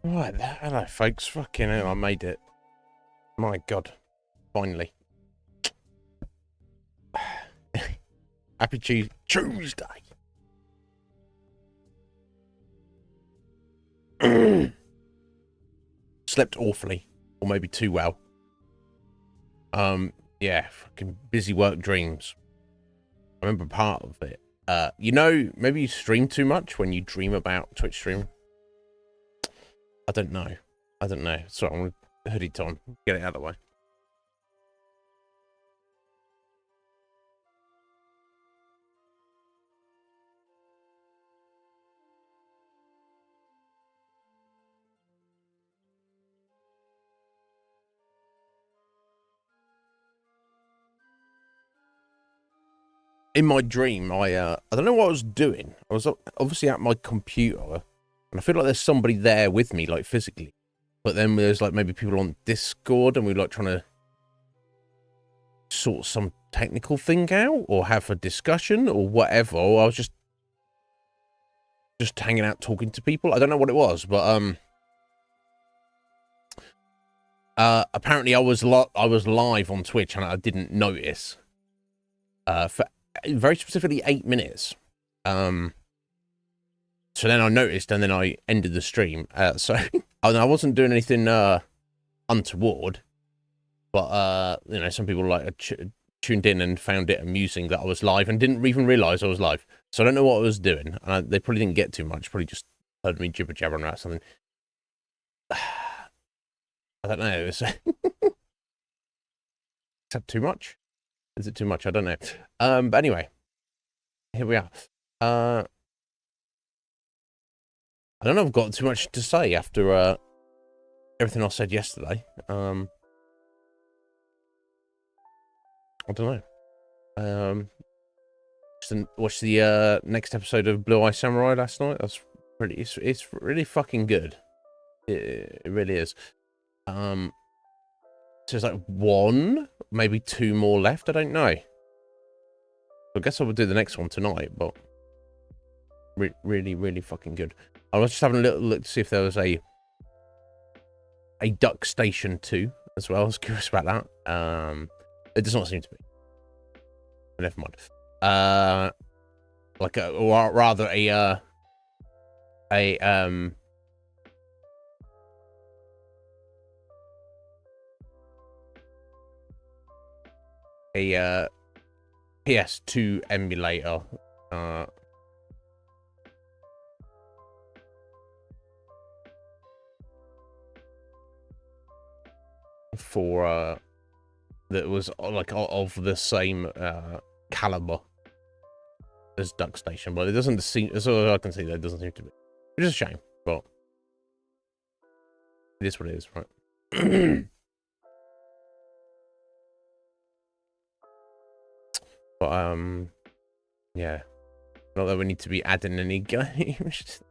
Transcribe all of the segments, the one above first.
Right, hello folks. Fucking hell, I made it. My God, finally. Happy Tuesday. Slept awfully, or maybe too well. Yeah, fucking busy work dreams. I remember part of it. Maybe you stream too much when you dream about Twitch streaming. I don't know. So I'm gonna hoodie Tom. Get it out of the way. In my dream, I don't know what I was doing. I was obviously at my computer, and I feel like there's somebody there with me, like physically. But then there's like maybe people on Discord, and we're like trying to sort some technical thing out, or have a discussion, or whatever. Or I was just hanging out, talking to people. I don't know what it was, but apparently I was live on Twitch, and I didn't notice. For very specifically 8 minutes. So then I noticed, and then I ended the stream. So I wasn't doing anything untoward, but some people like tuned in and found it amusing that I was live and didn't even realize I was live. So I don't know what I was doing. They probably didn't get too much. Probably just heard me jibber jabbering about something. I don't know. Is that too much? Is it too much? I don't know. But anyway, here we are. I don't know if I've got too much to say after everything I said yesterday. I don't know. Watched the next episode of Blue Eye Samurai last night. That's pretty. It's really fucking good. It really is. So there's like one, maybe two more left. I don't know. I guess I would do the next one tonight, but really, really fucking good. I was just having a little look to see if there was a Duck Station 2 as well. I was curious about that. It does not seem to be. But never mind. Like or rather a PS2 emulator. For that was like of the same caliber as Duck Station, but it doesn't seem, as far as I can see, that doesn't seem to be, which is a shame, but it is what it is, right? But yeah, not that we need to be adding any games.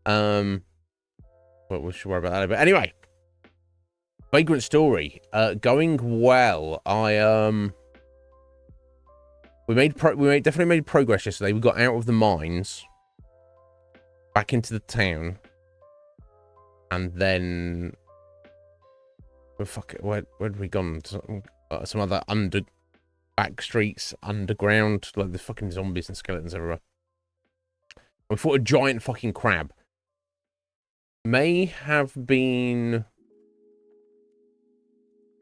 But we should worry about that. But anyway, Vagrant Story, going well. We definitely made progress yesterday. We got out of the mines, back into the town, and then where had we gone? Some other back streets, underground, like the fucking zombies and skeletons everywhere. We fought a giant fucking crab. May have been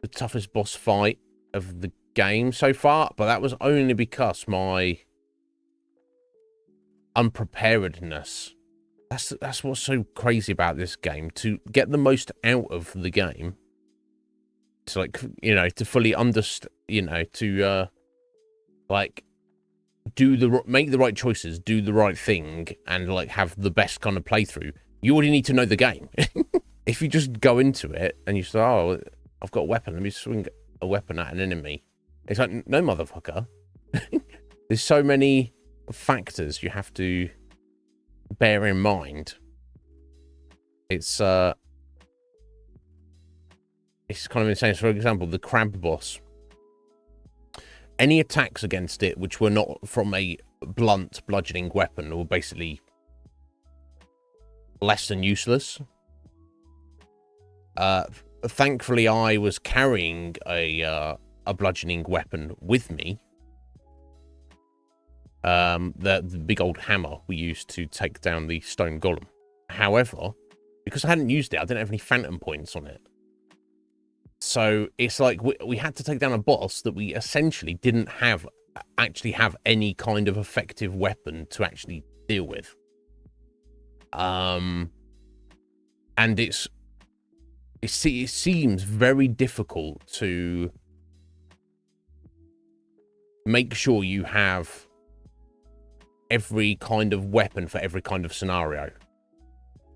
the toughest boss fight of the game so far, but that was only because my unpreparedness. That's what's so crazy about this game. To get the most out of the game, to like, to fully understand, to like make the right choices, do the right thing, and like have the best kind of playthrough. You already need to know the game. If you just go into it and you say, "Oh, I've got a weapon, let me swing a weapon at an enemy," it's like, no, motherfucker. There's so many factors you have to bear in mind. It's kind of insane. So, for example, the crab boss. Any attacks against it which were not from a blunt bludgeoning weapon, or basically less than useless. Thankfully, I was carrying a bludgeoning weapon with me. The big old hammer we used to take down the stone golem. However, because I hadn't used it, I didn't have any phantom points on it. So it's like we had to take down a boss that we essentially didn't actually have any kind of effective weapon to actually deal with. And it seems very difficult to make sure you have every kind of weapon for every kind of scenario.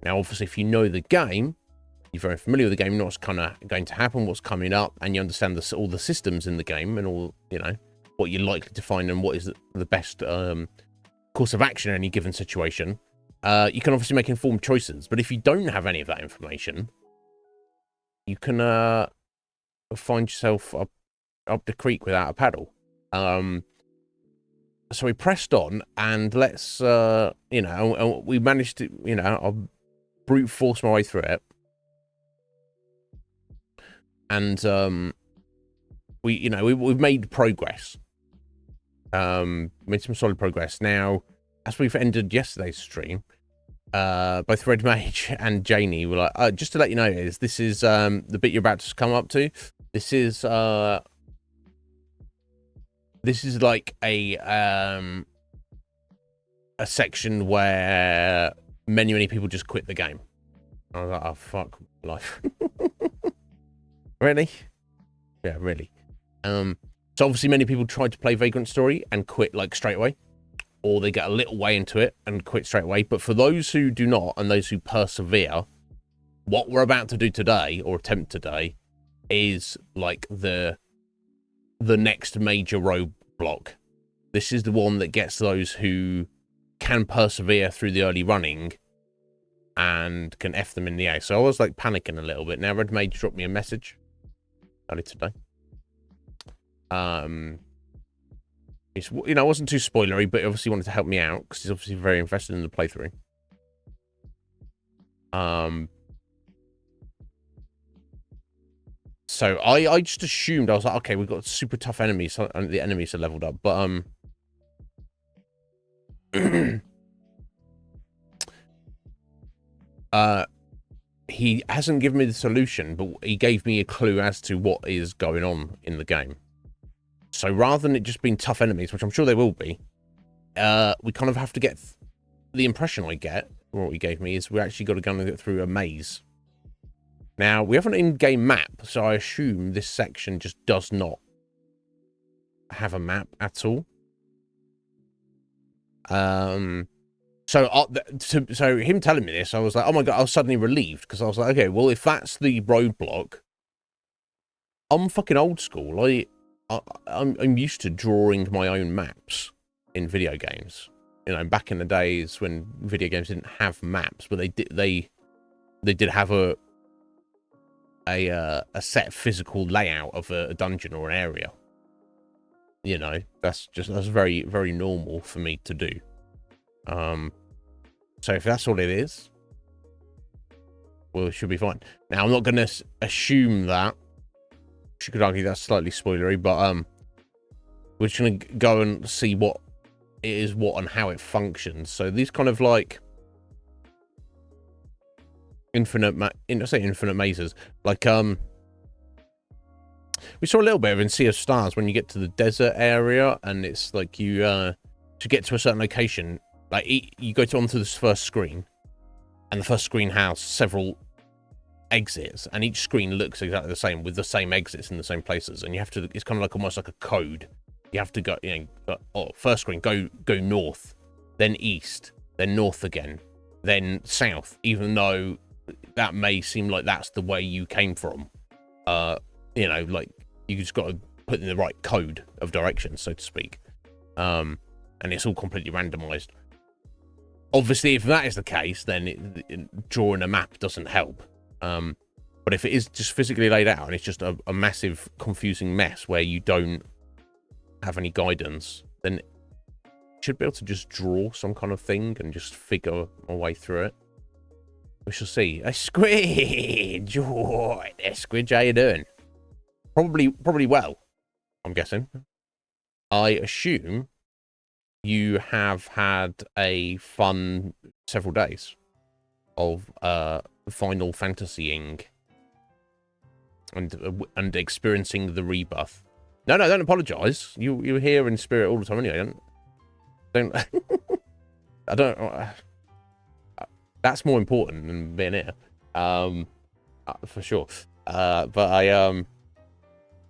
Now, obviously, if you know the game, you're very familiar with the game, you know what's kind of going to happen, what's coming up, and you understand all the systems in the game and all, you know, what you're likely to find and what is the best course of action in any given situation, you can obviously make informed choices. But if you don't have any of that information, you can find yourself up the creek without a paddle. So we pressed on, and let's, you know, we managed to, you know, I'll brute force my way through it. And we've made progress. Made some solid progress. Now, as we've ended yesterday's stream, both Red Mage and Janie were like, just to let you know, this is the bit you're about to come up to. This is like a section where many people just quit the game. I was like, oh fuck life. Really? Yeah, really. So obviously many people tried to play Vagrant Story and quit like straight away, or they get a little way into it and quit straight away. But for those who do not, and those who persevere, what we're about to do today, or attempt today, is like the next major roadblock. This is the one that gets those who can persevere through the early running and can F them in the air. So I was like panicking a little bit. Now Red Mage dropped me a message early today. It's, you know, it wasn't too spoilery, but he obviously wanted to help me out because he's obviously very invested in the playthrough. So I just assumed, I was like, okay, we've got super tough enemies, and the enemies are leveled up, but he hasn't given me the solution, but he gave me a clue as to what is going on in the game. So rather than it just being tough enemies, which I'm sure they will be, we kind of have to get... The impression I get, or what he gave me, is we actually got to go and get through a maze. Now, we have an in-game map, so I assume this section just does not have a map at all. So him telling me this, I was like, oh my god, I was suddenly relieved, because I was like, okay, well, if that's the roadblock, I'm fucking old school. I'm used to drawing my own maps in video games. You know, back in the days when video games didn't have maps, but they did have a set physical layout of a dungeon or an area. You know, that's very, very normal for me to do. So if that's all it is, well, it should be fine. Now, I'm not going to assume that. You could argue that's slightly spoilery, but we're just going to go and see what it is, what and how it functions. So these kind of like infinite mazes, like we saw a little bit of in Sea of Stars when you get to the desert area, and it's like you to get to a certain location, like you go onto this first screen, and the first screen has several exits, and each screen looks exactly the same with the same exits in the same places, and you have to, it's kind of like almost like a code. You have to go, you know, first screen, go north, then east, then north again, then south, even though that may seem like that's the way you came from. You know, like you just got to put in the right code of directions, so to speak. And it's all completely randomized. Obviously, if that is the case, then drawing a map doesn't help. But if it is just physically laid out and it's just a massive confusing mess where you don't have any guidance, then you should be able to just draw some kind of thing and just figure my way through it. We shall see. A Squidge! Oh, there, Squidge, how you doing? Probably well, I'm guessing. I assume you have had a fun several days of Final Fantasying and experiencing the rebirth. No, don't apologise. You're here in spirit all the time anyway. Don't I don't. That's more important than being here, for sure. But I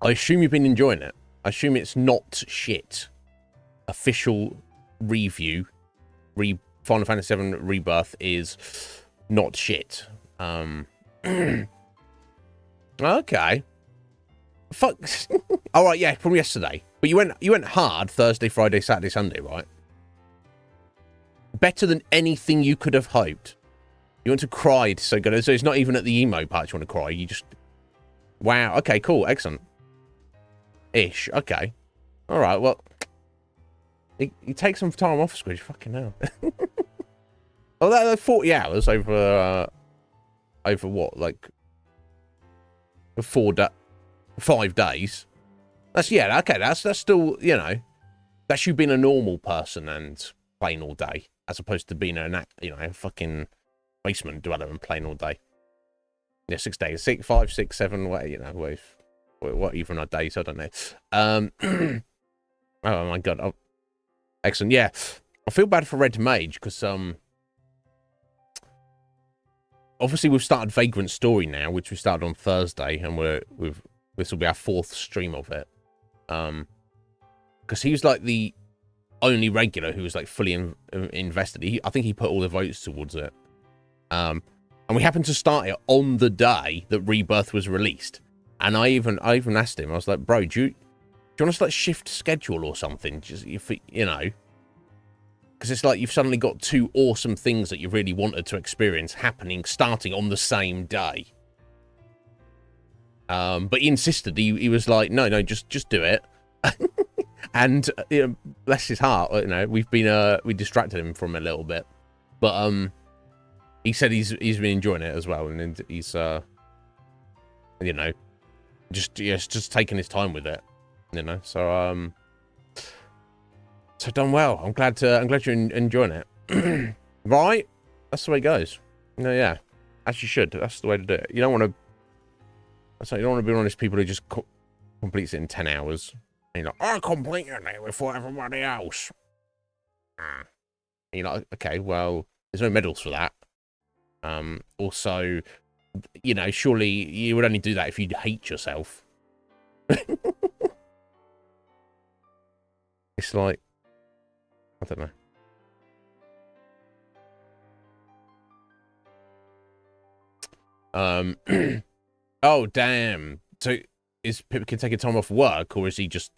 assume you've been enjoying it. I assume it's not shit. Official review, Final Fantasy VII Rebirth is not shit. Okay. Fuck. All right, yeah, from yesterday. But you went hard Thursday, Friday, Saturday, Sunday, right? Better than anything you could have hoped. You want to cry so good. So it's not even at the emo part you want to cry. You just... Wow. Okay, cool. Excellent. Ish. Okay. All right, well... You take some time off, Squidge. Fucking hell. Oh, that's 40 hours over what? Like... 5 days. That's... Yeah, okay. That's still, you know... That's you being a normal person and playing all day. As opposed to being a fucking... basement dweller and playing all day. Yeah, 6 days. 5, 6, 7, what, you know, what even are days? I don't know. Oh my god. Oh, excellent. Yeah. I feel bad for Red Mage because obviously we've started Vagrant Story now, which we started on Thursday, and this will be our 4th stream of it. Because he was like the only regular who was like fully invested. I think he put all the votes towards it. And we happened to start it on the day that Rebirth was released. And I even asked him, I was like, bro, do you want us to like shift schedule or something? Just, you know, because it's like you've suddenly got 2 awesome things that you really wanted to experience happening, starting on the same day. But he insisted. He was like, no, just do it. And you know, bless his heart, you know, we distracted him from a little bit, but he said he's been enjoying it as well, and he's you know, just taking his time with it, you know. So done well. I'm glad you're enjoying it. Right, that's the way it goes. No, yeah, as you should. That's the way to do it. You don't want to. You don't want to be one of those people who just completes it in 10 hours. And you're like, I completed it before everybody else. And you're like, okay, well, there's no medals for that. Also, you know, surely you would only do that if you hate yourself. It's like, I don't know. Oh, damn. So is Pipkin taking time off work, or is he just...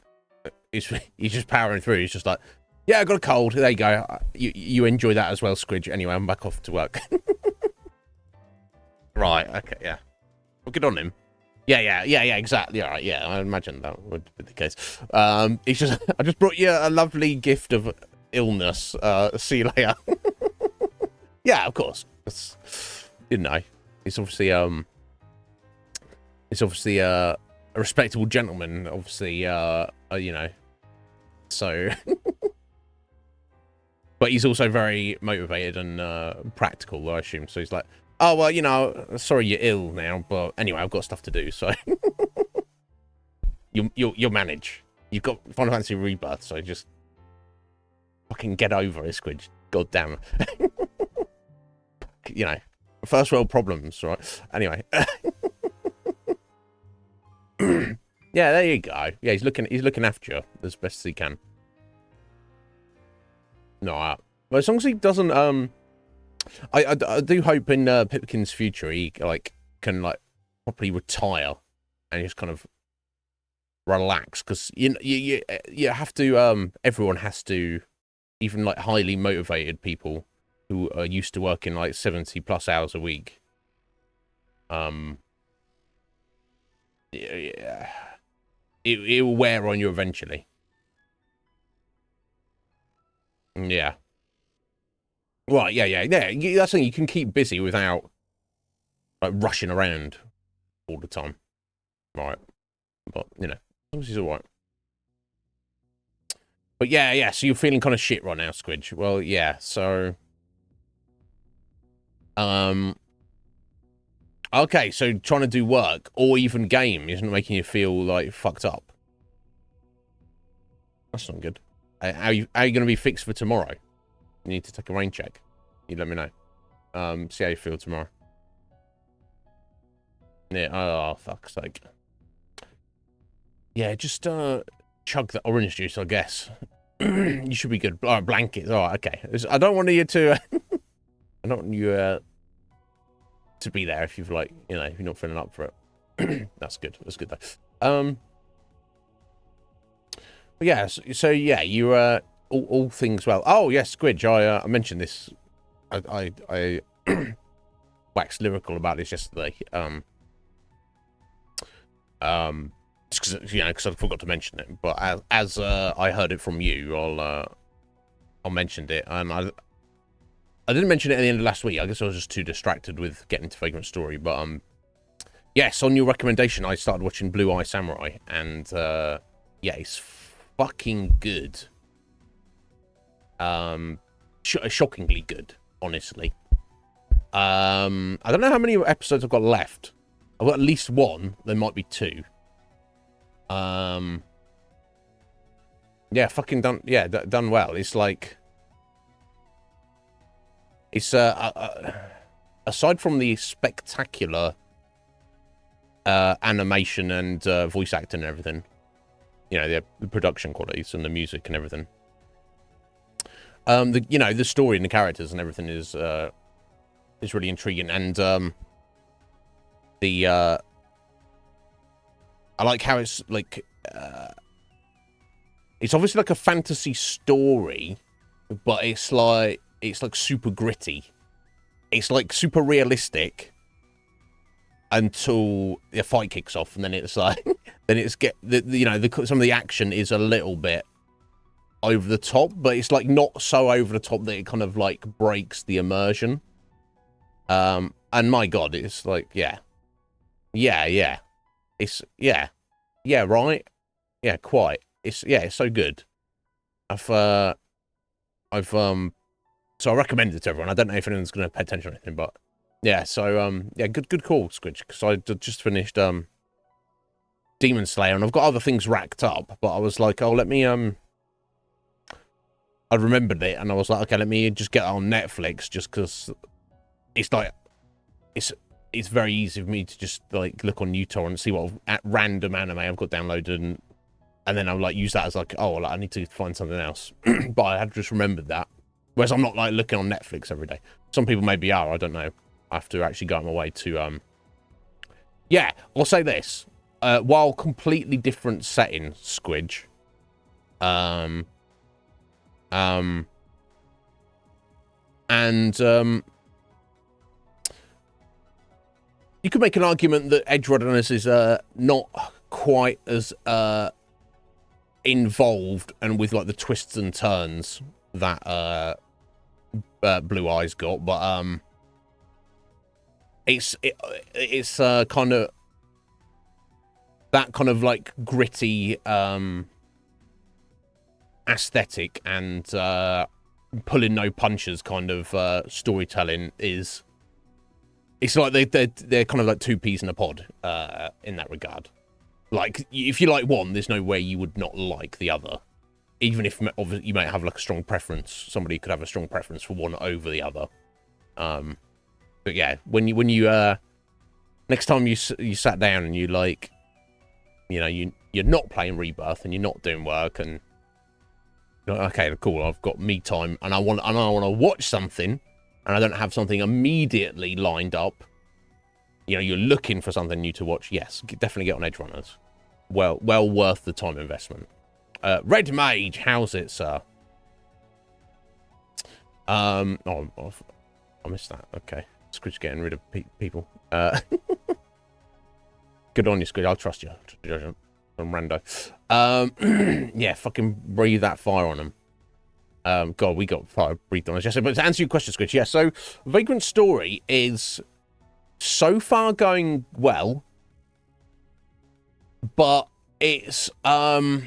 He's just powering through. He's just like, yeah, I got a cold. There you go. You enjoy that as well, Squidge. Anyway, I'm back off to work. Right. Okay. Yeah. Well, good on him. Yeah. Exactly. All right. Yeah. I imagine that would be the case. He's just. I just brought you a lovely gift of illness. See you later. Yeah. Of course. Didn't I? It's obviously a respectable gentleman, obviously, you know, so, but he's also very motivated and practical, I assume. So he's like, oh, well, you know, sorry you're ill now, but anyway, I've got stuff to do, so you'll manage. You've got Final Fantasy Rebirth, so just fucking get over it, Squidge. God damn it. You know, first world problems, right? Anyway. Yeah, there you go. Yeah, he's looking after you as best as he can. No, well, as long as he doesn't, I do hope in Pipkin's future he like can like properly retire and just kind of relax, because you have to. Everyone has to, even like highly motivated people who are used to working like 70+ hours a week. Yeah. It will wear on you eventually. Yeah. Right, yeah. That's something you can keep busy without like rushing around all the time. Right. But, you know, as long as he's all right. But yeah, so you're feeling kind of shit right now, Squidge. Well, yeah, so... Okay, so trying to do work, or even game, isn't making you feel, like, fucked up. That's not good. How are you going to be fixed for tomorrow? You need to take a rain check. You let me know. See how you feel tomorrow. Yeah, oh, fuck's sake. Yeah, just, chug the orange juice, I guess. You should be good. Oh, blankets. All right, okay. I don't want you to... I don't want you, to be there if you've, like, you know, if you're not feeling up for it. That's good. That's good, though. But yeah, so yeah, you, all things well. Oh, yes, Squidge, I mentioned this. I waxed lyrical about this yesterday. Just because, you know, because I forgot to mention it. But as I heard it from you, I mentioned it, and I didn't mention it at the end of last week. I guess I was just too distracted with getting to Vagrant Story. But yes, on your recommendation, I started watching Blue Eye Samurai, and yeah, it's fucking good. Shockingly good, honestly. I don't know how many episodes I've got left. I've got at least one. There might be two. Yeah, fucking done. Yeah, done well. It's like, it's aside from the spectacular animation and voice acting and everything, you know, the production qualities and the music and everything. You know, the story and the characters and everything is really intriguing, and I like how it's like it's obviously like a fantasy story, but it's like super gritty. It's like super realistic until the fight kicks off, and then it's like then it's you know, some of the action is a little bit over the top, but it's like not so over the top that it kind of like breaks the immersion. And my God, it's like, yeah, it's right, yeah, quite. It's so good. So I recommend it to everyone. I don't know if anyone's going to pay attention or anything, but yeah. So yeah, good call, Squidge, because I just finished Demon Slayer, and I've got other things racked up, but I was like, oh, let me I remembered it, and I was like, okay, let me just get it on Netflix, just because it's like it's very easy for me to just like look on uTorrent and see what at random anime I've got downloaded, and then I'll like use that as like, oh, like, I need to find something else. But I had just remembered that. Whereas I'm not like looking on Netflix every day. Some people maybe are, I don't know. I have to actually go out my way to yeah, I'll say this. While completely different setting, Squidge. You could make an argument that Edge Runners is not quite as involved and with like the twists and turns that Blue Eyes got, but it's kind of that kind of like gritty aesthetic and pulling no punches kind of storytelling is. It's like they're kind of like two peas in a pod in that regard. Like, if you like one, there's no way you would not like the other. Even if you might have like a strong preference. Somebody could have a strong preference for one over the other. But yeah, when you next time you sat down and you like, you know, you're not playing Rebirth and you're not doing work, and you're like, okay, cool, I've got me time and I want to watch something. And I don't have something immediately lined up. You know, you're looking for something new to watch. Yes, definitely get on Edge Runners. Well worth the time investment. Red Mage, how's it, sir? Oh, I missed that. Okay, Squidge getting rid of people. Good on you, Squidge. I'll trust you. I'm rando. Yeah, fucking breathe that fire on them. God, we got fire breathed on us yesterday. But to answer your question, Squidge, yeah, so Vagrant Story is so far going well, but it's a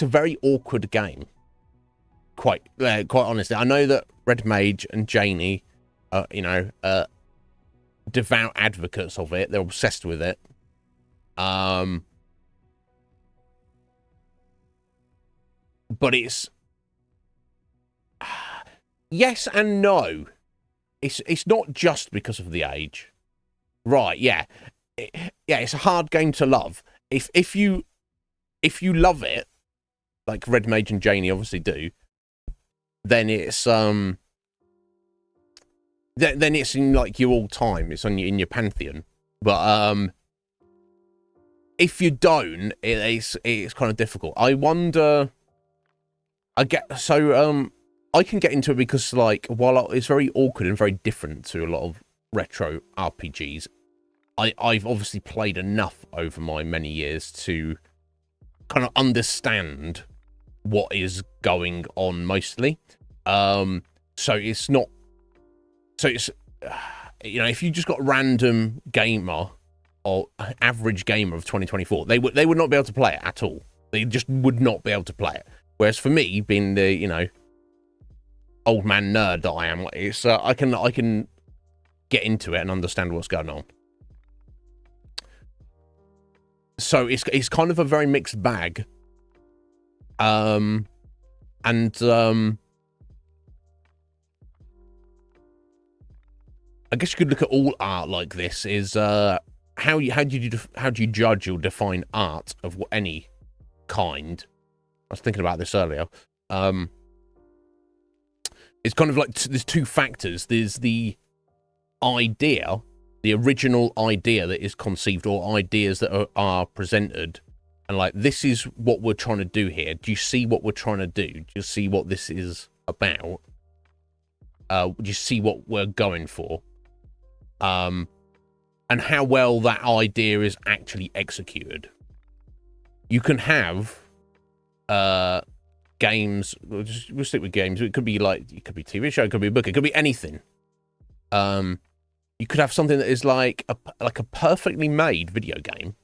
very awkward game. Quite honestly, I know that Red Mage and Janie are, devout advocates of it. They're obsessed with it. But it's yes and no. It's not just because of the age, right? Yeah, it's a hard game to love. If you love it, like Red Mage and Janie obviously do, then it's then it's in like your all time. It's in your pantheon. But if you don't, it's kind of difficult. I wonder. I can get into it because like while it's very awkward and very different to a lot of retro RPGs, I've obviously played enough over my many years to kind of understand what is going on mostly. So it's not. So it's if you just got a random gamer or average gamer of 2024, they would not be able to play it at all. They just would not be able to play it. Whereas for me, being the old man nerd that I am, it's I can get into it and understand what's going on. So it's kind of a very mixed bag. I guess you could look at all art like this. Is how do you judge or define art of any kind? I was thinking about this earlier. It's kind of like there's two factors. There's the idea, the original idea that is conceived, or ideas that are presented, and like, this is what we're trying to do here. Do you see what we're trying to do? Do you see what this is about? Do you see what we're going for? And how well that idea is actually executed. You can have games. We'll stick with games. It could be TV show. It could be a book. It could be anything. You could have something that is like a perfectly made video game,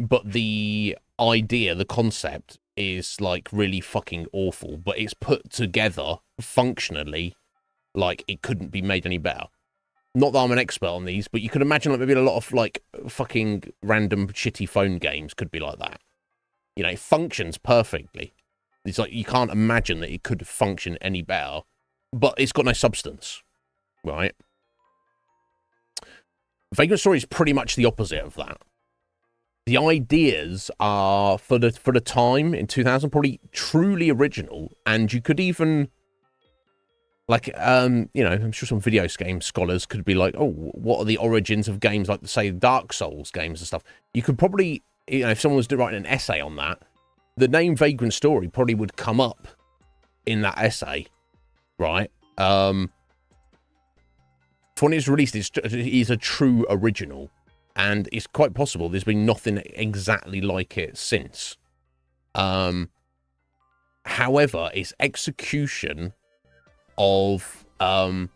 but the idea, the concept is like really fucking awful, but it's put together functionally like it couldn't be made any better. Not that I'm an expert on these, but you could imagine like maybe a lot of like fucking random shitty phone games could be like that. It functions perfectly. It's like you can't imagine that it could function any better, but it's got no substance, right? Vagrant Story is pretty much the opposite of that. The ideas are, for the time in 2000, probably truly original, and you could even, like, I'm sure some video game scholars could be like, oh, what are the origins of games like, say, Dark Souls games and stuff? You could probably, if someone was writing an essay on that, the name Vagrant Story probably would come up in that essay, right? For when it's released, it's a true original, and it's quite possible there's been nothing exactly like it since. However, its execution of how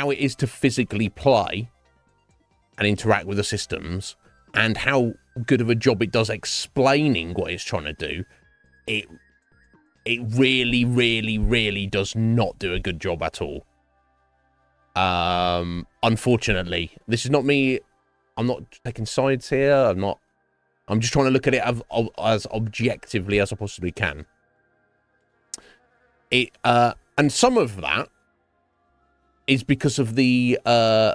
it is to physically play and interact with the systems, and how good of a job it does explaining what it's trying to do, it really, really, really does not do a good job at all. Unfortunately, this is not me. I'm not taking sides here. I'm just trying to look at it as objectively as I possibly can. And some of that is because of the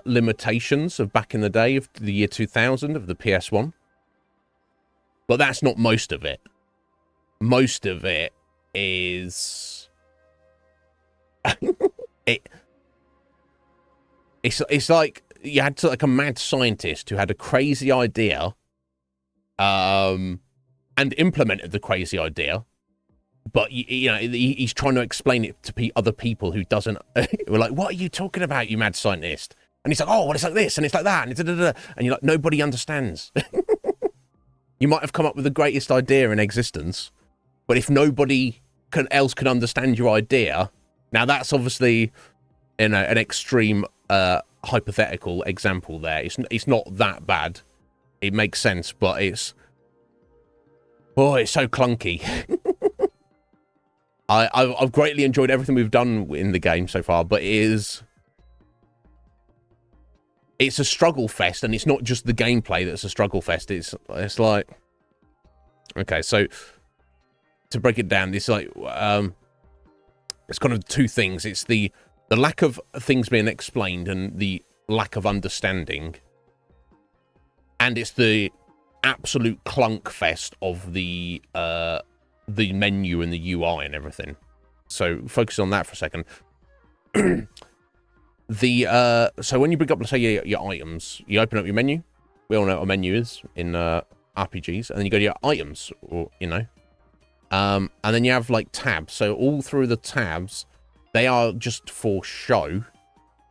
limitations of back in the day of the year 2000 of the PS1. But that's not most of it. Most of it is it's like you had like a mad scientist who had a crazy idea and implemented the crazy idea, but he's trying to explain it to other people who doesn't. We're like, what are you talking about, you mad scientist? And he's like, oh, well, it's like this and it's like that, and it's and you're like, nobody understands. You might have come up with the greatest idea in existence, but if nobody else can understand your idea. Now, that's obviously, an extreme hypothetical example there. It's not that bad. It makes sense, but it's so clunky. I've greatly enjoyed everything we've done in the game so far, but it's a struggle fest, and it's not just the gameplay that's a struggle fest. It's like, okay, so to break it down, it's like it's kind of two things. It's the lack of things being explained and the lack of understanding, and it's the absolute clunk fest of the menu and the UI and everything. So focus on that for a second. So when you bring up, let's say, your items, you open up your menu. We all know what a menu is in RPGs, and then you go to your items, or and then you have like tabs. So all through the tabs, they are just for show.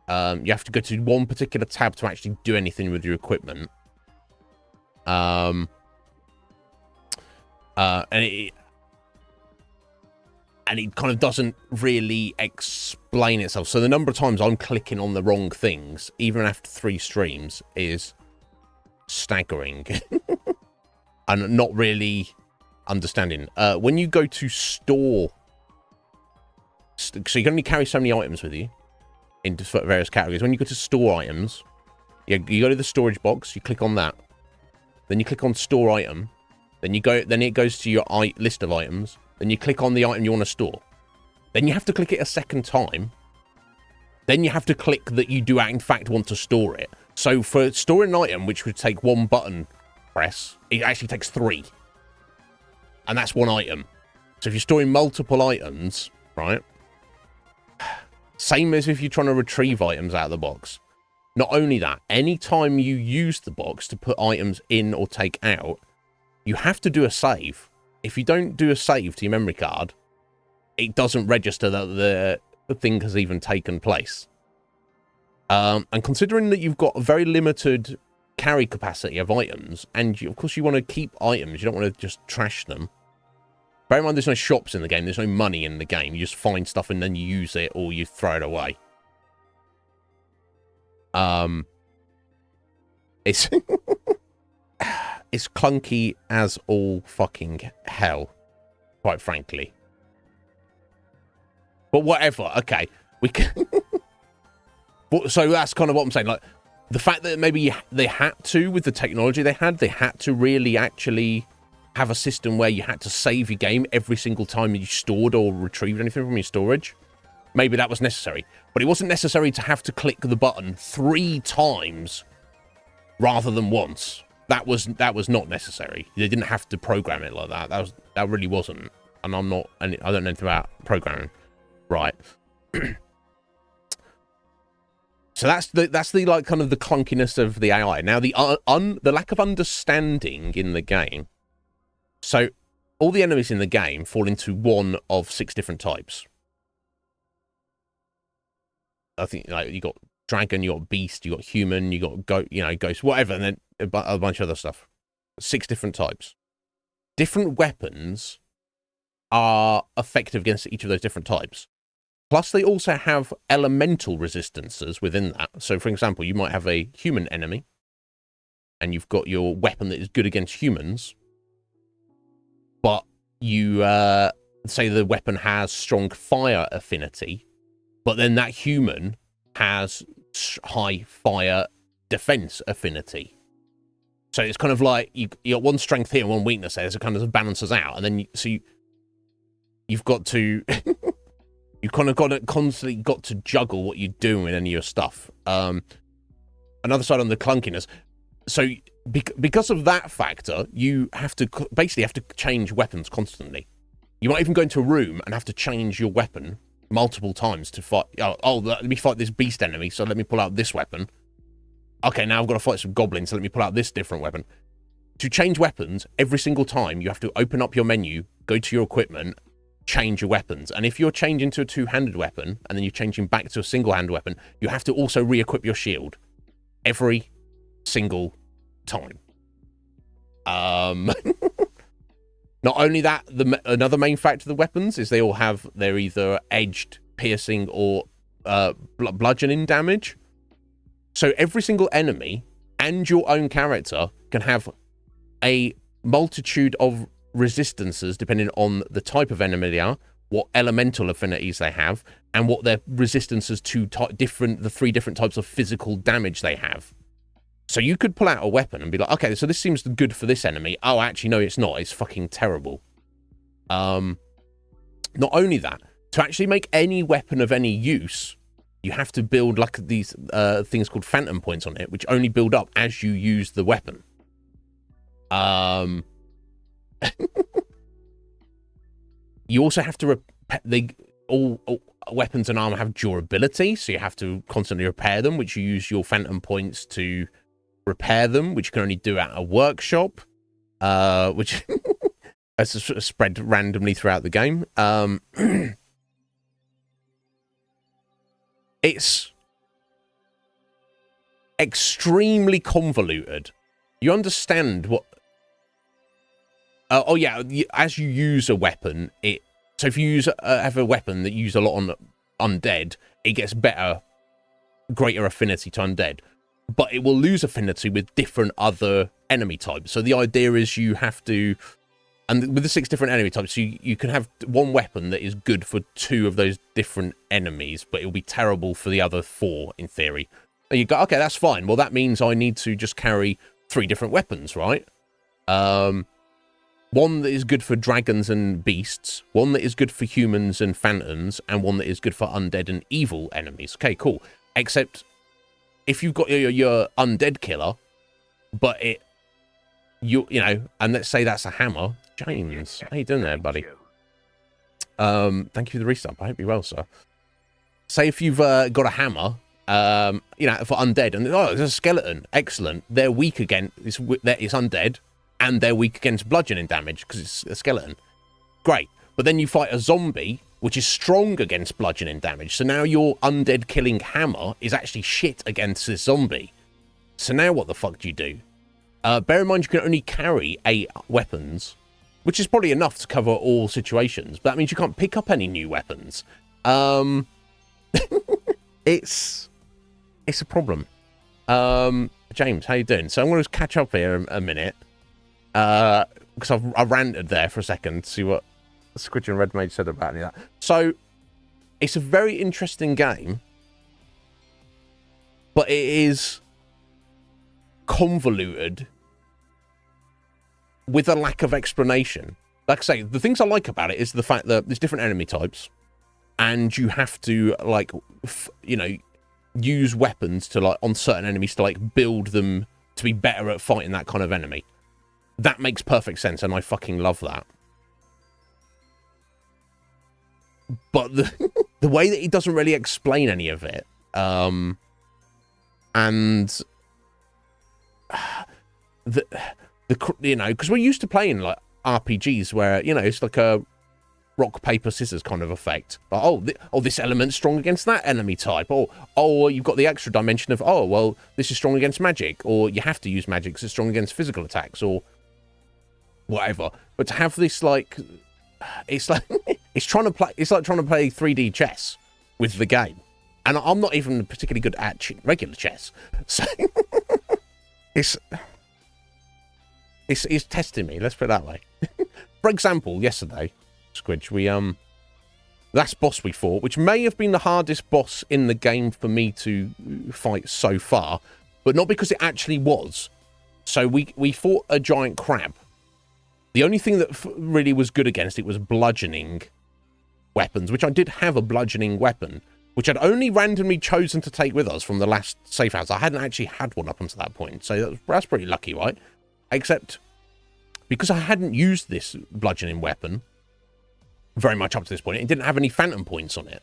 You have to go to one particular tab to actually do anything with your equipment. And it kind of doesn't really explain itself. So the number of times I'm clicking on the wrong things, even after 3 streams, is staggering. And not really understanding. When you go to store... So you can only carry so many items with you into various categories. When you go to store items, you go to the storage box, you click on that. Then you click on store item. Then it goes to your list of items. Then you click on the item you want to store. Then you have to click it a second time. Then you have to click that you do in fact want to store it. So for storing an item, which would take 1 button press, it actually takes 3. And that's 1 item. So if you're storing multiple items, right? Same as if you're trying to retrieve items out of the box. Not only that, anytime you use the box to put items in or take out, you have to do a save. If you don't do a save to your memory card, it doesn't register that the thing has even taken place. And considering that you've got a very limited carry capacity of items, and of course you want to keep items, you don't want to just trash them. Bear in mind, there's no shops in the game, there's no money in the game. You just find stuff and then you use it or you throw it away. It's it's clunky as all fucking hell, quite frankly. But whatever, okay, we can. So that's kind of what I'm saying. Like, the fact that maybe they had to, with the technology they had to really actually have a system where you had to save your game every single time you stored or retrieved anything from your storage. Maybe that was necessary, but it wasn't necessary to have to click the button 3 times rather than once. That was not necessary. They didn't have to program it like that. That really wasn't. And I don't know anything about programming, right? So that's the like kind of the clunkiness of the AI. Now the lack of understanding in the game. So all the enemies in the game fall into one of 6 different types. I think like you got dragon, you got beast, you got human, you got ghost, whatever, and then a bunch of other stuff. 6 different types. Different weapons are effective against each of those different types. Plus, they also have elemental resistances within that. So, for example, you might have a human enemy, and you've got your weapon that is good against humans, but you say the weapon has strong fire affinity, but then that human has high fire defense affinity. So it's kind of like you got one strength here and one weakness there, so it kind of balances out. And then you've got to you've kind of constantly got to juggle what you do with any of your stuff. Another side on the clunkiness. So because of that factor, you basically have to change weapons constantly. You might even go into a room and have to change your weapon multiple times to fight. Oh, let me fight this beast enemy, so let me pull out this weapon. Okay, now I've got to fight some goblins, so let me pull out this different weapon. To change weapons, every single time, you have to open up your menu, go to your equipment, change your weapons. And if you're changing to a 2-handed weapon, and then you're changing back to a single-handed weapon, you have to also re-equip your shield. Every single time. Not Not only that, another main factor of the weapons is they're either edged, piercing, or bludgeoning damage. So every single enemy and your own character can have a multitude of resistances depending on the type of enemy they are, what elemental affinities they have, and what their resistances to the 3 different types of physical damage they have. So you could pull out a weapon and be like, okay, so this seems good for this enemy. Oh, actually, no, it's not. It's fucking terrible. Not only that, to actually make any weapon of any use, you have to build like these things called phantom points on it, which only build up as you use the weapon. You also have to all weapons and armor have durability, so you have to constantly repair them, which you use your phantom points to repair them, which you can only do at a workshop, which is spread randomly throughout the game. It's extremely convoluted. You understand what... oh yeah, as you use a weapon, so if you have a weapon that you use a lot on undead, it gets greater affinity to undead, but it will lose affinity with different other enemy types. So the idea is you have to, and with the 6 different enemy types, you can have one weapon that is good for 2 of those different enemies, but it'll be terrible for the other 4 in theory. And you go, okay, that's fine. Well, that means I need to just carry 3 different weapons, right? One that is good for dragons and beasts, one that is good for humans and phantoms, and one that is good for undead and evil enemies. Okay, cool. Except if you've got your undead killer, but you know, and let's say that's a hammer. James, how you doing there, buddy? Thank you for the restart. I hope you're well, sir. Say if you've got a hammer, you know, for undead, and there's a skeleton. Excellent. They're weak against it's undead. And they're weak against bludgeoning damage because it's a skeleton. Great. But then you fight a zombie, which is strong against bludgeoning damage. So now your undead killing hammer is actually shit against this zombie. So now what the fuck do you do? Bear in mind you can only carry 8 weapons, which is probably enough to cover all situations. But that means you can't pick up any new weapons. It's a problem. James, how you doing? So I'm going to catch up here a minute. Because I ranted there for a second to see what Squidge and Red Mage said about any of that. So, it's a very interesting game, but it is convoluted with a lack of explanation. Like I say, the things I like about it is the fact that there's different enemy types, and you have to, like, you know, use weapons to, like, on certain enemies to, like, build them to be better at fighting that kind of enemy. That makes perfect sense, and I fucking love that. But the way that he doesn't really explain any of it, and you know, because we're used to playing like RPGs where, you know, it's like a rock paper scissors kind of effect. Like, this element's strong against that enemy type. Or you've got the extra dimension of, oh well, this is strong against magic, or you have to use magic because it's strong against physical attacks, or whatever. But to have this, like, it's like it's like trying to play 3D chess with the game, and I'm not even particularly good at regular chess, so it's testing me, let's put it that way. For example, yesterday, Squidge, we last boss we fought, which may have been the hardest boss in the game for me to fight so far, but not because it actually was. So we fought a giant crab. The only thing that really was good against it was bludgeoning weapons, which I did have a bludgeoning weapon, which I'd only randomly chosen to take with us from the last safe house. I hadn't actually had one up until that point, so that's pretty lucky, right? Except because I hadn't used this bludgeoning weapon very much up to this point, it didn't have any phantom points on it.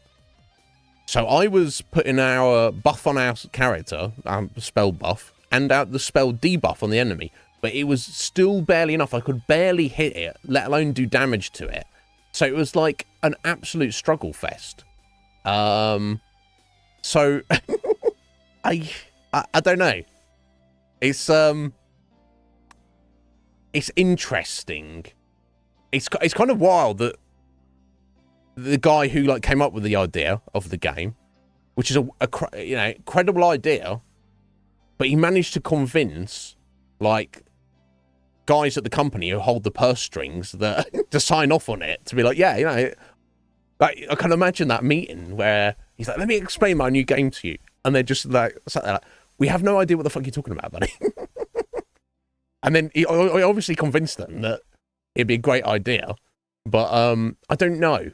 So I was putting our buff on our character, spell buff, and out the spell debuff on the enemy. But it was still barely enough. I could barely hit it, let alone do damage to it. So it was like an absolute struggle fest. So I don't know. It's interesting it's kind of wild that the guy who like came up with the idea of the game, which is a you know, credible idea, but he managed to convince like guys at the company who hold the purse strings that to sign off on it, to be like, yeah, you know, like I can imagine that meeting where he's like, let me explain my new game to you, and they're just like sat there like, we have no idea what the fuck you're talking about, buddy. And then he obviously convinced them that it'd be a great idea, but I don't know.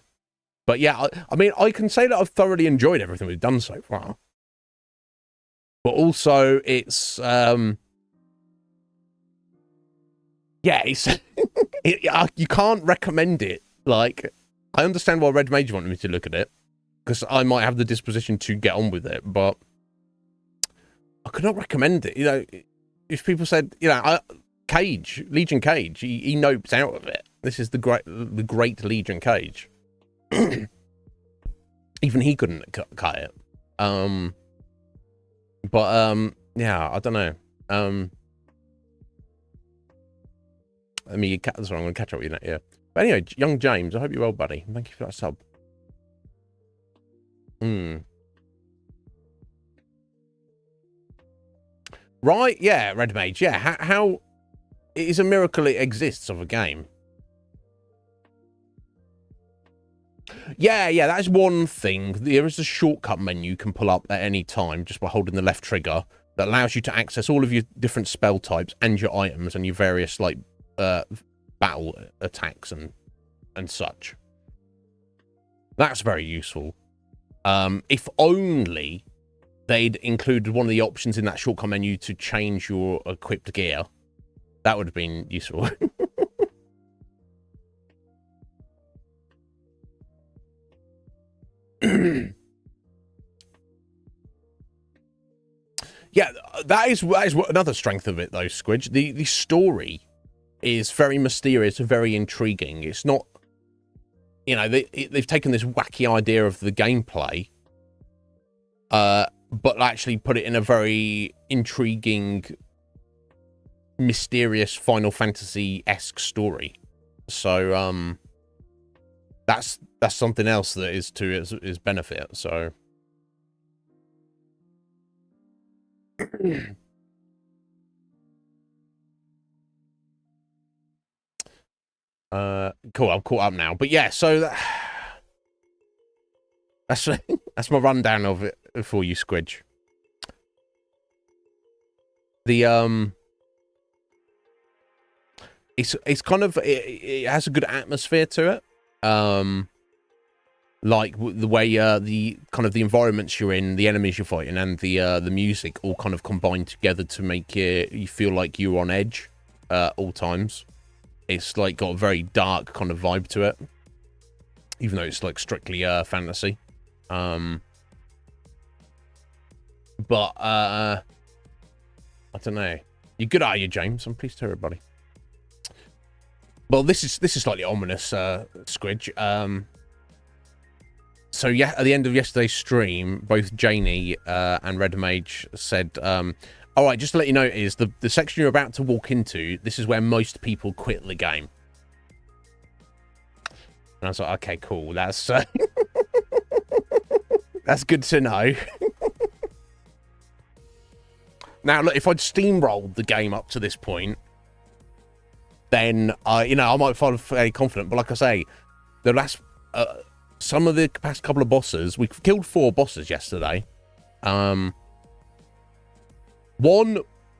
But yeah, I mean, I can say that I've thoroughly enjoyed everything we've done so far. But also, it's yeah, it's you can't recommend it. Like, I understand why Red Mage wanted me to look at it, because I might have the disposition to get on with it, but I could not recommend it. You know, if people said, you know, Legion Cage, he nopes out of it. This is the great Legion Cage. Even he couldn't cut it. But yeah, I don't know. I mean, that's right, I'm gonna catch up with you now. Yeah. But anyway, young James, I hope you're well, buddy. Thank you for that sub. Right? Yeah, Red Mage. Yeah. How it is a miracle it exists of a game. Yeah, that's one thing. There is a shortcut menu you can pull up at any time just by holding the left trigger that allows you to access all of your different spell types and your items and your various like battle attacks and such. That's very useful. If only they'd included one of the options in that shortcut menu to change your equipped gear. That would have been useful. Yeah, that is another strength of it, though, Squidge. The story is very mysterious and very intriguing. It's not, you know, they've taken this wacky idea of the gameplay, but actually put it in a very intriguing, mysterious Final Fantasy-esque story. So, that's something else that is to his benefit. So. Cool, I'm caught up now. But yeah, so that's my rundown of it for you, Squidge. The it's kind of it has a good atmosphere to it. Like the way the kind of the environments you're in, the enemies you're fighting, and the music all kind of combine together to make you feel like you're on edge all times. It's like got a very dark kind of vibe to it, even though it's like strictly fantasy. But I don't know. You're good, are you, James? I'm pleased to hear it, buddy. Well, this is slightly ominous, Squidge. So yeah, at the end of yesterday's stream, both Janie and Red Mage said, all right, just to let you know, is the section you're about to walk into, this is where most people quit the game. And I was like, okay, cool. That's that's good to know. Now, look, if I'd steamrolled the game up to this point, then you know, I might feel fairly confident. But like I say, the last some of the past couple of bosses, we killed 4 bosses yesterday. One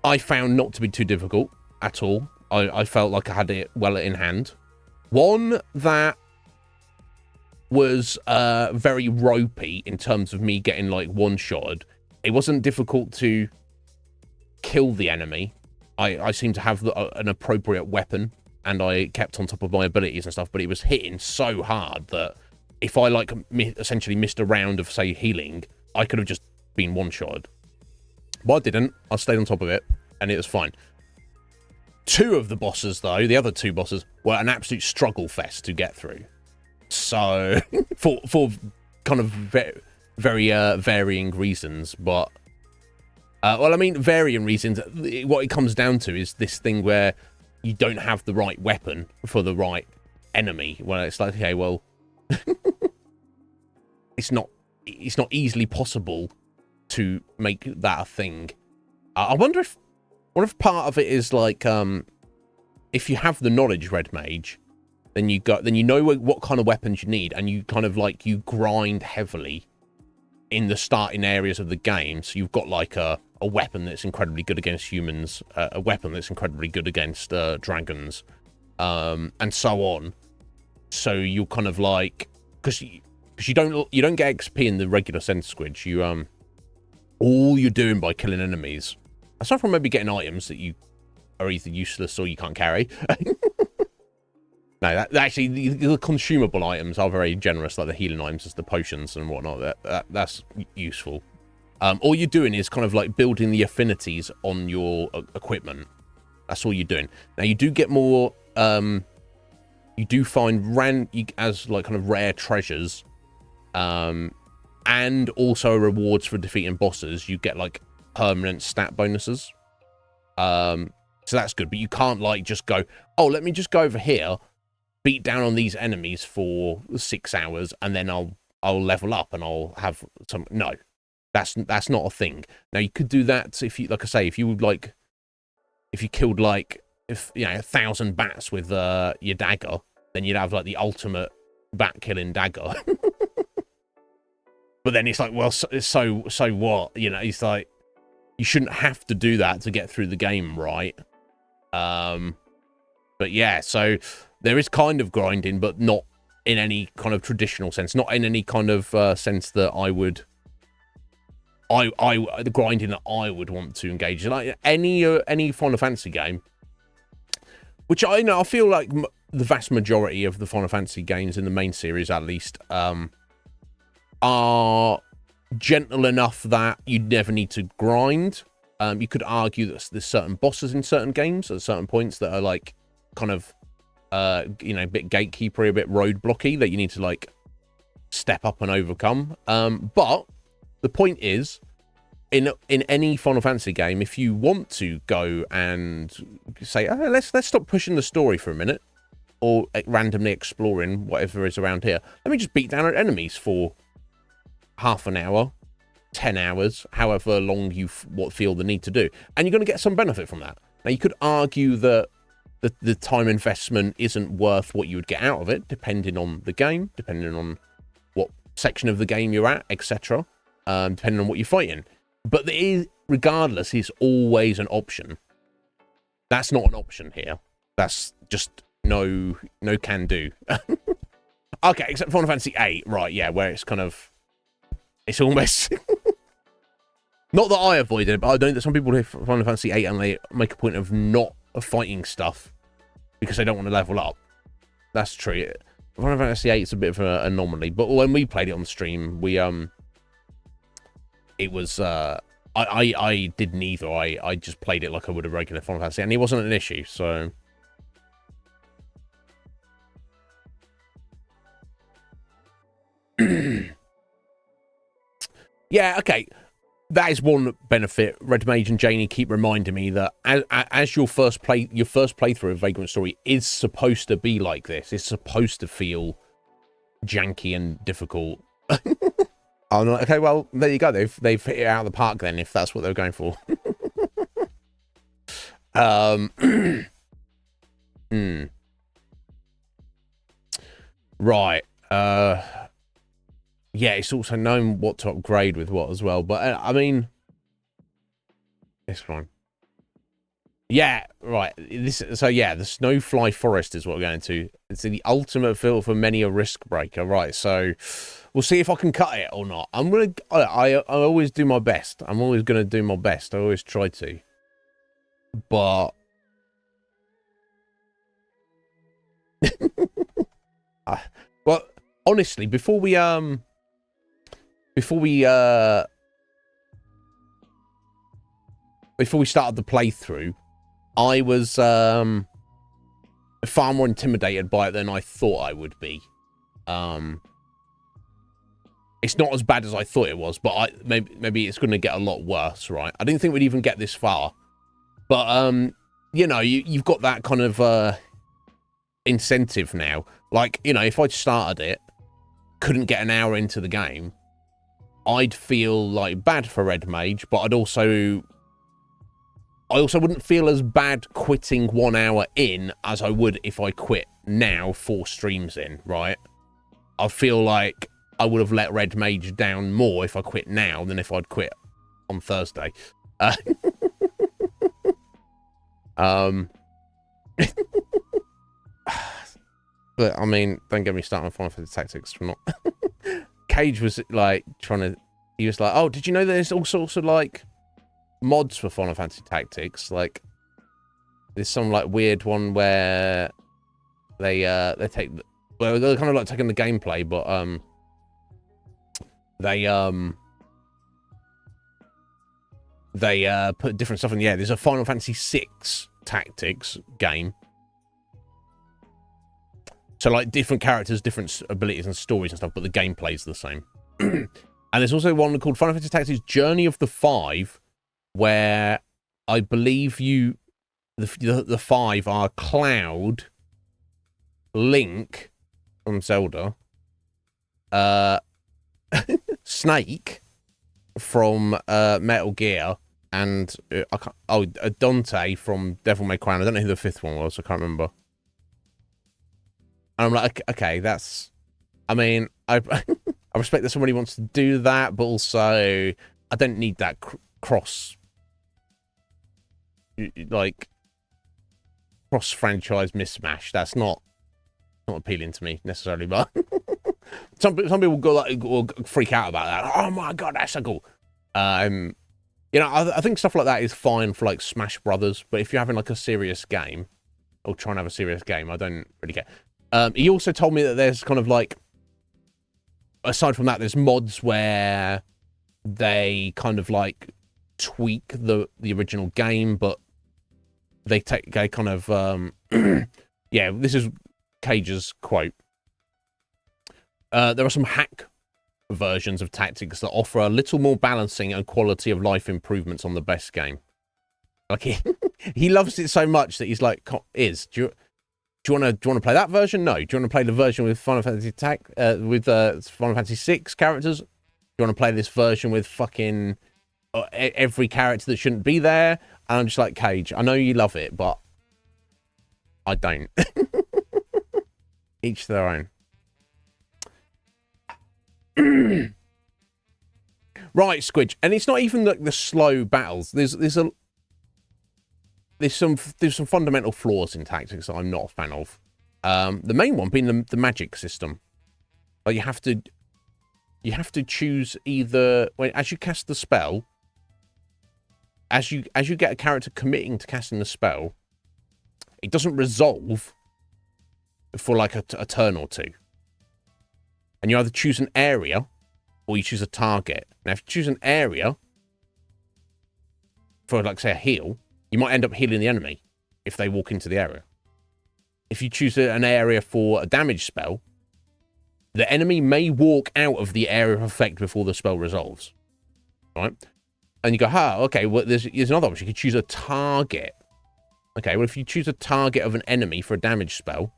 I found not to be too difficult at all. I felt like I had it well in hand. One that was very ropey in terms of me getting like one-shotted. It wasn't difficult to kill the enemy. I seemed to have an appropriate weapon, and I kept on top of my abilities and stuff, but it was hitting so hard that if I like essentially missed a round of, say, healing, I could have just been one-shotted. But I didn't. I stayed on top of it, and it was fine. 2 of the bosses, though, the other 2 bosses, were an absolute struggle fest to get through. So, for kind of very varying reasons, but... well, I mean, varying reasons. What it comes down to is this thing where you don't have the right weapon for the right enemy. Well, it's like, okay, well, it's not easily possible to make that a thing. I wonder if part of it is like, if you have the knowledge, Red Mage, then you know what kind of weapons you need, and you kind of like, you grind heavily in the starting areas of the game. So you've got like a weapon that's incredibly good against humans, a weapon that's incredibly good against dragons, and so on. So you're kind of like, because you don't get XP in the regular Center Squid. You all you're doing by killing enemies, aside from maybe getting items that you are either useless or you can't carry. No, actually, the consumable items are very generous, like the healing items, the potions and whatnot. That's useful. All you're doing is kind of like building the affinities on your equipment. That's all you're doing. Now, you do get more... you do find as like kind of rare treasures, and also rewards for defeating bosses. You get like permanent stat bonuses. So that's good, but you can't like just go, oh, let me just go over here, beat down on these enemies for 6 hours, and then I'll level up and I'll have some. No, that's not a thing. Now, you could do that if you, like I say, if you killed like, 1,000 bats with your dagger, then you'd have like the ultimate bat killing dagger. But then it's like, well, so what? It's like, you shouldn't have to do that to get through the game, right? But yeah, so there is kind of grinding, but not in any kind of traditional sense, not in any kind of sense that the grinding that I would want to engage in. Like any Final Fantasy game, which I feel like the vast majority of the Final Fantasy games in the main series, at least, are gentle enough that you never need to grind. You could argue that there's certain bosses in certain games at certain points that are like kind of a bit gatekeepery, a bit roadblocky, that you need to like step up and overcome. But the point is, in any Final Fantasy game, if you want to go and say, oh, let's stop pushing the story for a minute, or randomly exploring whatever is around here, let me just beat down enemies for half an hour, 10 hours, however long you feel the need to do, and you're going to get some benefit from that. Now, you could argue that the time investment isn't worth what you would get out of it, depending on the game, depending on what section of the game you're at, etc., depending on what you're fighting. But there is, regardless, is always an option. That's not an option here. That's just no can do. Okay, except Final Fantasy VIII, right? Yeah, where it's kind of, it's almost not that I avoided it, but I know that some people do Final Fantasy VIII and they make a point of not fighting stuff because they don't want to level up. That's true. Final Fantasy VIII is a bit of an anomaly, but when we played it on stream, it was I did neither. I just played it like I would a regular Final Fantasy, and it wasn't an issue. So yeah, okay. That is one benefit. Red Mage and Janie keep reminding me that as your first playthrough of Vagrant Story is supposed to be like this. It's supposed to feel janky and difficult. I'm like, okay, well, there you go. They've hit it out of the park then, if that's what they're going for. Right. Yeah, it's also known what to upgrade with what as well. But, I mean, it's fine. Yeah, right. So, yeah, the Snowfly Forest is what we're going to. It's the ultimate field for many a risk breaker. Right, so we'll see if I can cut it or not. I always do my best. I'm always going to do my best. I always try to. But well, honestly, before we started the playthrough, I was far more intimidated by it than I thought I would be. It's not as bad as I thought it was, but maybe it's going to get a lot worse, right? I didn't think we'd even get this far. But, you know, you've got that kind of incentive now. Like, you know, if I'd started it, couldn't get an hour into the game, I'd feel like bad for Red Mage, but I also wouldn't feel as bad quitting 1 hour in as I would if I quit now 4 streams in, right? I feel like I would have let Red Mage down more if I quit now than if I'd quit on Thursday. But I mean, don't get me started on Final Fantasy Tactics. From not Cage was like he was like, oh, did you know there's all sorts of like mods for Final Fantasy Tactics? Like, there's some like weird one where they take, well, they're kind of like taking the gameplay, but they put different stuff in the air. There's a Final Fantasy VI Tactics game. So, like, different characters, different abilities and stories and stuff, but the gameplay's the same. And there's also one called Final Fantasy Tactics Journey of the Five, where I believe the five are Cloud, Link from Zelda, Snake from Metal Gear, and Dante from Devil May Cry. I don't know who the 5th one was, I can't remember. And I'm like, okay, that's... I mean, I respect that somebody wants to do that, but also I don't need that cross-franchise mismatch. That's not appealing to me necessarily, but some people will freak out about that. Oh my god, that's so cool. You know, I think stuff like that is fine for like Smash Brothers, but if you're having like a serious game or trying to have a serious game, I don't really care. He also told me that there's kind of like, aside from that, there's mods where they kind of like tweak the original game, but they kind of yeah, this is Cage's quote. There are some hack versions of Tactics that offer a little more balancing and quality of life improvements on the best game. Like he loves it so much that he's like, do you want to play that version? No. Do you want to play the version with Final Fantasy Final Fantasy 6 characters? Do you want to play this version with fucking every character that shouldn't be there? And I'm just like, Cage, I know you love it, but I don't. Each their own. Right, Squidge, and it's not even like the slow battles. There's some fundamental flaws in Tactics that I'm not a fan of. The main one being the magic system. Like you have to choose either as you cast the spell, as you get a character committing to casting the spell, it doesn't resolve for like a turn or two. And you either choose an area or you choose a target. Now, if you choose an area for, like, say, a heal, you might end up healing the enemy if they walk into the area. If you choose an area for a damage spell, the enemy may walk out of the area of effect before the spell resolves. Right? And you go, okay, well, there's another option. You could choose a target. Okay, well, if you choose a target of an enemy for a damage spell,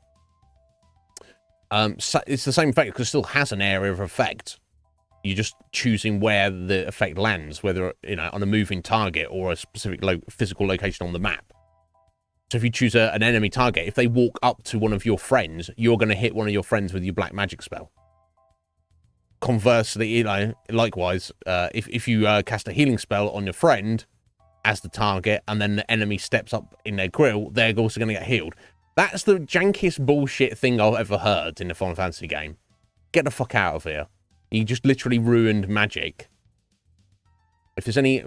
it's the same effect because it still has an area of effect. You're just choosing where the effect lands, whether, you know, on a moving target or a specific physical location on the map. So if you choose an enemy target, if they walk up to one of your friends, you're going to hit one of your friends with your black magic spell. Conversely, you know, likewise, if you cast a healing spell on your friend as the target, and then the enemy steps up in their grill, they're also going to get healed. That's the jankiest bullshit thing I've ever heard in a Final Fantasy game. Get the fuck out of here. You just literally ruined magic. If there's any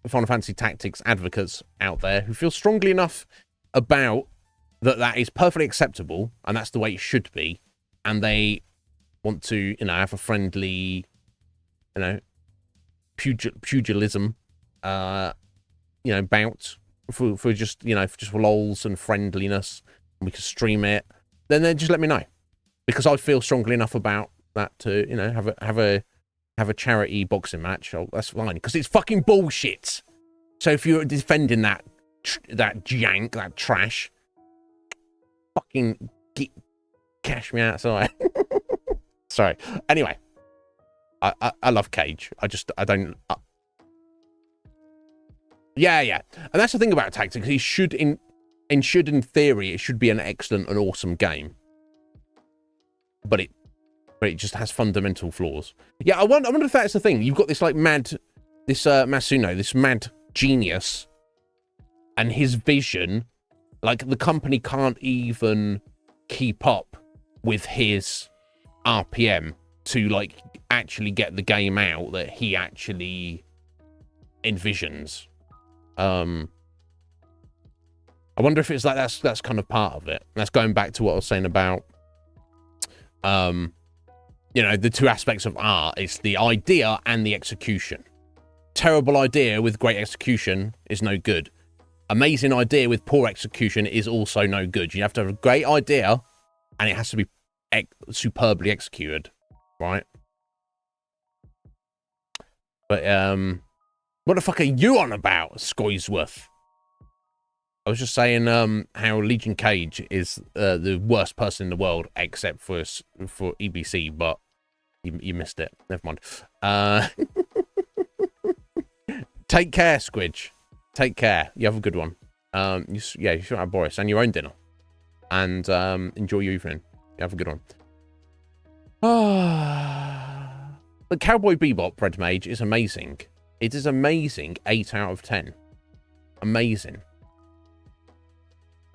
Final Fantasy Tactics advocates out there who feel strongly enough about that is perfectly acceptable, and that's the way it should be, and they want to, you know, have a friendly, you know, pugilism, you know, bout for just, you know, just for lols and friendliness, and we can stream it, then just let me know, because I feel strongly enough about that to, you know, have a charity boxing match. Oh, that's fine, because it's fucking bullshit. So if you're defending that jank, that trash, fucking Cash me outside. Sorry. Anyway, I love Cage. I don't. Yeah. And that's the thing about Tactics. He should, in theory, it should be an excellent and awesome game. But it just has fundamental flaws. Yeah, I wonder if that's the thing. You've got this like Masuno, this mad genius, and his vision, like the company can't even keep up with his RPM to like actually get the game out that he actually envisions. I wonder if it's like that's kind of part of it. That's going back to what I was saying about you know, the two aspects of art. It's the idea and the execution. Terrible idea with great execution is no good. Amazing idea with poor execution is also no good. You have to have a great idea and it has to be superbly executed, right? But what the fuck are you on about, Scoisworth? I was just saying how Legion Cage is the worst person in the world except for EBC, but you missed it. Never mind. Take care, Squidge. Take care. You have a good one. You should have Boris and your own dinner. And enjoy your evening. You have a good one. The Cowboy Bebop Red Mage is amazing. It is amazing. 8 out of 10. Amazing.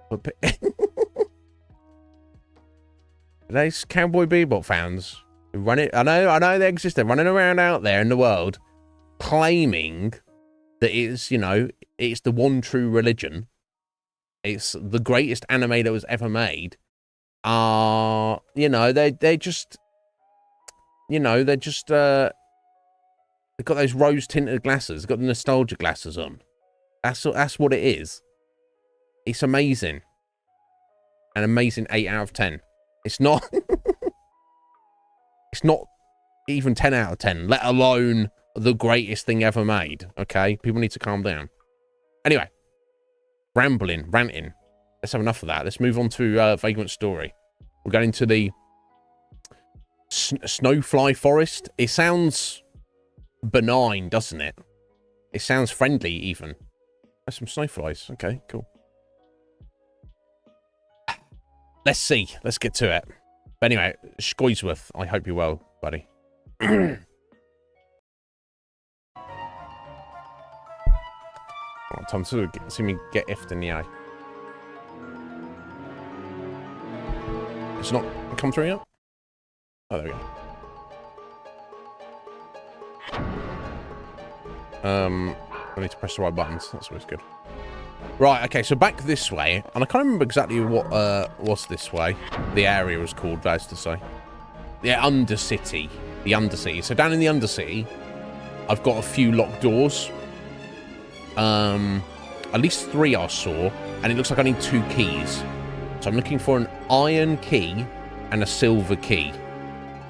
But those Cowboy Bebop fans who run it, I know they exist. They're running around out there in the world claiming that it's, you know, it's the one true religion. It's the greatest anime that was ever made. You know, they just, you know, they're just they've got those rose tinted glasses, got the nostalgia glasses on. That's what it is. It's amazing. An amazing 8 out of 10. It's not it's not even 10 out of 10, let alone the greatest thing ever made. Okay? People need to calm down. Anyway. Ranting. Let's have enough of that. Let's move on to Vagrant Story. We're going to the Snowfly Forest. It sounds benign, doesn't it? It sounds friendly, even. There's some snowflies. Okay, cool. Let's see. Let's get to it. But anyway, Scoisworth, I hope you're well, buddy. Time to see me get effed in the eye. It's not come through yet? Oh, there we go. I need to press the right buttons. That's always good. Right, okay, so back this way. And I can't remember exactly what was this way. The area was called, that is to say. The Undercity. The Undercity. So down in the Undercity, I've got a few locked doors. At least 3 I saw, and it looks like I need 2 keys. So I'm looking for an iron key and a silver key.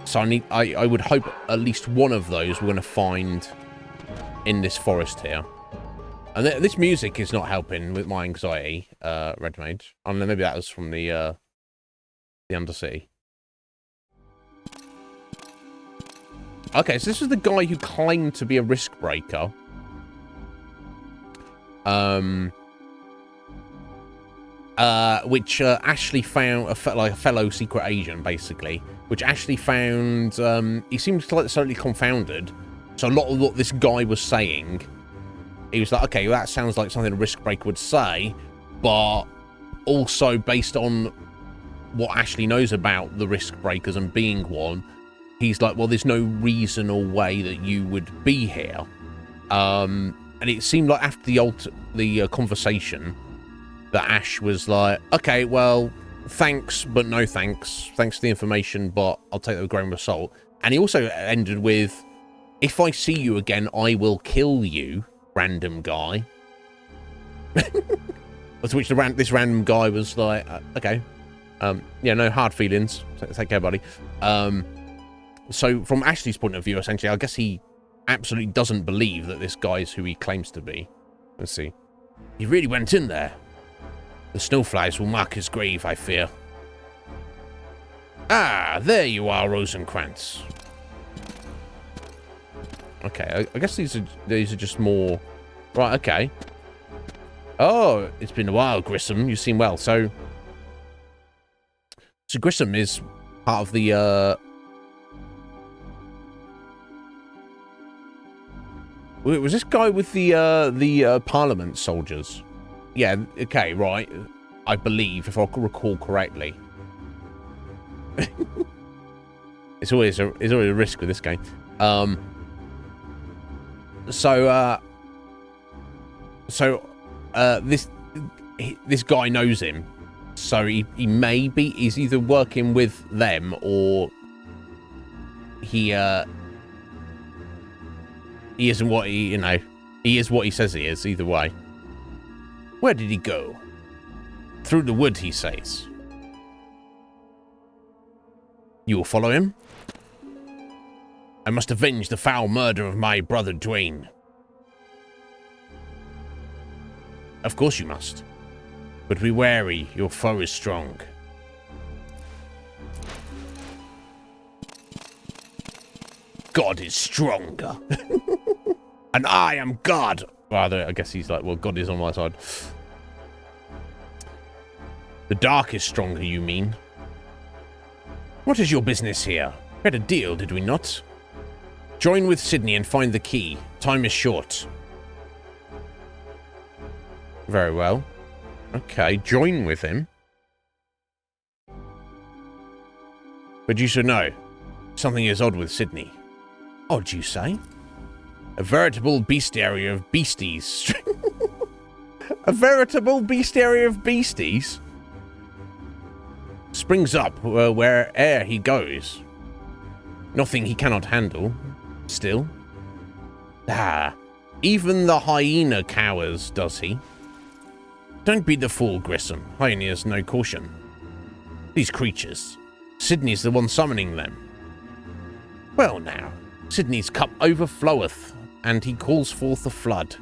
So I would hope at least one of those we're going to find in this forest here. And this music is not helping with my anxiety, Red Mage. I don't know, maybe that was from the Undercity. Okay, so this is the guy who claimed to be a risk breaker. Which Ashley found, like a fellow secret agent, basically. Which Ashley found, he seemed slightly confounded. So a lot of what this guy was saying, he was like, okay, well, that sounds like something a risk breaker would say, but also based on what Ashley knows about the risk breakers and being one, he's like, well, there's no reason or way that you would be here. And it seemed like after the conversation that Ash was like, okay, well, thanks, but no thanks. Thanks for the information, but I'll take that with a grain of salt. And he also ended with, if I see you again, I will kill you, random guy. To which this random guy was like, okay. Yeah, no hard feelings. Take care, buddy. So from Ashley's point of view, essentially, I guess he absolutely doesn't believe that this guy is who he claims to be. Let's see. He really went in there. The snowflies will mark his grave, I fear. Ah, there you are, Rosencrantz. Okay, I guess these are just more... Right, okay. Oh, it's been a while, Grissom. You seem well. So Grissom is part of the, was this guy with the Parliament soldiers? Yeah, okay, right. I believe, if I recall correctly. It's always a risk with this game. This guy knows him, so he maybe is either working with them or he isn't what he is what he says he is. Either way, where did he go? Through the wood, he says. You will follow him? I must avenge the foul murder of my brother Dwayne. Of course you must. But be wary, your foe is strong. God is stronger. And I am God. Rather, I guess he's like, well, God is on my side. The dark is stronger, you mean? What is your business here? We had a deal, did we not? Join with Sydney and find the key. Time is short. Very well. Okay, join with him. But you should know, something is odd with Sydney. Odd, you say? A veritable bestiary of beasties. A veritable bestiary of beasties? Springs up where'er he goes. Nothing he cannot handle. Still. Ah, even the hyena cowers, does he? Don't be the fool, Grissom. Hyenas no caution. These creatures. Sydney's the one summoning them. Well now, Sydney's cup overfloweth, and he calls forth a flood.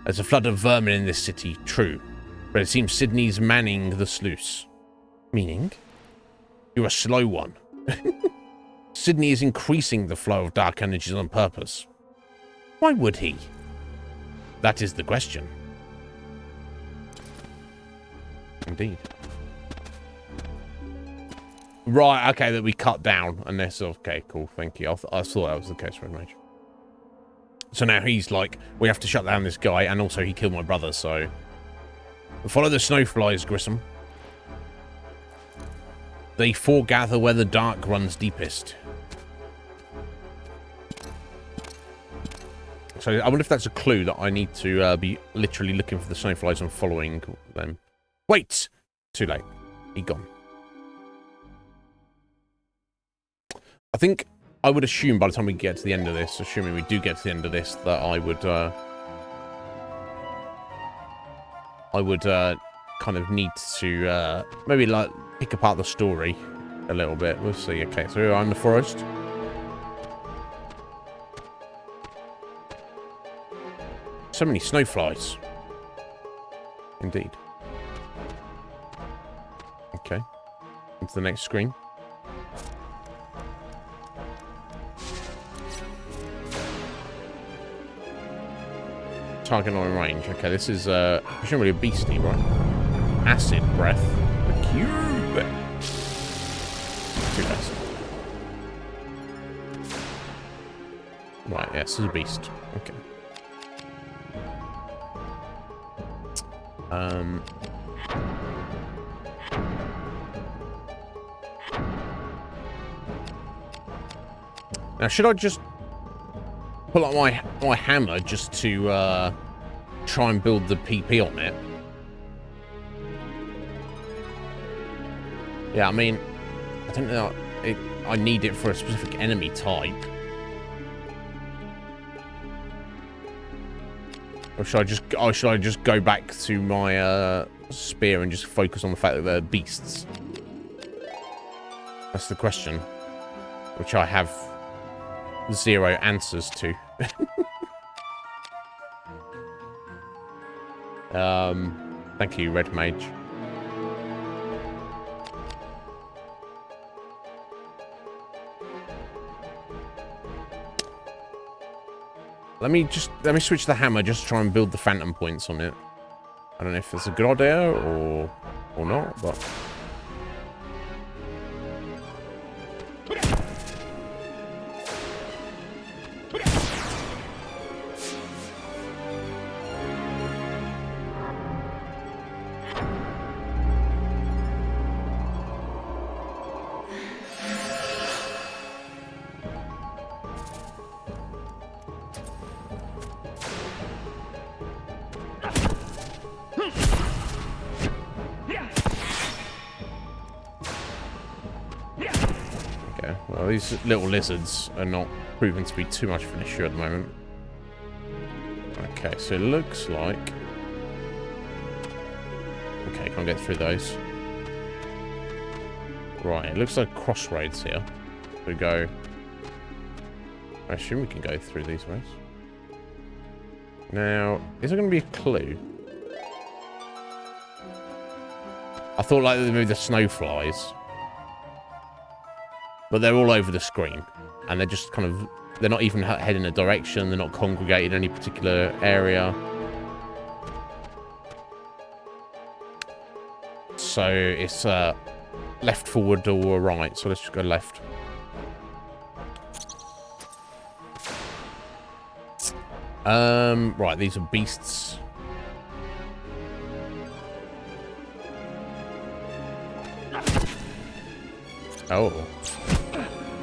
There's a flood of vermin in this city, true, but it seems Sydney's manning the sluice. Meaning? You're a slow one. Sydney is increasing the flow of dark energies on purpose. Why would he? That is the question. Indeed. Right, okay, that we cut down. And this, okay, cool, thank you. I thought that was the case, Red Mage. So now he's like, we have to shut down this guy, and also he killed my brother, so... Follow the snowflies, Grissom. They foregather where the dark runs deepest. So I wonder if that's a clue that I need to be literally looking for the snowflies and following them. Wait! Too late. He gone. I think I would assume by the time we get to the end of this, assuming we do get to the end of this, that I would kind of need to maybe like pick apart the story a little bit. We'll see. Okay, so we're in the forest. So many snowflies. Indeed. Okay. Into the next screen. Target on range. Okay, this is presumably a beastie, right? Acid breath. The cube. Too fast. Right, yes, this is a beast. Okay. Now, should I just pull out my hammer just to try and build the PP on it? Yeah, I mean, I don't know. I need it for a specific enemy type. Or should I just go back to my spear and just focus on the fact that they're beasts? That's the question, which I have zero answers to. Thank you, Red Mage. Let me switch the hammer just to try and build the phantom points on it. I don't know if it's a good idea or not, but these little lizards are not proving to be too much of an issue at the moment. Okay, so it looks like... Okay, can't get through those. Right, it looks like crossroads here. We go... I assume we can go through these ways. Now, is there going to be a clue? I thought like maybe the snowflies. But they're all over the screen, and they're just kind of, they're not even heading a direction, they're not congregated in any particular area. So it's left, forward, or right, so let's just go left. Right, these are beasts. Oh.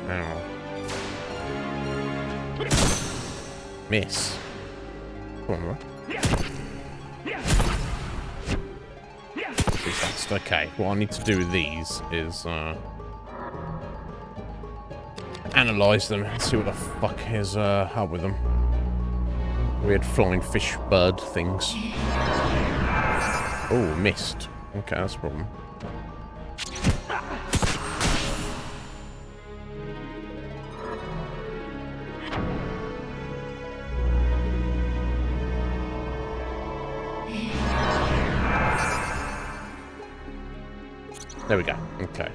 Ow. Miss. Come on, right? Okay, what I need to do with these is analyze them and see what the fuck is up with them. Weird flying fish bird things. Oh, missed. Okay, that's a problem. There we go. Okay.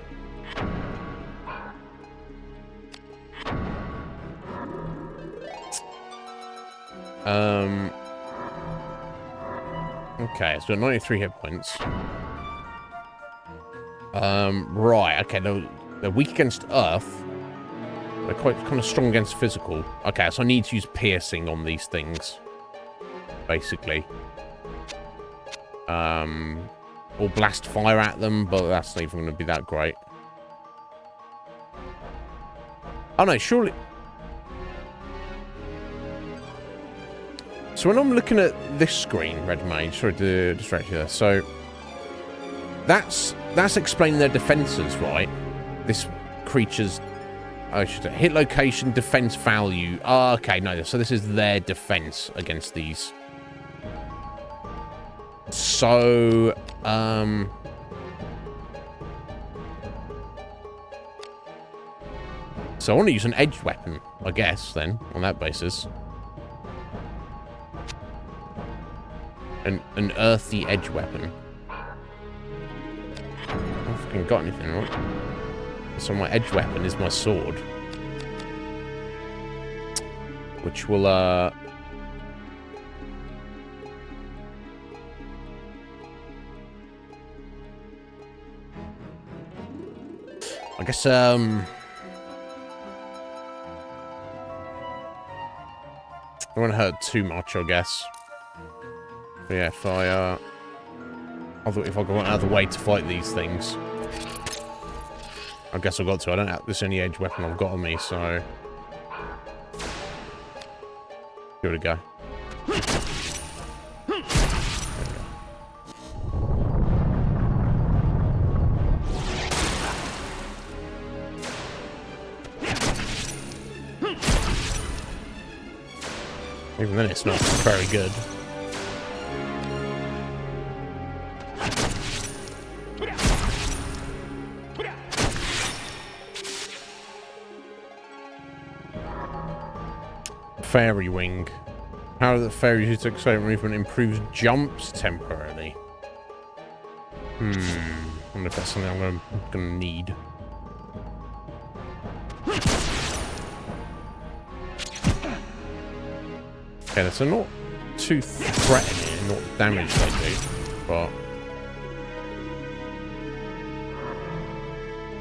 Okay, so we've got 93 hit points. Right, okay, they're weak against earth. They're quite kind of strong against physical. Okay, so I need to use piercing on these things. Basically. Or blast fire at them, but that's not even going to be that great. Oh no, surely... So when I'm looking at this screen, Red Mage, sorry to distract you there, so... That's explaining their defenses, right? This creature's... I should say, hit location, defense value. Oh, okay, no, so this is their defense against these... So, so I want to use an edge weapon, I guess, then, on that basis. An earthy edge weapon. I haven't fucking got anything, right? So my edge weapon is my sword. Which will, I guess, it won't hurt too much, I guess. But yeah, if I thought if I go another way to fight these things, I guess I've got to. I don't have this any edge weapon I've got on me, so give it a go. Even then, it's not very good. Fairy Wing. Power that fairies use to accelerate movement improves jumps temporarily. I wonder if that's something I'm gonna need. Okay, so not too threatening, not the damage they do, but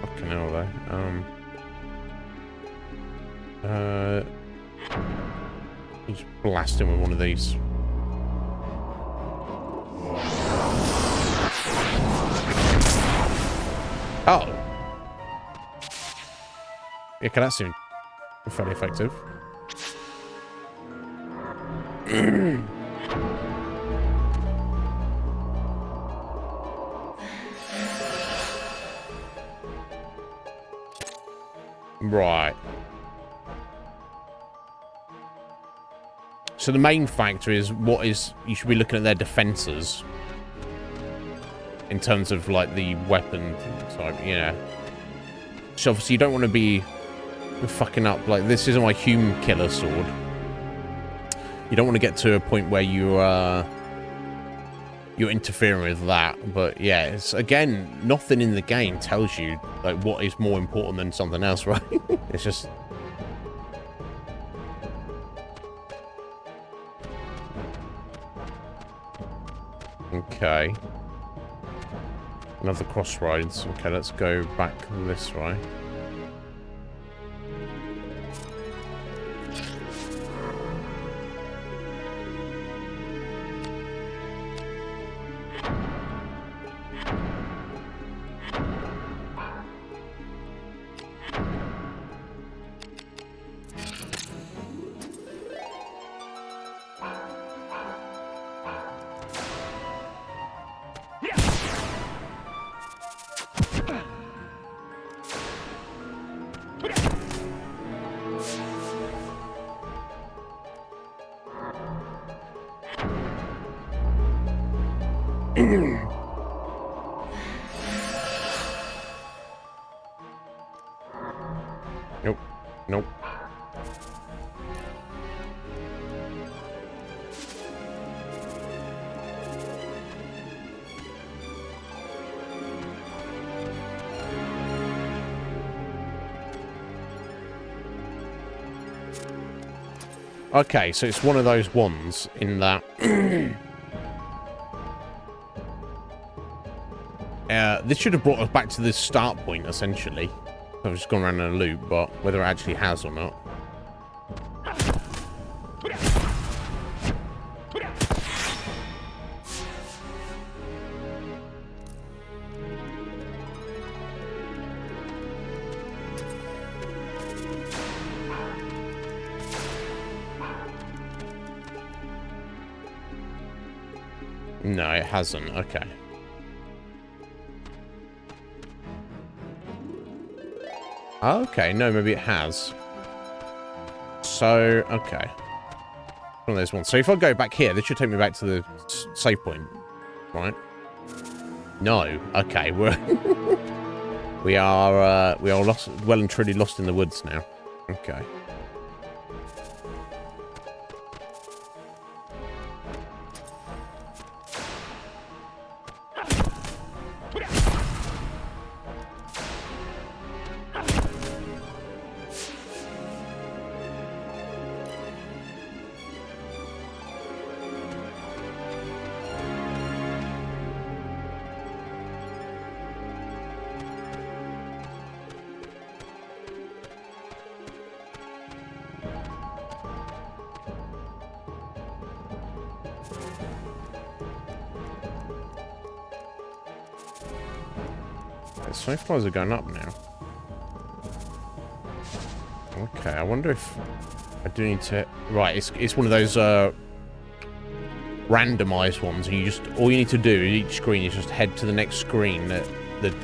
fucking hell though. Just blast him with one of these. Oh. Yeah, okay, that seemed fairly effective. Right. So the main factor is you should be looking at their defenses in terms of like the weapon type, yeah. So obviously you don't want to be fucking up, like this isn't my human killer sword. You don't want to get to a point where you're interfering with that, but yeah, it's again, nothing in the game tells you like what is more important than something else, right? It's just okay. Another crossroads. Okay, let's go back this way. Nope. Nope. Okay, so it's one of those ones in that this should have brought us back to this start point, essentially. I've just gone around in a loop, but whether it actually has or not. No, it hasn't. Okay. Okay, no, maybe it has. So, okay. One of those ones. So if I go back here, this should take me back to the save point, right? No. Okay, we are lost, well and truly lost in the woods now. Okay. So far are going up now. Okay, I wonder if I do need to. Right, it's one of those randomized ones. And you just all you need to do at each screen is just head to the next screen that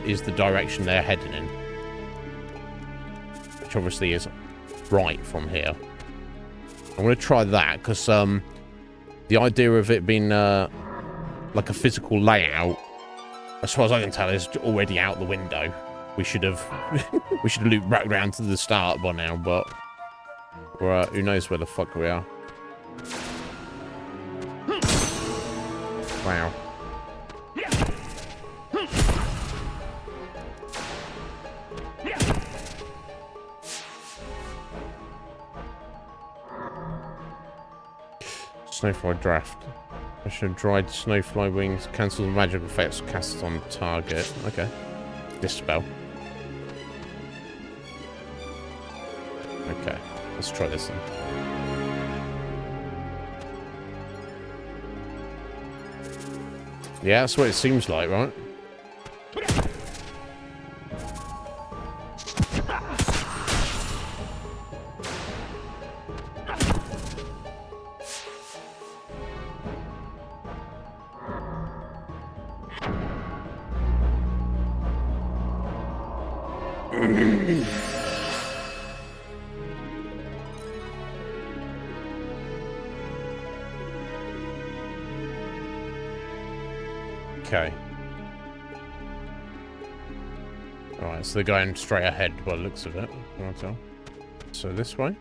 is the direction they're heading in, which obviously is right from here. I'm going to try that because the idea of it being like a physical layout, as far as I can tell, is already out the window. We should have looped back around to the start by now, but who knows where the fuck we are. Wow. Snowfly draft. Pressure dried snowfly wings. Cancel the magic effects cast on target. Okay. Dispel. Okay. Let's try this then. Yeah, that's what it seems like, right? Okay. Alright, so they're going straight ahead by the looks of it. Can I tell? So this way?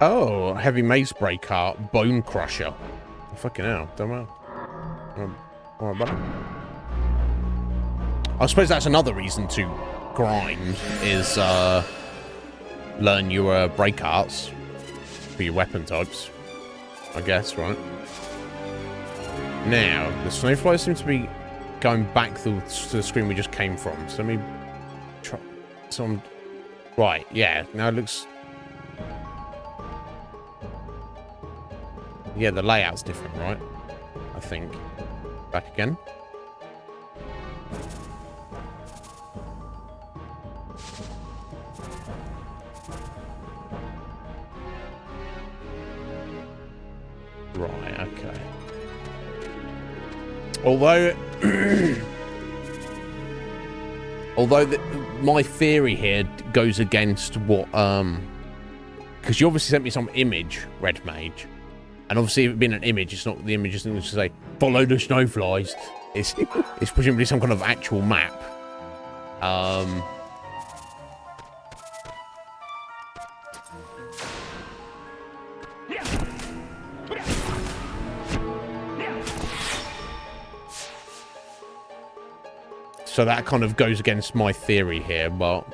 Oh, heavy mace breaker, bone crusher. Fucking hell, don't know. Alright, buddy. I suppose that's another reason to grind, is learn your break arts for your weapon types. I guess, right? Now, the snowfly seems to be going back to the screen we just came from. So let me try some. Right, yeah, now it looks. Yeah, the layout's different, right? I think. Back again. Right, okay. Although... my theory here goes against what... Because you obviously sent me some image, Red Mage. And obviously, if it being an image, it's not the image isn't going to say follow the snowflies. It's presumably some kind of actual map. So that kind of goes against my theory here, but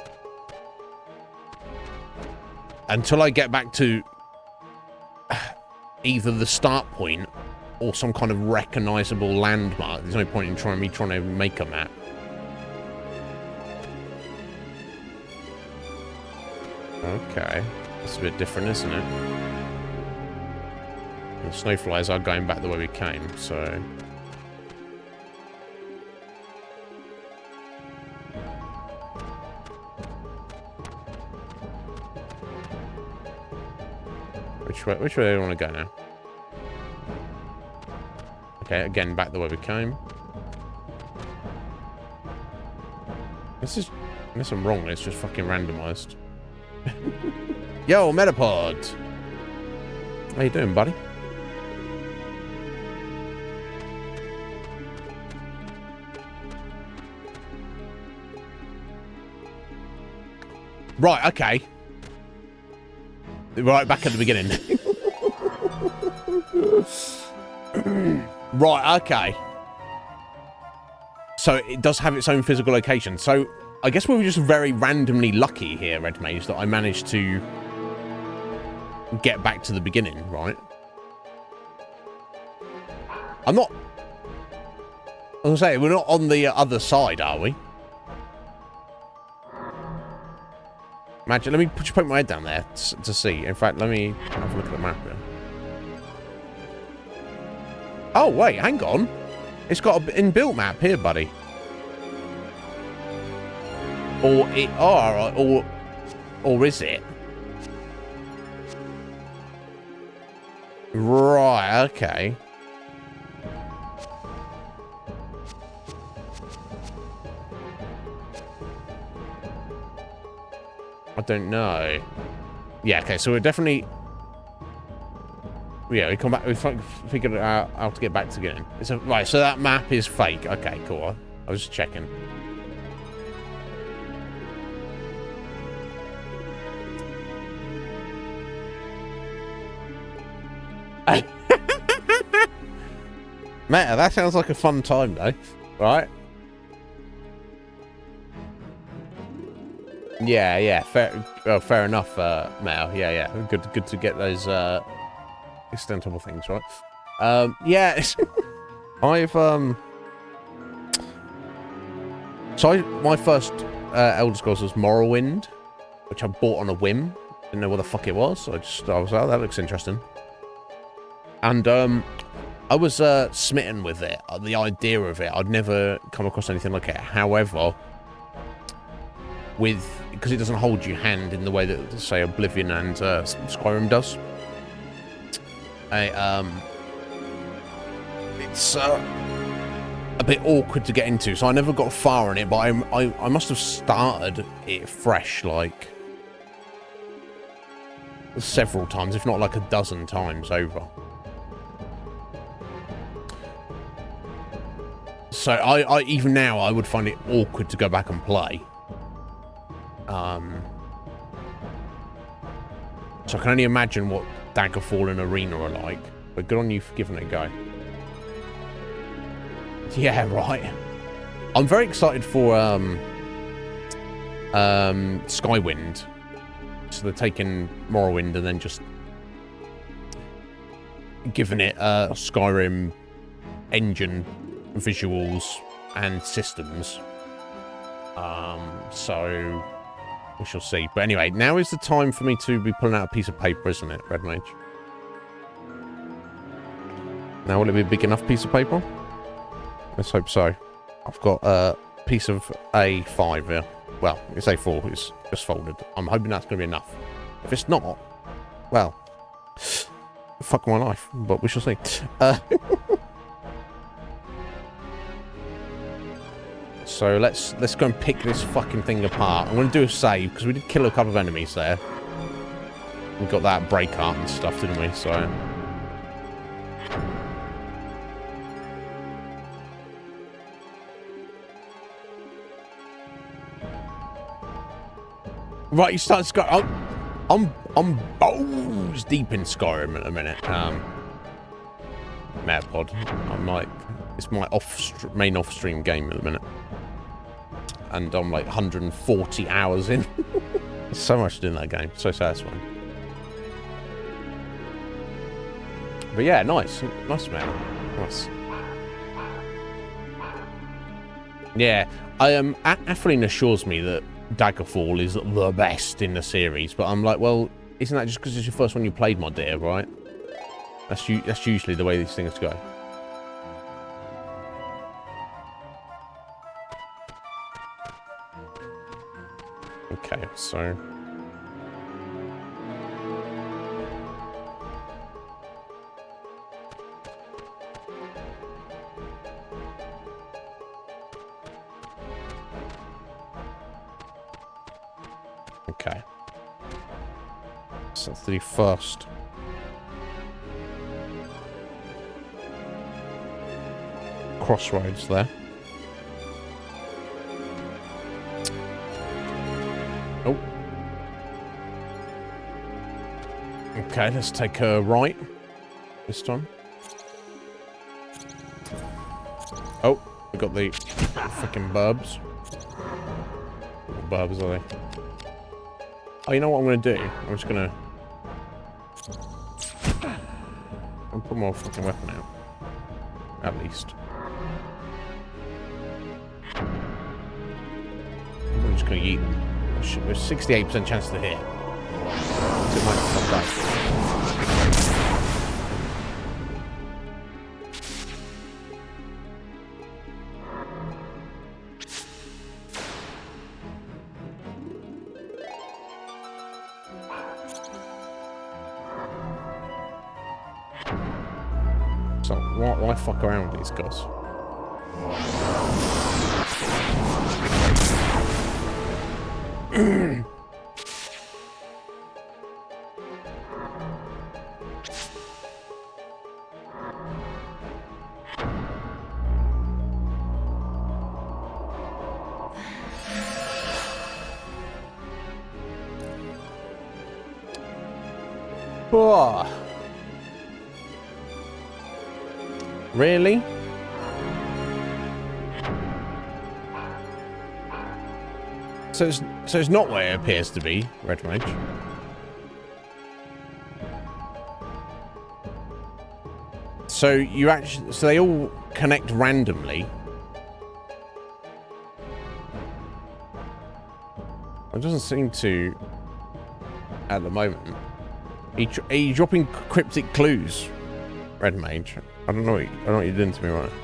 until I get back to either the start point or some kind of recognizable landmark, there's no point in trying to make a map. Okay, that's a bit different, isn't it? The snowflies are going back the way we came, so which way do I want to go now? Okay, again, back the way we came. This is, unless I'm wrong, it's just fucking randomized. Yo, Metapod! How you doing, buddy? Right, okay. Right back at the beginning. Right, okay. So it does have its own physical location. So I guess we were just very randomly lucky here, Red Mage, that I managed to get back to the beginning, right? I'm not... I was going to say, we're not on the other side, are we? Imagine, let me just poke my head down there to see. In fact, let me have a look at the map here. Oh, wait, hang on. It's got an inbuilt map here, buddy. Or is it? Right, okay. I don't know. Yeah, okay, so we're definitely... Yeah, we come back. We figured out how to get back to getting. Right, so that map is fake. Okay, cool. I was just checking. Meta, that sounds like a fun time, though. Right? Yeah. Fair enough, Meta. Yeah. Good to get those extendable things, right? Yeah. I've my first Elder Scrolls was Morrowind, which I bought on a whim. Didn't know what the fuck it was. So I was like, oh, that looks interesting. And I was smitten with it. The idea of it. I'd never come across anything like it. However, because it doesn't hold your hand in the way that, say, Oblivion and Skyrim does. It's a bit awkward to get into, so I never got far in it, but I must have started it fresh, like, several times, if not like a dozen times over. So I even now, I would find it awkward to go back and play. So I can only imagine what Daggerfall and Arena are like, but good on you for giving it a go. Yeah, right. I'm very excited for Skywind. So they're taking Morrowind and then just giving it Skyrim engine, visuals, and systems. So we shall see. But anyway, now is the time for me to be pulling out a piece of paper, isn't it, Red Mage? Now will it be a big enough piece of paper? Let's hope so. I've got a piece of A5 here. Well, it's A4. It's just folded. I'm hoping that's going to be enough. If it's not, well, fuck my life. But we shall see. So let's go and pick this fucking thing apart. I'm going to do a save because we did kill a couple of enemies there. We got that break art and stuff, didn't we? So. Right, you start Skyrim. I'm balls deep in Skyrim at the minute. Metapod. I'm like, it's my main off-stream game at the minute, and I'm like 140 hours in. There's so much to do in that game. So satisfying. But yeah, nice, man. Nice. Yeah, Atheline assures me that Daggerfall is the best in the series, but I'm like, well, isn't that just because it's your first one you played, my dear, right? That's usually the way these things go. Okay, so okay. So that's the first. Crossroads there. Oh. Okay, let's take a right this time. Oh, we got the freaking burbs. What burbs are they? Oh, you know what I'm going to do? I'm just going to... I'll put more fucking weapon out. At least. I'm just going to yeet. There's 68% chance to hit. So it might fuck up. So why fuck around with these guys? Oh. Really? So it's not where it appears to be, Red Mage. So they all connect randomly. It doesn't seem to at the moment. Are you dropping cryptic clues, Red Mage? I don't know what you're doing to me right now.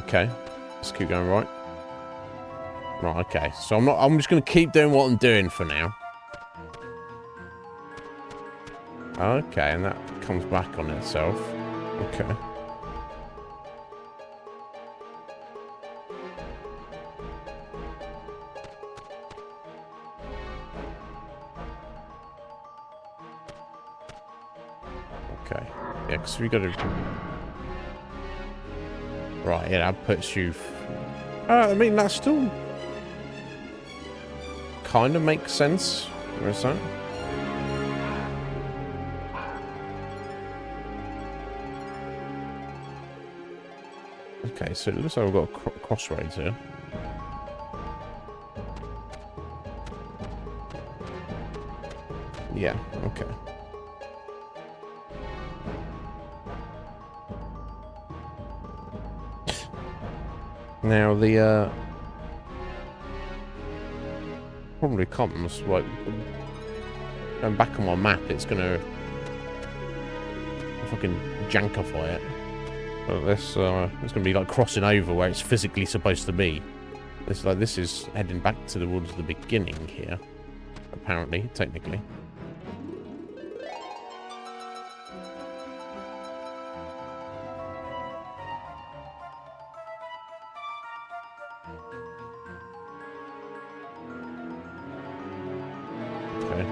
Okay, let's keep going right. Right, okay. So I'm just gonna keep doing what I'm doing for now. Okay, and that comes back on itself. Okay. Okay. Yeah, because we gotta... Right, yeah, that puts you... I mean, that still... kind of makes sense. Where's that? Okay, so it looks like we've got a crossroads here. Yeah, okay. Now the probably comes like going back on my map. It's gonna fucking jankify it. But this it's gonna be like crossing over where it's physically supposed to be. This is heading back towards the beginning here, apparently, technically.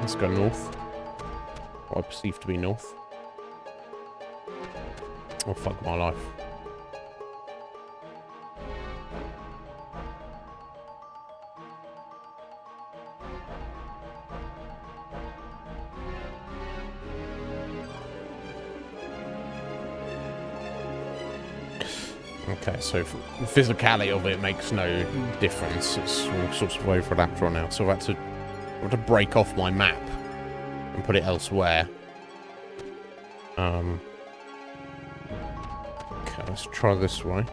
Let's go north. What I perceive to be north. Oh, fuck my life. Okay, so the physicality of it makes no difference. It's all sorts of overlapped now. So I've had to break off my map and put it elsewhere. Okay, let's try this way.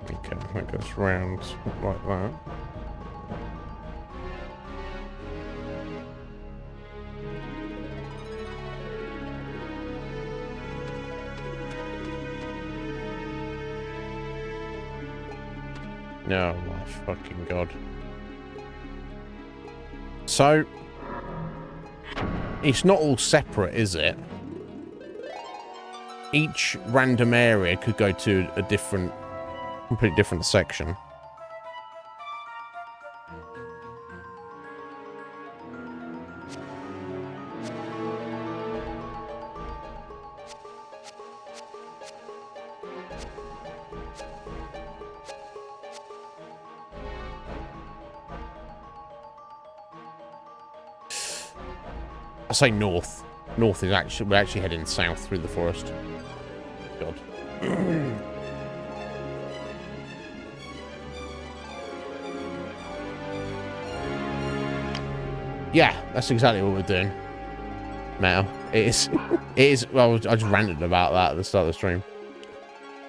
Okay, that goes round like that. Oh my fucking god. So, it's not all separate, is it? Each random area could go to a different, completely different section. I say north. North is actually, we're actually heading south through the forest. God. Yeah, that's exactly what we're doing now. It is, well, I just ranted about that at the start of the stream.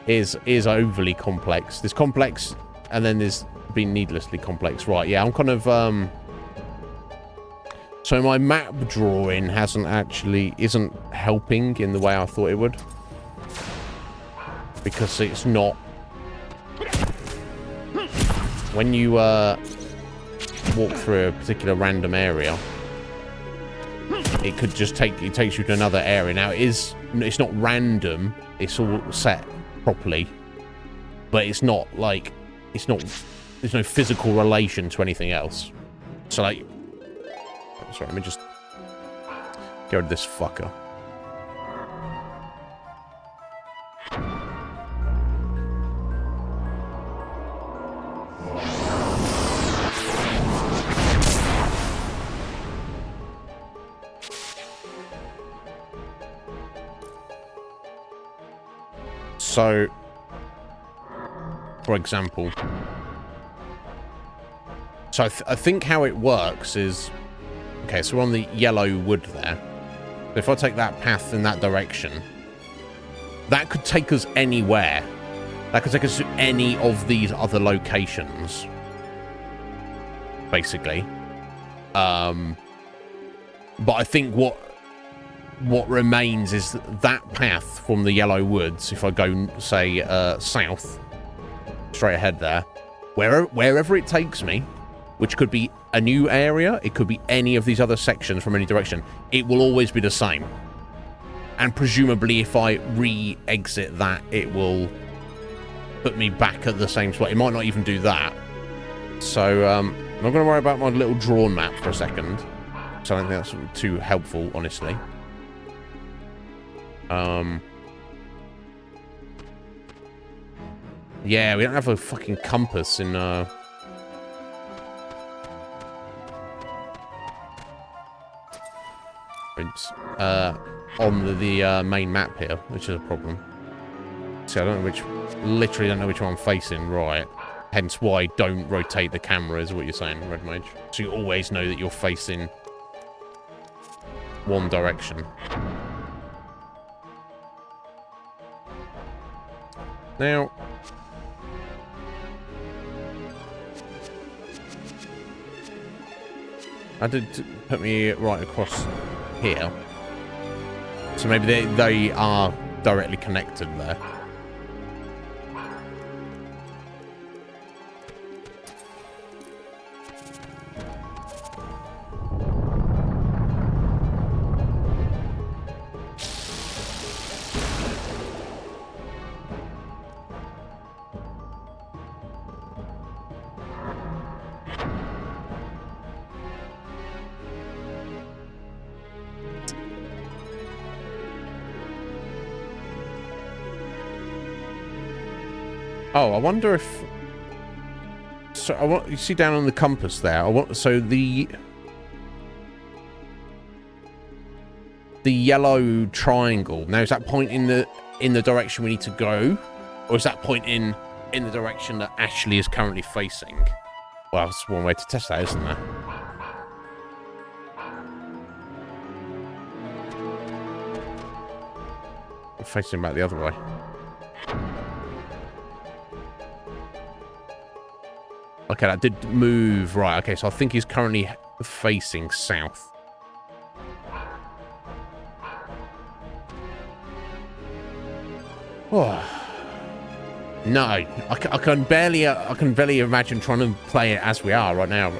It is overly complex. There's complex, and then there's been needlessly complex. Right, yeah, I'm kind of, so my map drawing isn't helping in the way I thought it would. Because it's not... When you walk through a particular random area, it could just takes you to another area. Now it's not random, it's all set properly. But it's not like, there's no physical relation to anything else. So like, sorry, let me just Get rid of this fucker. So, for example, so I think how it works is, okay, so we're on the yellow wood there. So if I take that path in that direction, that could take us anywhere. That could take us to any of these other locations, basically. But I think what remains is that path from the yellow woods. If I go, say, south, straight ahead there, wherever it takes me, which could be a new area, it could be any of these other sections from any direction, it will always be the same. And presumably if I re-exit that, it will put me back at the same spot. It might not even do that. So I'm not going to worry about my little drawn map for a second. So I don't think that's too helpful, honestly. Yeah, we don't have a fucking compass in on the main map here, which is a problem. See, I don't know literally don't know which one I'm facing, right? Hence why don't rotate the camera is what you're saying, Red Mage. So you always know that you're facing one direction. Now, I did put me right across here. So maybe they are directly connected there. Oh, I wonder if... So, you see down on the compass there, so the yellow triangle, now is that pointing in the direction we need to go? Or is that pointing in the direction that Ashley is currently facing? Well, that's one way to test that, isn't there? I'm facing back the other way. Okay, that did move. Right, okay, so I think he's currently facing south. Oh. No, I can barely imagine trying to play it as we are right now.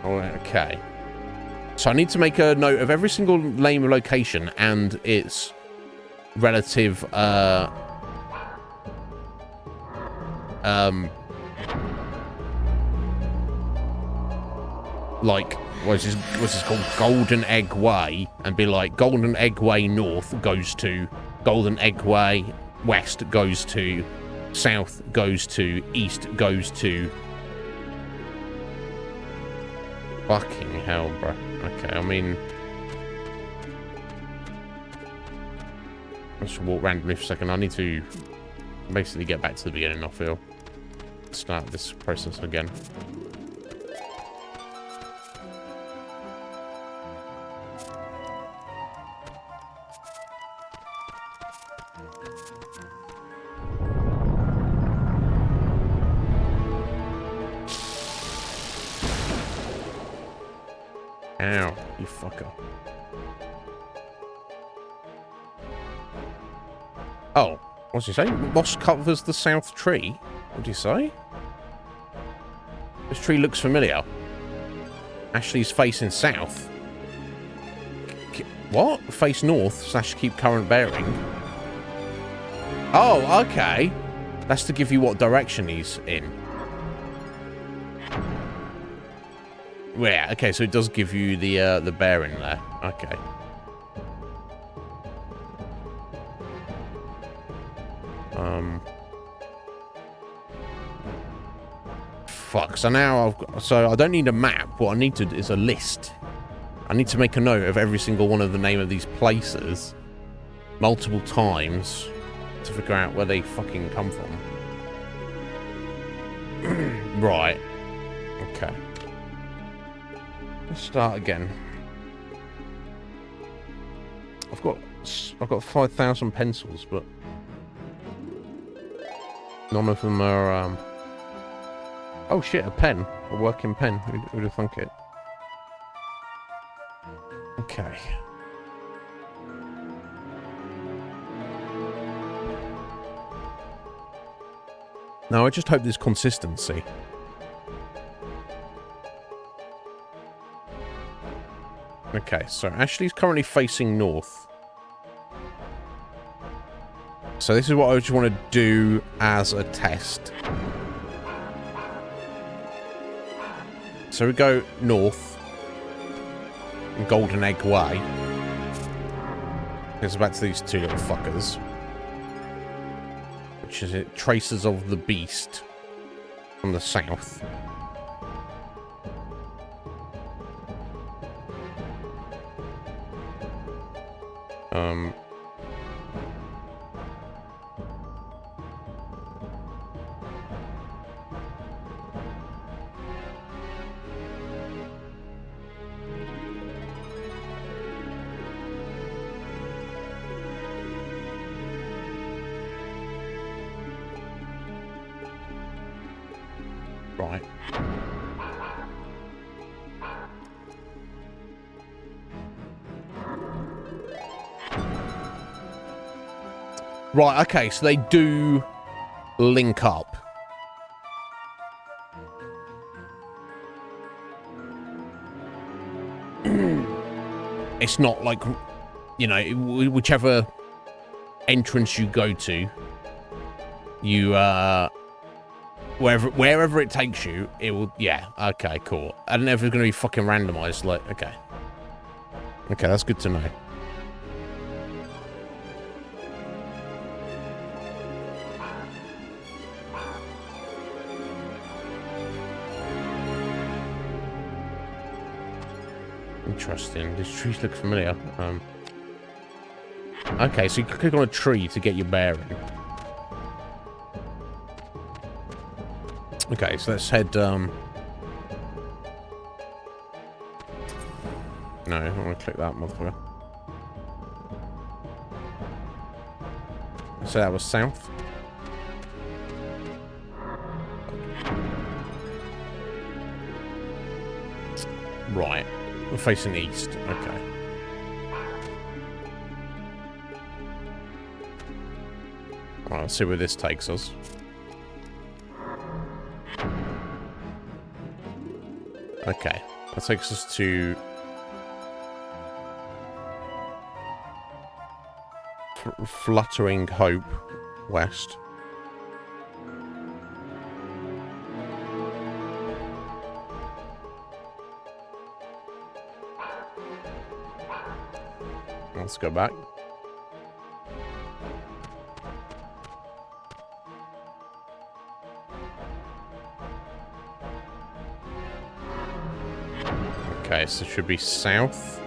Okay. So I need to make a note of every single lane location and its relative, like, what's this called? Golden Egg Way, and be like, Golden Egg Way North goes to Golden Egg Way West goes to South goes to East goes to. Fucking hell, bro. Okay, I mean, I should walk randomly for a second. I need to basically get back to the beginning, I feel. Start this process again. Ow, you fucker. Oh, what's he say? Moss covers the south tree? What do you say? This tree looks familiar. Ashley's facing south. What? Face north / keep current bearing. Oh, okay. That's to give you what direction he's in. Yeah, okay, so it does give you the bearing there. Okay. Fuck, so now so I don't need a map. What I need to is a list. I need to make a note of every single one of the name of these places multiple times to figure out where they fucking come from. Right. Okay. Let's start again. I've got 5,000 pencils, but none of them are oh shit, a pen. A working pen. Who'd have thunk it? Okay. Now I just hope there's consistency. Okay, so Ashley's currently facing north. So this is what I just want to do as a test. So we go north. Golden Egg Way. It's back to these two little fuckers. Which is it? Traces of the Beast. From the south. Right. Right, okay, so they do link up. It's not like, you know, whichever entrance you go to, you, wherever it takes you, it will, yeah, okay, cool. I don't know if it's going to be fucking randomized, like, okay. Okay, that's good to know. Interesting. These trees look familiar. Okay, so you can click on a tree to get your bearing. Okay, so let's head, no, I don't want to click that, motherfucker. So that was south. Right. We're facing east. Okay. Right, let's see where this takes us. Okay. That takes us to Fluttering Hope West. Let's go back. Okay, so it should be south.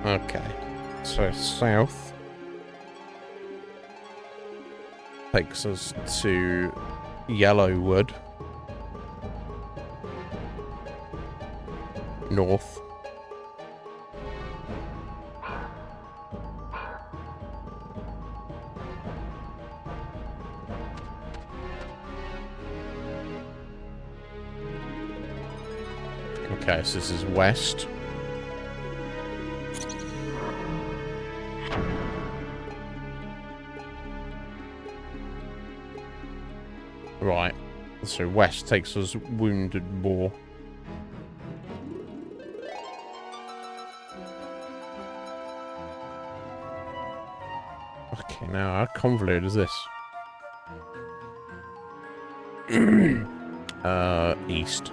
Okay, so south takes us to Yellowwood. North. Okay, so this is west. Right. So west takes us Wounded Boar. hell, how convoluted is this? East.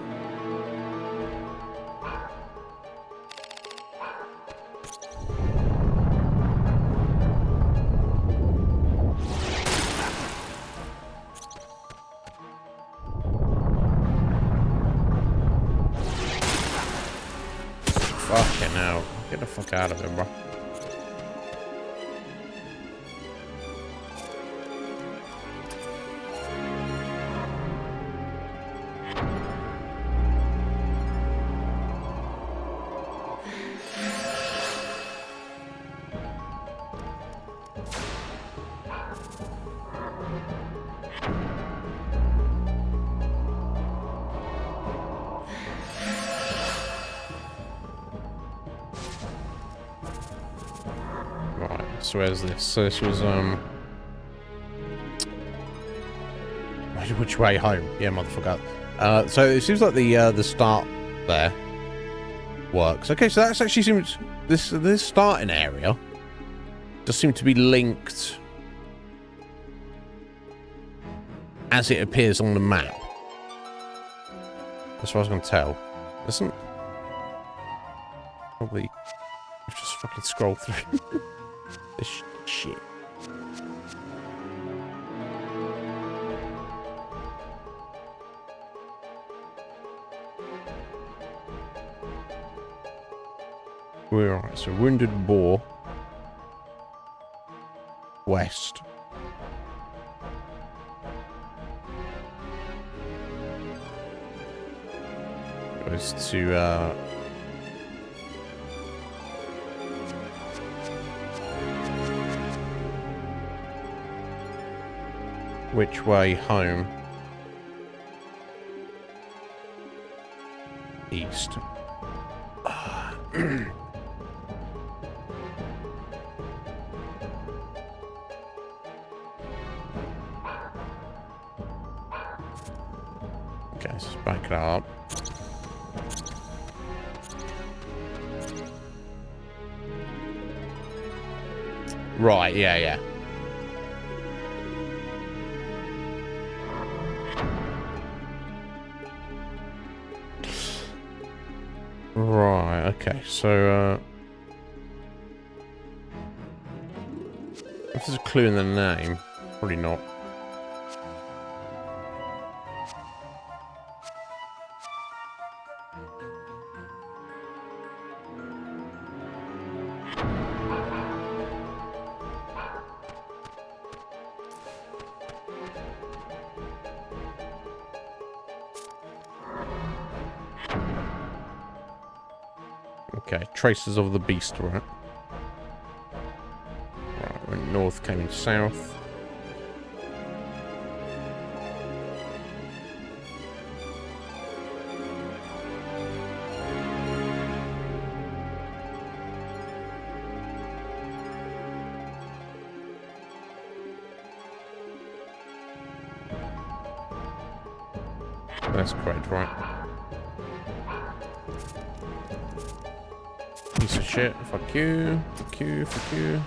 Fucking hell. Get the fuck out of him, bro. So where's this? So this was which way home? Yeah, motherfucker. So it seems like the start there works. Okay, so that's actually seems this starting area does seem to be linked as it appears on the map. That's what I was going to tell. Listen, probably just fucking scroll through. This shit. We're alright, so Wounded Boar. West. Goes to which way home? East. Okay, let's back it up. Right, yeah. Right, okay, so, if there's a clue in the name, probably not. Okay, traces of the beast, right? Right, went north, came in south. That's correct, right? Piece of shit. Fuck you. Fuck you. Fuck you.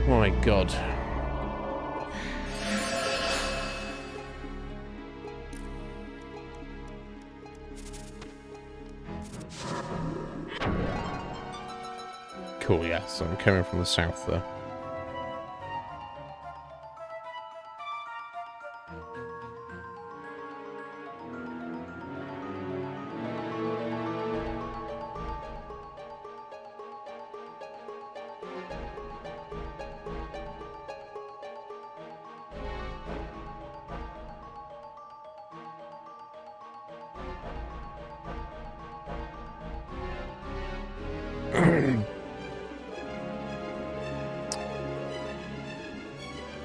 Oh my god. Cool, yeah, so I'm coming from the south there.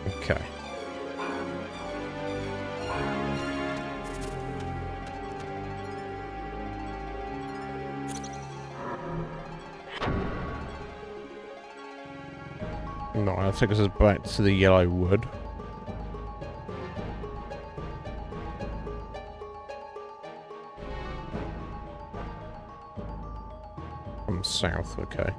Okay. No, I'll take us back to the yellow wood. From south, okay.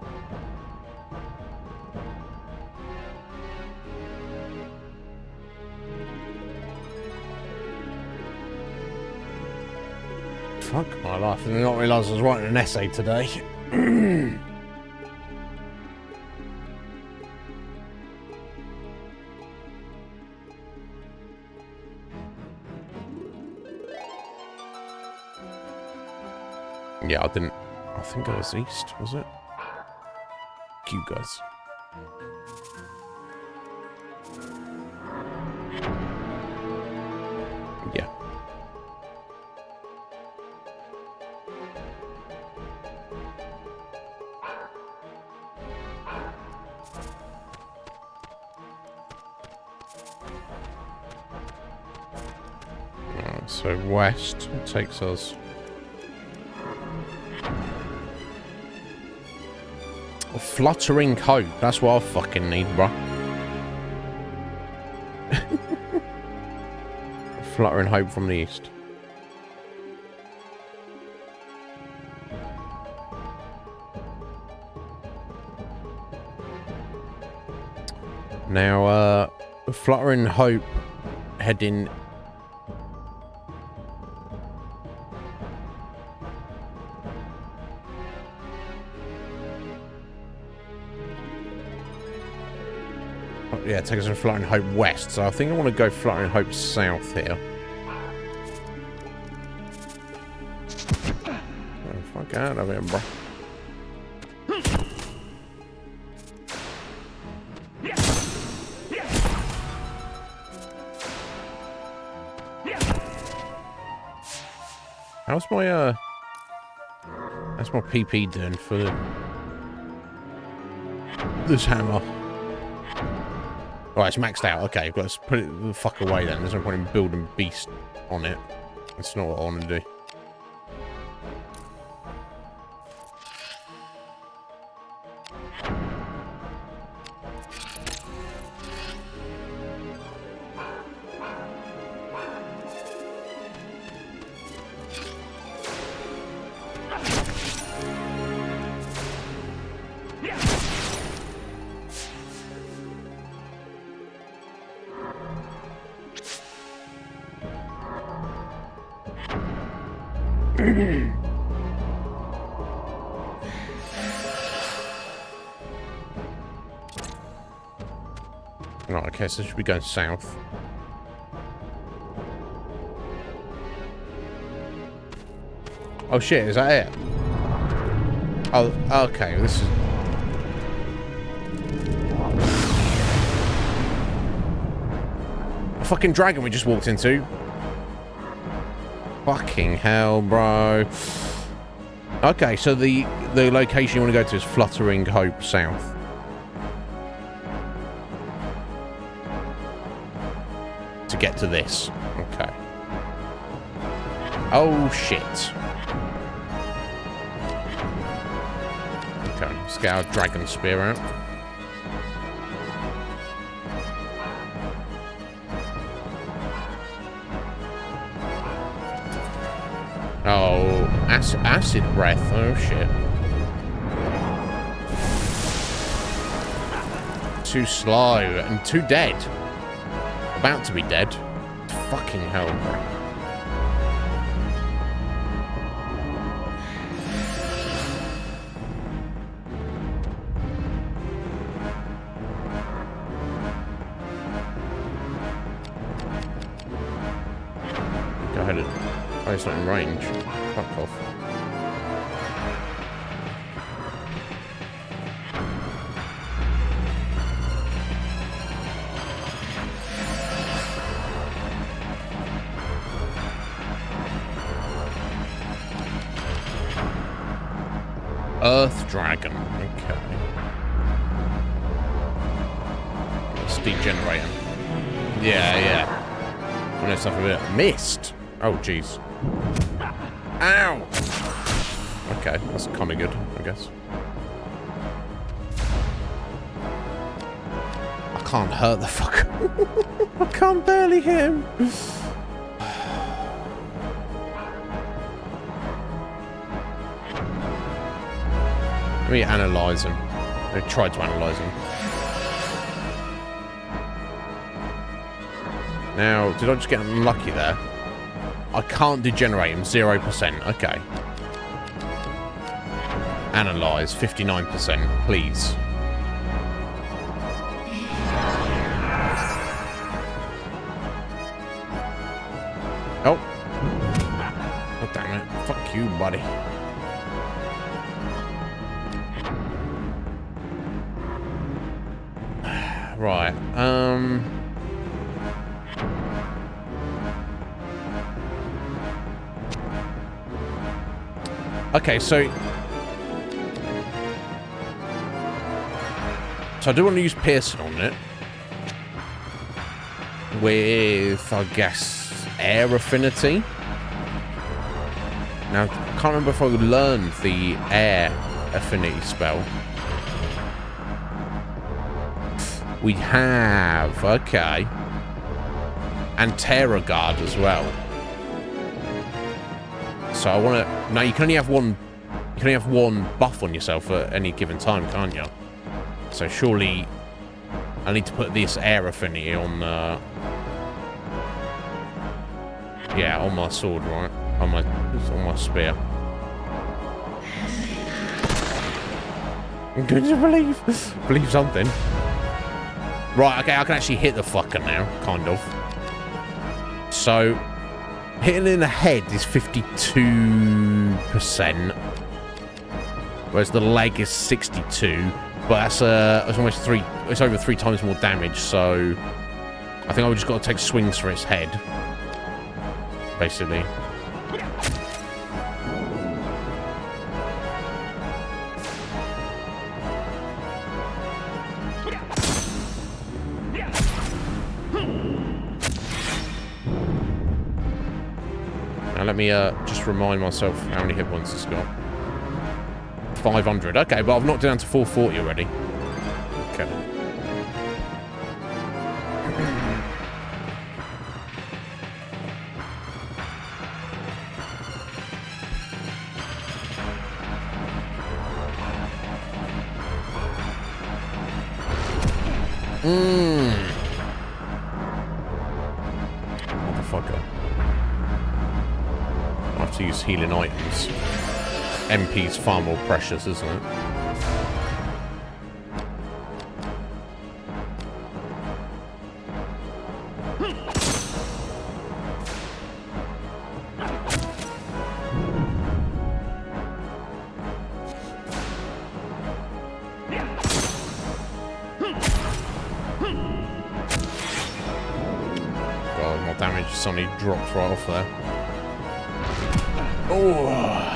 Fuck my life, I did not realise I was writing an essay today. Yeah, I didn't. I think it was east, was it? You guys. Yeah. So west takes us. A fluttering hope. That's what I fucking need, bro. Fluttering hope from the east. Now, fluttering hope heading. Yeah, take us to Fluttering Hope west. So I think I want to go Fluttering Hope south here. Oh, fuck out of here, bro. How's my How's my PP doing for this hammer? Right, it's maxed out. Okay, let's put it the fuck away then. There's no point in building beast on it. That's not what I want to do. Right, okay, so should we go south? Oh shit, is that it? Oh, okay, this is... a fucking dragon we just walked into. Fucking hell, bro. Okay, so the location you want to go to is Fluttering Hope South. To get to this. Okay. Oh, shit. Okay, let's get our dragon spear out. Oh, acid breath. Oh, shit. Too slow and too dead. About to be dead. Fucking hell, bro. Go ahead and... oh, it's not in range. Fuck off. Earth Dragon. Okay. Let's degenerate him. Yeah. I know stuff a bit. Missed. Oh, jeez. Ow! Okay, that's kind of good, I guess. can't hurt the fucker. I can't barely hit him. Let me analyze him. I tried to analyze him. Now, did I just get unlucky there? I can't degenerate him. 0%. Okay. Analyze. 59%. Please. Oh. Oh, damn it. Fuck you, buddy. Right. Okay, so I do want to use Pearson on it with, I guess, air affinity. Now, I can't remember if I learned the air affinity spell. We have, okay. And Terror Guard as well. So I want to... Now, you can only have one buff on yourself at any given time, can't you? So surely I need to put this air affinity on... yeah, on my sword, right? On my spear. I'm going to believe something. Right, okay, I can actually hit the fucker now, kind of. So, hitting in the head is 52%, whereas the leg is 62. But that's almost it's over 3 times more damage. So, I think I've just got to take swings for its head, basically. Let me just remind myself how many hit points it's got. 500. Okay, but I've knocked it down to 440 already. Okay. Motherfucker. I have to use healing items. MP's far more precious, isn't it? God, my damage suddenly dropped right off there. Oh.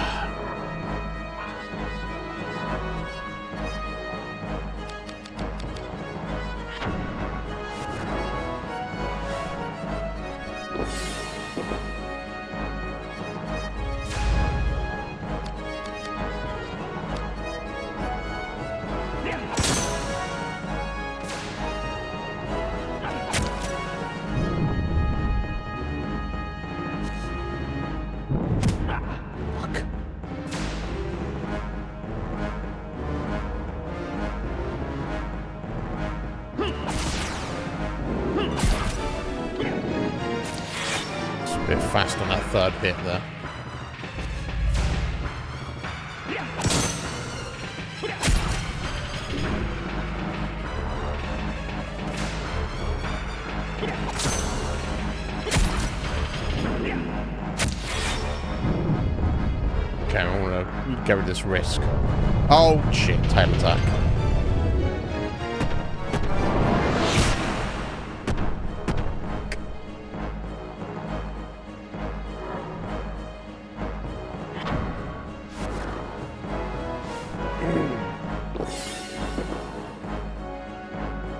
Bit fast on that third hit there. Okay, I want to get rid of this risk. Oh shit, tail attack.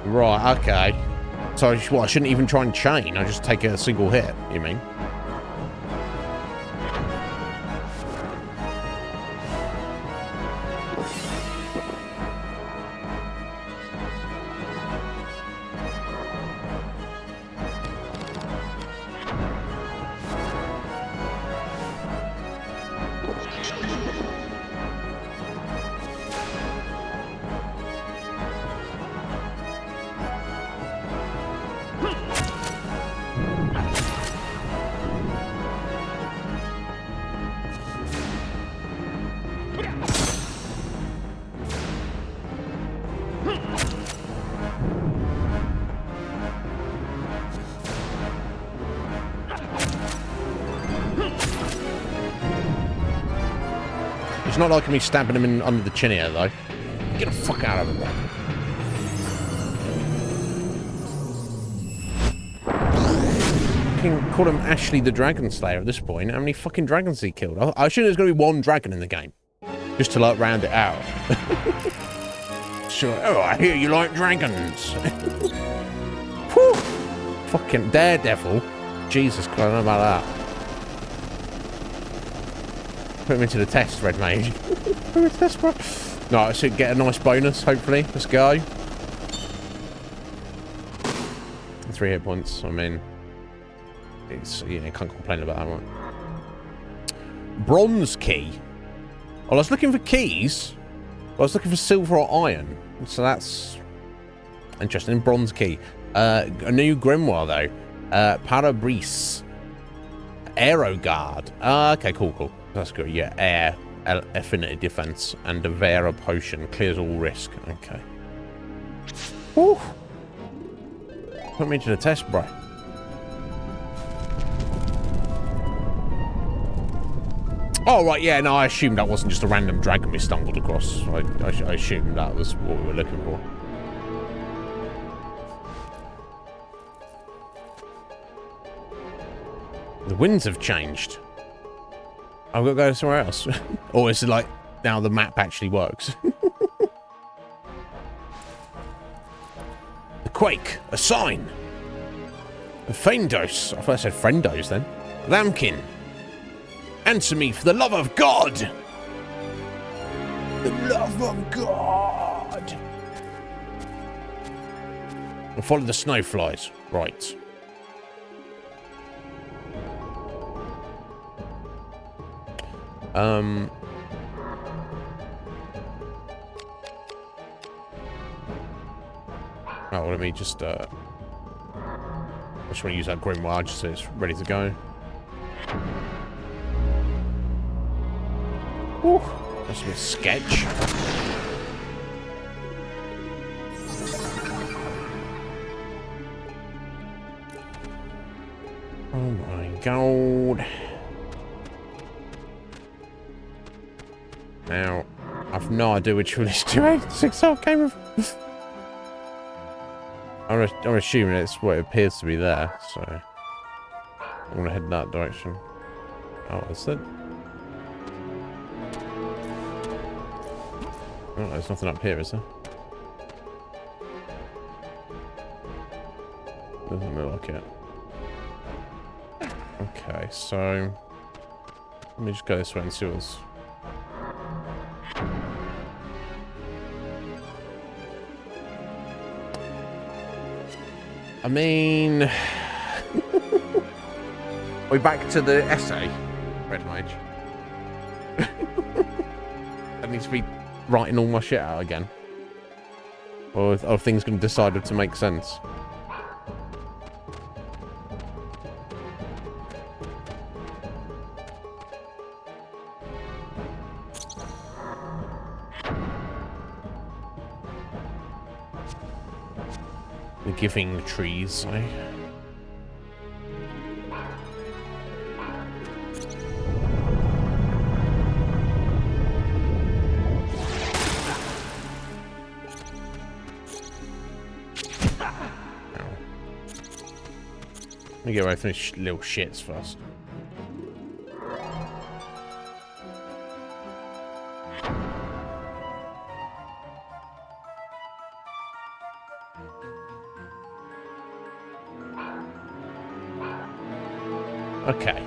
Right, okay. So what, I shouldn't even try and chain, I just take a single hit, you mean? not like me stabbing him in under the chin here, though. Get the fuck out of it, bro. Call him Ashley the Dragon Slayer at this point. How many fucking dragons he killed? I assume there's going to be one dragon in the game. Just to, like, round it out. Sure. Oh, I hear you like dragons. Whew. Fucking Daredevil. Jesus Christ, I don't know about that. Put him into the test, Red Mage. Put him into the test, bro. No, I should get a nice bonus, hopefully. Let's go. 3 hit points. I mean, it's, yeah, you can't complain about that one. Bronze key. Well, I was looking for keys. I was looking for silver or iron. So that's interesting. Bronze key. A new grimoire, though. Parabrise. Aero Guard. Okay, cool. That's good. Yeah, air. Affinity defense. And a Vera potion. Clears all risk. Okay. Woo. Put me to the test, bro. Oh, right, yeah, no, I assumed that wasn't just a random dragon we stumbled across. I assumed that was what we were looking for. The winds have changed. I've got to go somewhere else. Or is it like, now the map actually works? The quake, a sign. A Feindos. I thought I said Friendos then. Lambkin. Answer me for the love of God! The love of God! And follow the snowflies. Right. Oh, let me just, I just want to use that grimoire just so it's ready to go. Ooh, that's a bit sketch. Oh my god. Now, I've no idea which one is 286 I came with. I'm assuming it's what it appears to be there, so I'm gonna head in that direction. Oh, is it? Oh, there's nothing up here, is there? Doesn't look like it. Okay, so let me just go this way and see what's. I mean, are we back to the essay, Red Mage? I need to be writing all my shit out again, or are things going to decide to make sense? The giving trees, eh? Let me get away from these little shits first. Okay.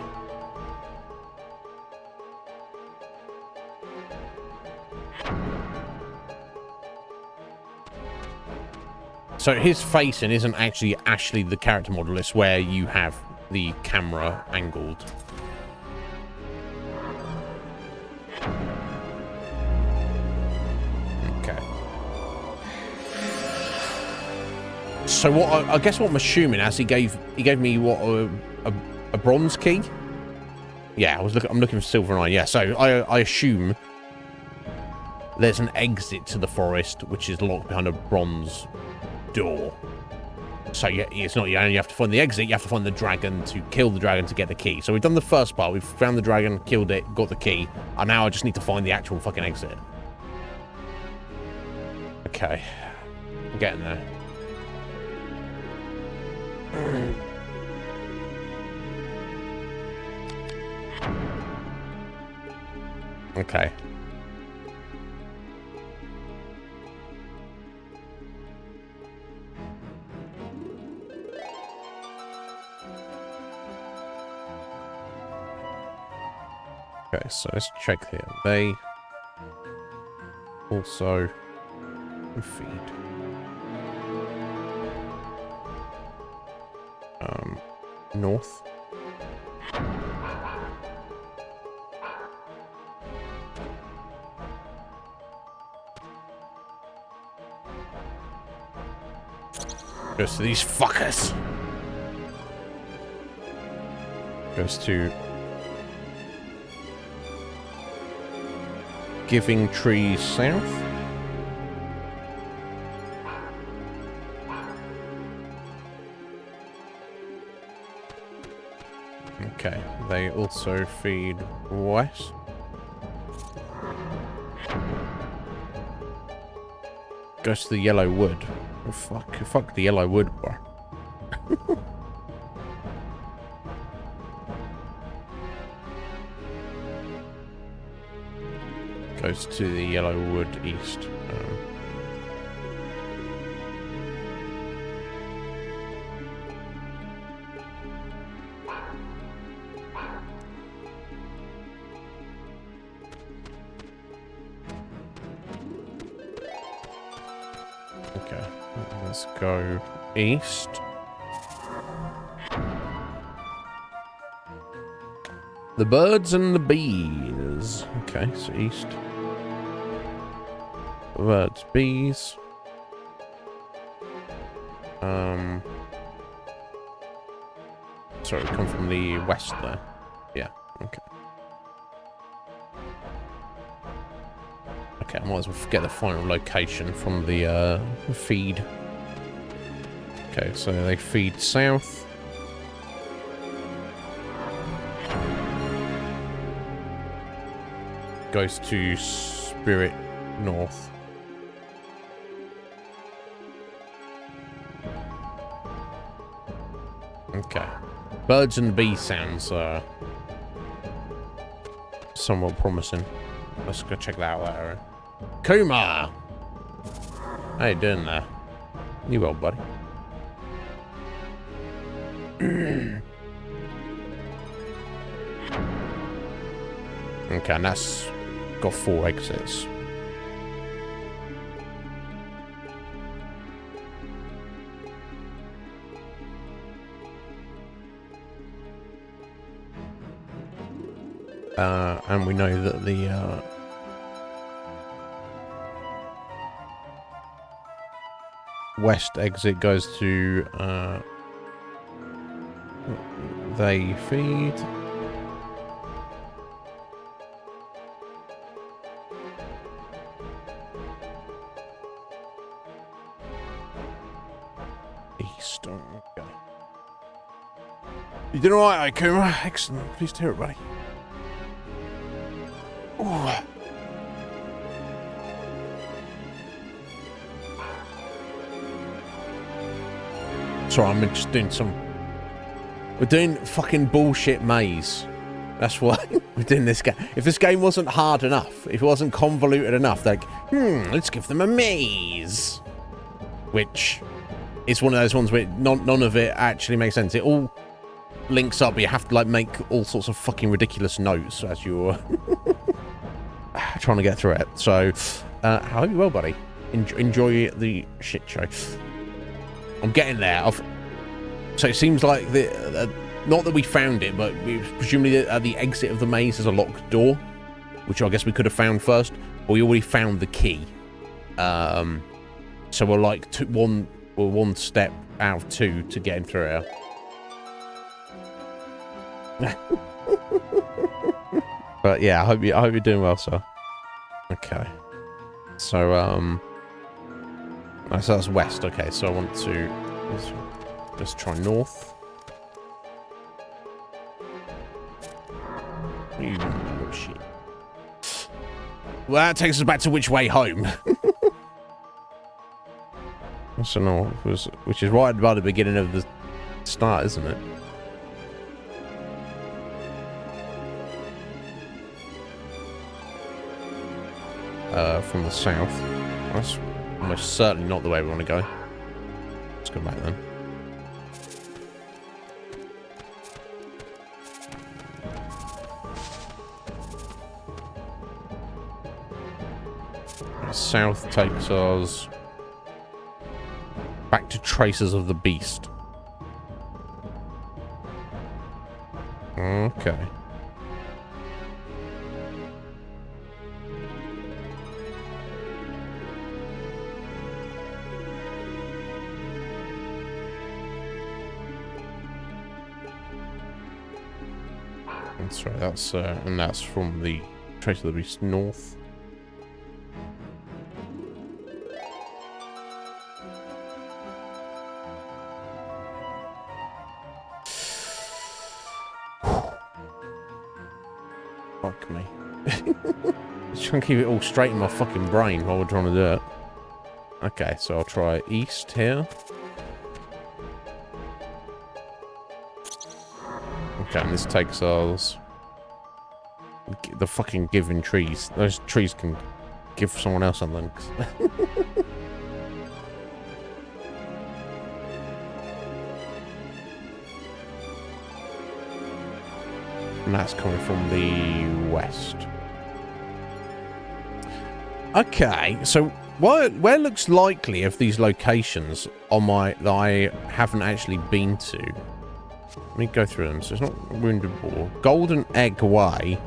So his facing isn't actually Ashley the character model, it's where you have the camera angled. Okay. So what I guess what I'm assuming, as he gave me what a bronze key? Yeah, I'm looking for silver and iron. Yeah, so I assume there's an exit to the forest which is locked behind a bronze door. So it's not you only have to find the exit, you have to find the dragon to kill the dragon to get the key. So we've done the first part, we've found the dragon, killed it, got the key, and now I just need to find the actual fucking exit. Okay. I'm getting there. Okay. Okay, so let's check here. They also feed. North. Goes to these fuckers. Goes to Giving Tree South. Okay, they also feed west. Goes to the Yellow Wood. Oh, fuck the Yellow Wood, bro. Goes to the Yellow Wood east. Okay, let's go east. The birds and the bees. Okay, so east. Birds, bees. Sorry, come from the west there. Yeah, okay. Okay, I might as well get the final location from the feed. Okay, so they feed south. Goes to Spirit North. Okay. Birds and bee sounds somewhat promising. Let's go check that out later. Kumar! How you doing there? You well, buddy? Okay, and that's got 4 exits. And we know that the west exit goes to they feed. East. Okay. You doing alright, Akuma? Excellent. Pleased to hear it, buddy. Ooh. Sorry, I'm just doing some... We're doing fucking bullshit maze. That's why we're doing this game. If this game wasn't hard enough, if it wasn't convoluted enough, like, let's give them a maze. Which is one of those ones where none of it actually makes sense. It all links up, but you have to, like, make all sorts of fucking ridiculous notes as you're trying to get through it. So, I hope you're well, buddy. Enjoy the shit show. I'm getting there. So it seems like not that we found it, but presumably the exit of the maze is a locked door, which I guess we could have found first. But we already found the key. So we're like one step out of 2 to getting through here. But yeah, I hope you're doing well, sir. Okay. So so that's west. Okay, so I want to Let's try north. You little shit. Well, that takes us back to which way home. That's the north, which is right by the beginning of the start, isn't it? From the south. That's almost certainly not the way we want to go. Let's go back then. South takes us back to Traces of the Beast. Okay. That's right, that's and that's from the Trace of the Beast north. Fuck me. Just trying to keep it all straight in my fucking brain while we're trying to do it. Okay, so I'll try east here. Okay, and this takes us... The fucking giving trees. Those trees can give someone else something. And that's coming from the west. Okay, so where looks likely of these locations on my that I haven't actually been to? Let me go through them. So it's not Wounded Boar. Golden Egg Way.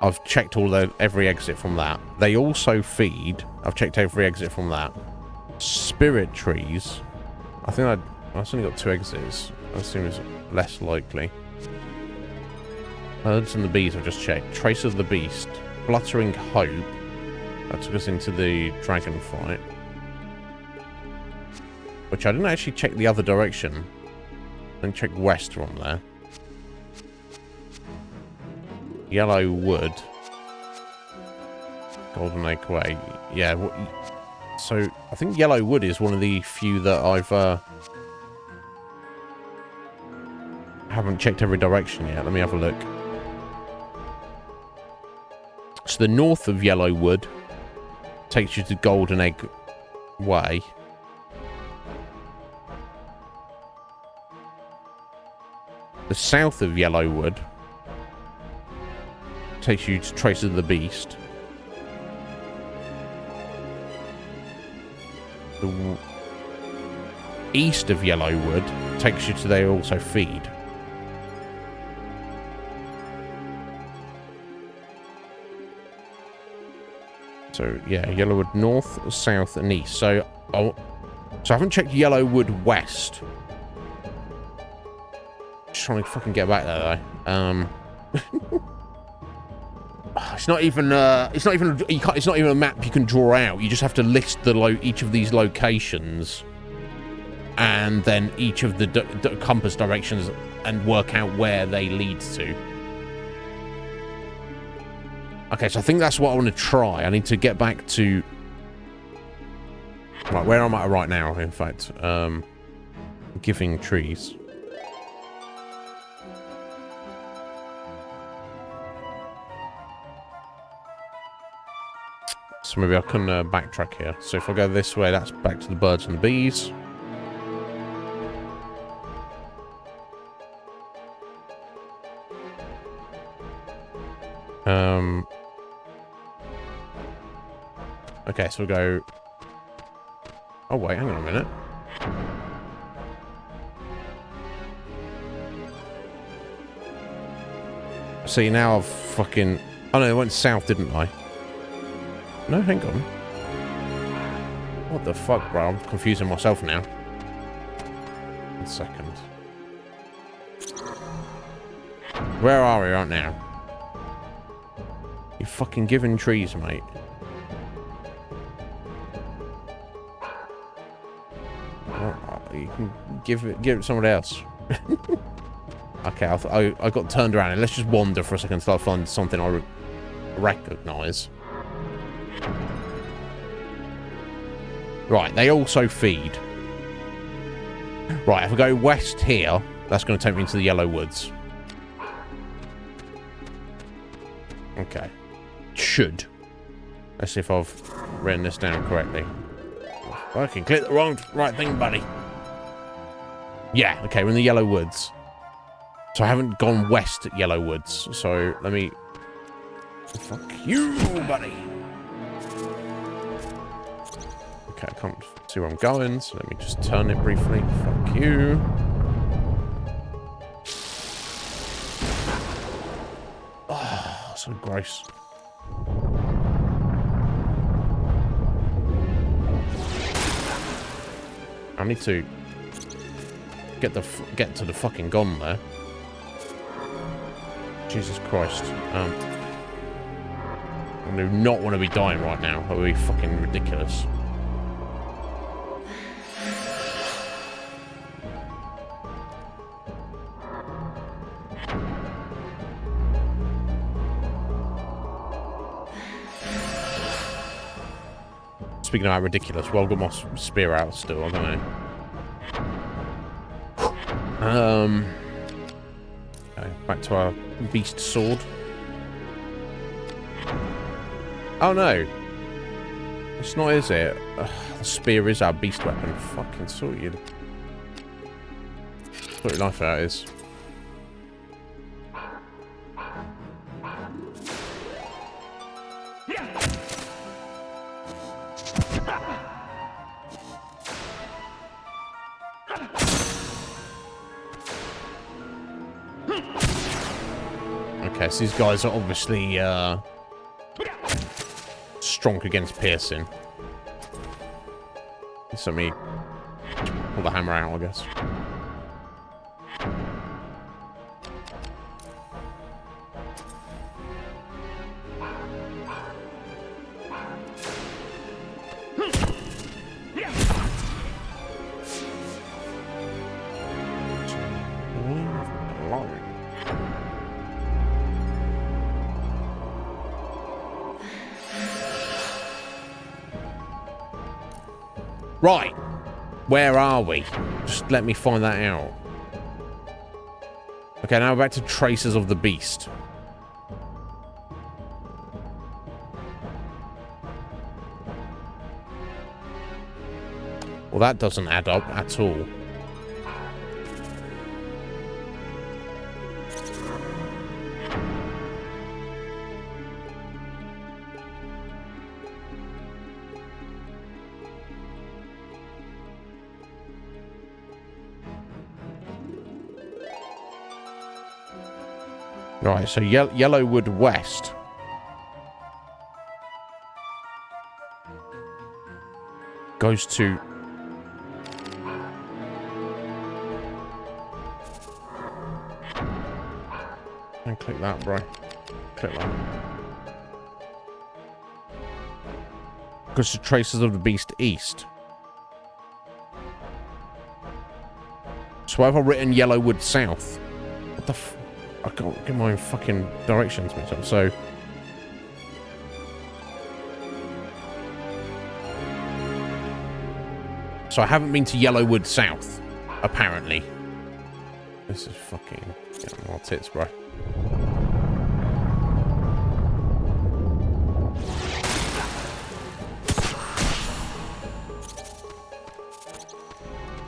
I've checked every exit from that. They also feed. I've checked every exit from that. Spirit Trees. I think I've only got 2 exits. I assume it's less likely. Birds and the Bees I've just checked. Trace of the Beast. Fluttering Hope. That took us into the dragon fight. Which I didn't actually check the other direction. I didn't check west from there. Yellow Wood. Golden Egg Way. Yeah. So I think Yellow Wood is one of the few that I've haven't checked every direction yet. Let me have a look. So the north of Yellow Wood takes you to Golden Egg Way. The south of Yellow Wood takes you to Traces of the Beast. The east of Yellow Wood takes you to They Also Feed. So yeah, Yellowwood north, south, and east. So I haven't checked Yellowwood west. Just trying to fucking get back there though. It's not even a map you can draw out. You just have to list each of these locations, and then each of the compass directions, and work out where they lead to. Okay, so I think that's what I want to try. I need to get back to... Right, where am I right now, in fact? Giving Trees. So maybe I can backtrack here. So if I go this way, that's back to the Birds and the Bees. Okay, so we'll go... Oh, wait, hang on a minute. See, now I've fucking... Oh, no, I went south, didn't I? No, hang on. What the fuck, bro? I'm confusing myself now. 1 second. Where are we right now? You fucking giving trees, mate. You can give it to someone else. Okay, I got turned around. And let's just wander for a second until I find something I recognise. Right, they also feed. Right, if I go west here, that's going to take me into the Yellow Woods. Okay. Should. Let's see if I've written this down correctly. I can click the right thing, buddy. Yeah, okay, we're in the Yellow Woods. So I haven't gone west at Yellow Woods. So let me... Fuck you, buddy. Okay, I can't see where I'm going, so let me just turn it briefly. Fuck you. Oh, so gross. I need to get to the fucking gun there. Jesus Christ. I do not want to be dying right now. That would be fucking ridiculous. Speaking about ridiculous, well, I've got my spear out still, I don't know. Okay, back to our beast sword. Oh no, it's not, is it? Ugh, the spear is our beast weapon. Fucking sort your life out is. Okay, so these guys are obviously strong against piercing. So me pull the hammer out, I guess. Right, where are we? Just let me find that out. Okay, now back to Traces of the Beast. Well, that doesn't add up at all. Right, so Yellowwood West. Goes to... And click that, bro. Click that. Goes to Traces of the Beast East. So why have I written Yellowwood South? What the f... I can't get my own fucking directions mixed up, so... So I haven't been to Yellowwood South, apparently. This is fucking... Getting more tits, bro.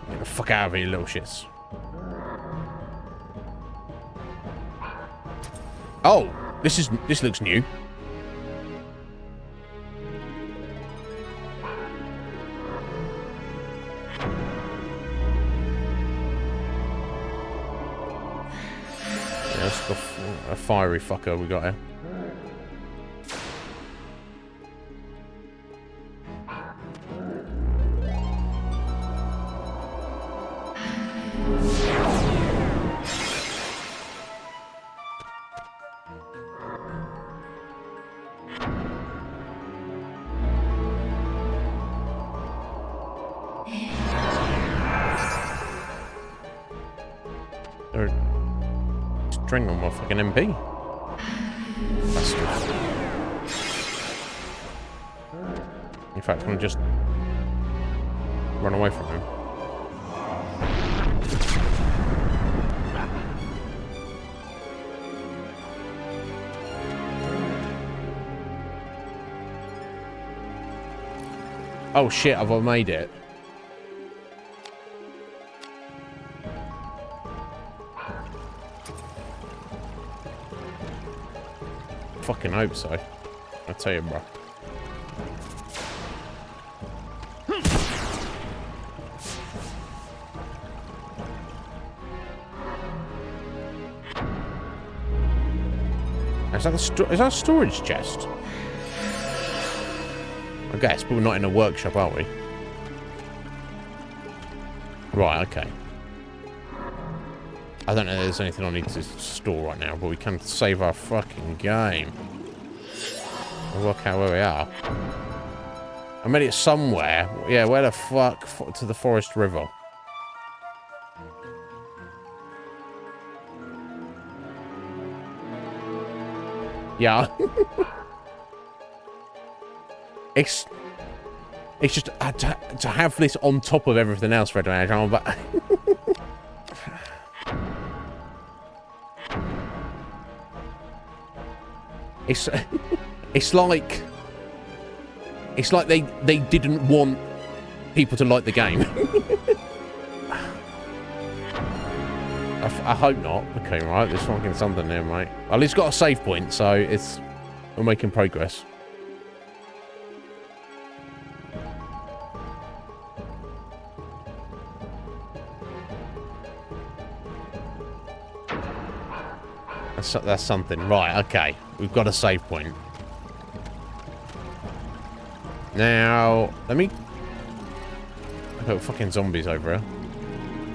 Get the fuck out of here, you little shits. Oh, this looks new. Yeah, that's a fiery fucker we got here. Or string on my fucking MP. Bastard. In fact, I'm gonna just run away from him. Oh shit, I've made it. Fucking hope so. I tell you, bro. Is that a storage chest? I guess, but we're not in a workshop, are we? Right, okay. I don't know if there's anything I need to store right now, but we can save our fucking game. We'll work out where we are. I made it somewhere. Yeah, where the fuck? To the Forest River. Yeah. It's just to have this on top of everything else for it, but it's like they didn't want people to like the game. I hope not. Okay, right. There's fucking something there, mate. At least got a save point, so we're making progress. That's something. Right, okay. We've got a save point. Now, let me... I've got fucking zombies over here.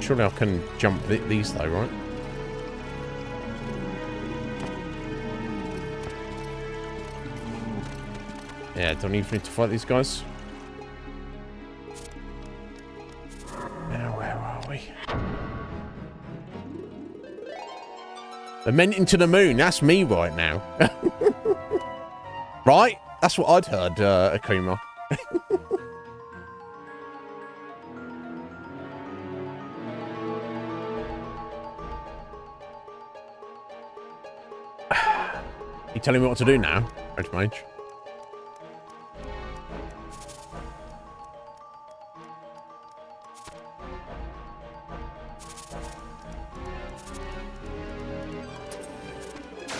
Surely I can jump these though, right? Yeah, don't even need to fight these guys. Now, where are we? Lamenting to the moon. That's me right now. Right? That's what I'd heard, Akuma. You telling me what to do now, Red Mage?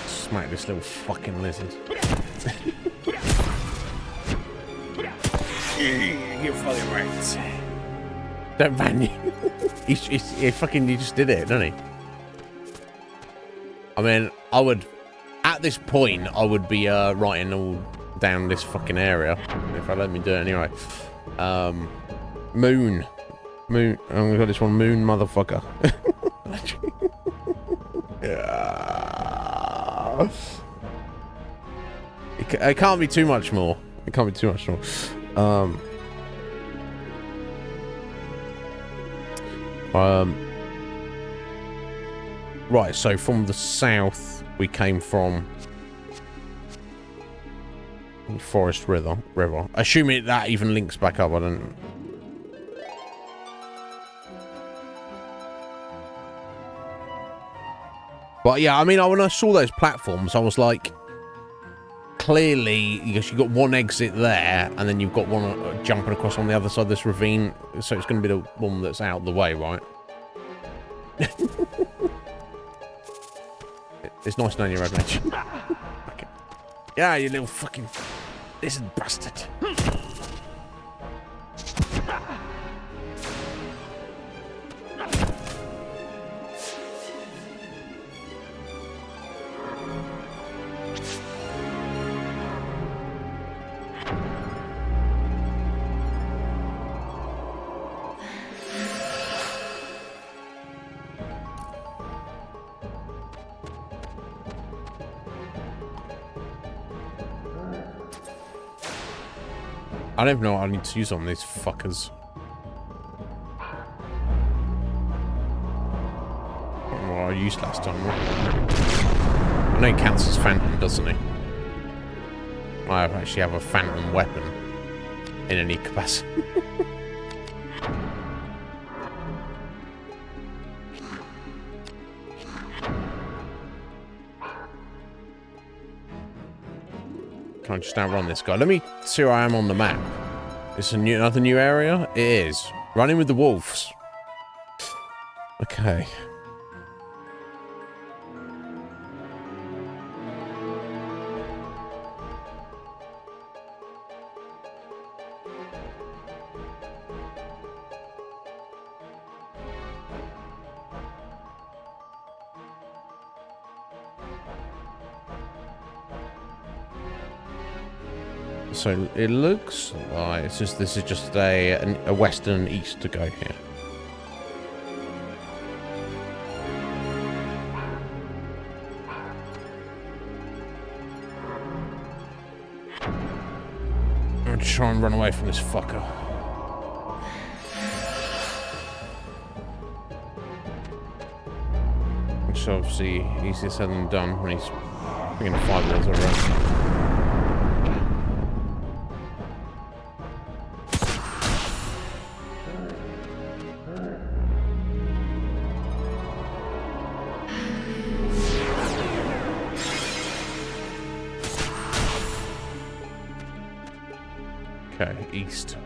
Smack this little fucking lizard. You're fucking right. Don't ban you. He just did it, didn't he? I mean, I would... At this point, I would be writing all down this fucking area. If I let me do it anyway. Moon. Moon. Oh, we got this one. Moon, motherfucker. Yeah. It can't be too much more. It can't be too much more. Right, so from the south, we came from Forest River. Assuming that even links back up, I don't... But yeah, I mean, when I saw those platforms, I was like, clearly, you've got one exit there, and then you've got one jumping across on the other side of this ravine, so it's going to be the one that's out of the way, right? It's nice knowing you, Red Mage. Okay. Yeah, you little fucking lizard bastard. I don't even know what I need to use on these fuckers. what I used last time. I know he counts as Phantom, doesn't he? I actually have a Phantom weapon in any capacity. Can I just outrun this guy? Let me see where I am on the map. It's another new area? It is. Running with the wolves. Okay. So it looks like this is just a west and an east to go here. I'm gonna try and run away from this fucker. Which is obviously easier said than done when he's bringing 5 walls around. East.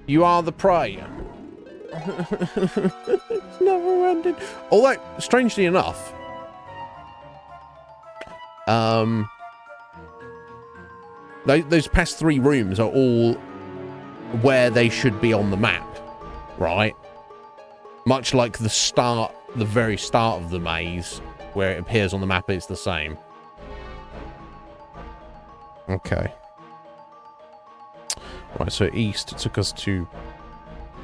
You are the prey. It's never ending. Although, strangely enough, those past 3 rooms are all where they should be on the map, right? Much like the very start of the maze, where it appears on the map, it's the same. Okay. Right, so east took us to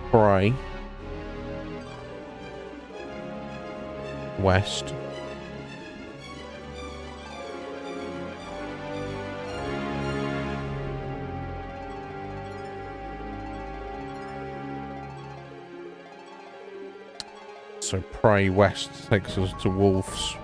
Prey. West. So Prey west takes us to Wolves.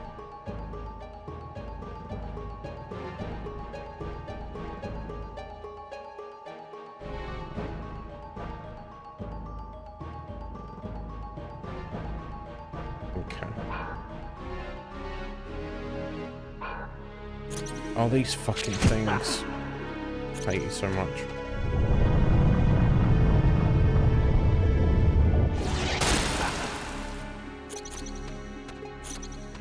Oh, these fucking things. I hate you so much.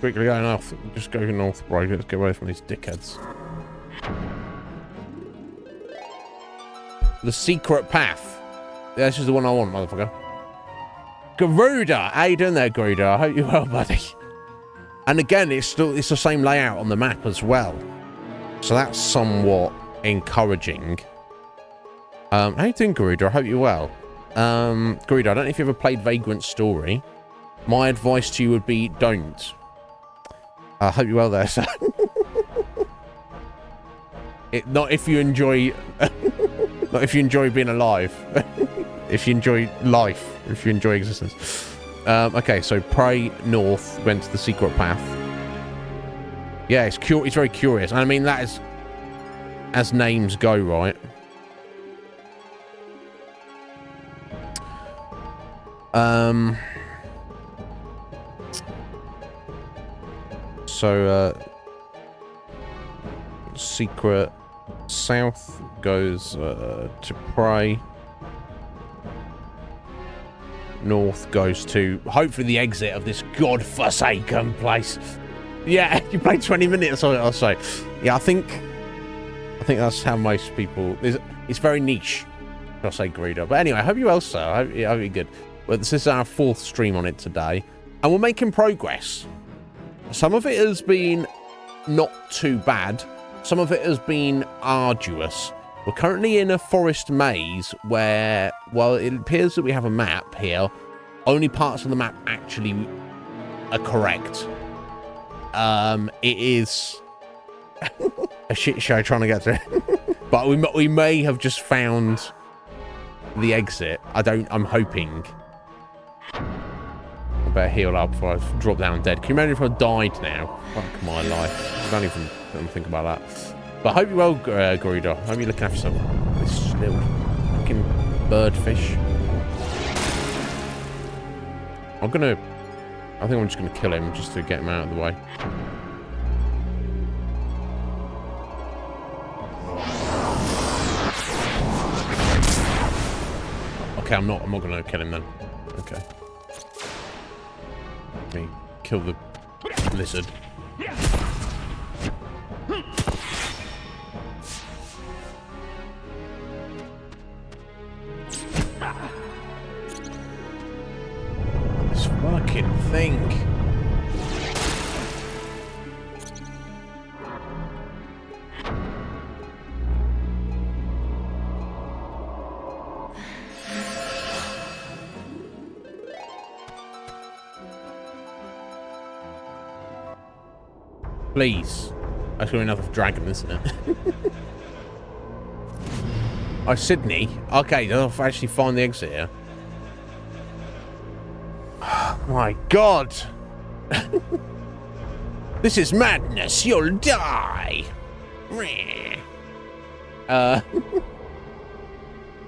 Quickly go north. Just go north, bro. Let's get away from these dickheads. The secret path. Yeah, this is the one I want, motherfucker. Garuda! How you doing there, Garuda? I hope you're well, buddy. And again, it's the same layout on the map as well. So that's somewhat encouraging. How you doing, Garuda? I hope you're well. Garuda, I don't know if you ever played Vagrant Story. My advice to you would be don't. I hope you're well there, sir. Not if you enjoy... not if you enjoy being alive. If you enjoy life. If you enjoy existence. Okay, so Prey north, went to the secret path. Yeah, it's very curious. I mean, that is as names go, right? So secret south goes to Prey. North goes to hopefully the exit of this godforsaken place. Yeah, you played 20 minutes on it or so. Yeah, I think that's how most people... It's very niche, I'll say, Greedo. But anyway, I hope you well, sir. I hope you're good. Well, this is our 4th stream on it today. And we're making progress. Some of it has been not too bad. Some of it has been arduous. We're currently in a forest maze where, well, it appears that we have a map here. Only parts of the map actually are correct. It is a shit show trying to get to it. But we may have just found the exit. I'm hoping. I better heal up before I drop down dead. Can you imagine if I died now? Fuck my life. I don't even think about that. But I hope you're well, Gorida. I hope you're looking after some this little fucking birdfish. I think I'm just gonna kill him just to get him out of the way. Okay, I'm not gonna kill him then. Okay. Let me kill the lizard. This fucking thing. Please. That's gonna be another dragon, isn't it? Oh, Sydney. Okay, I'll actually find the exit here. Oh, my God. This is madness. You'll die.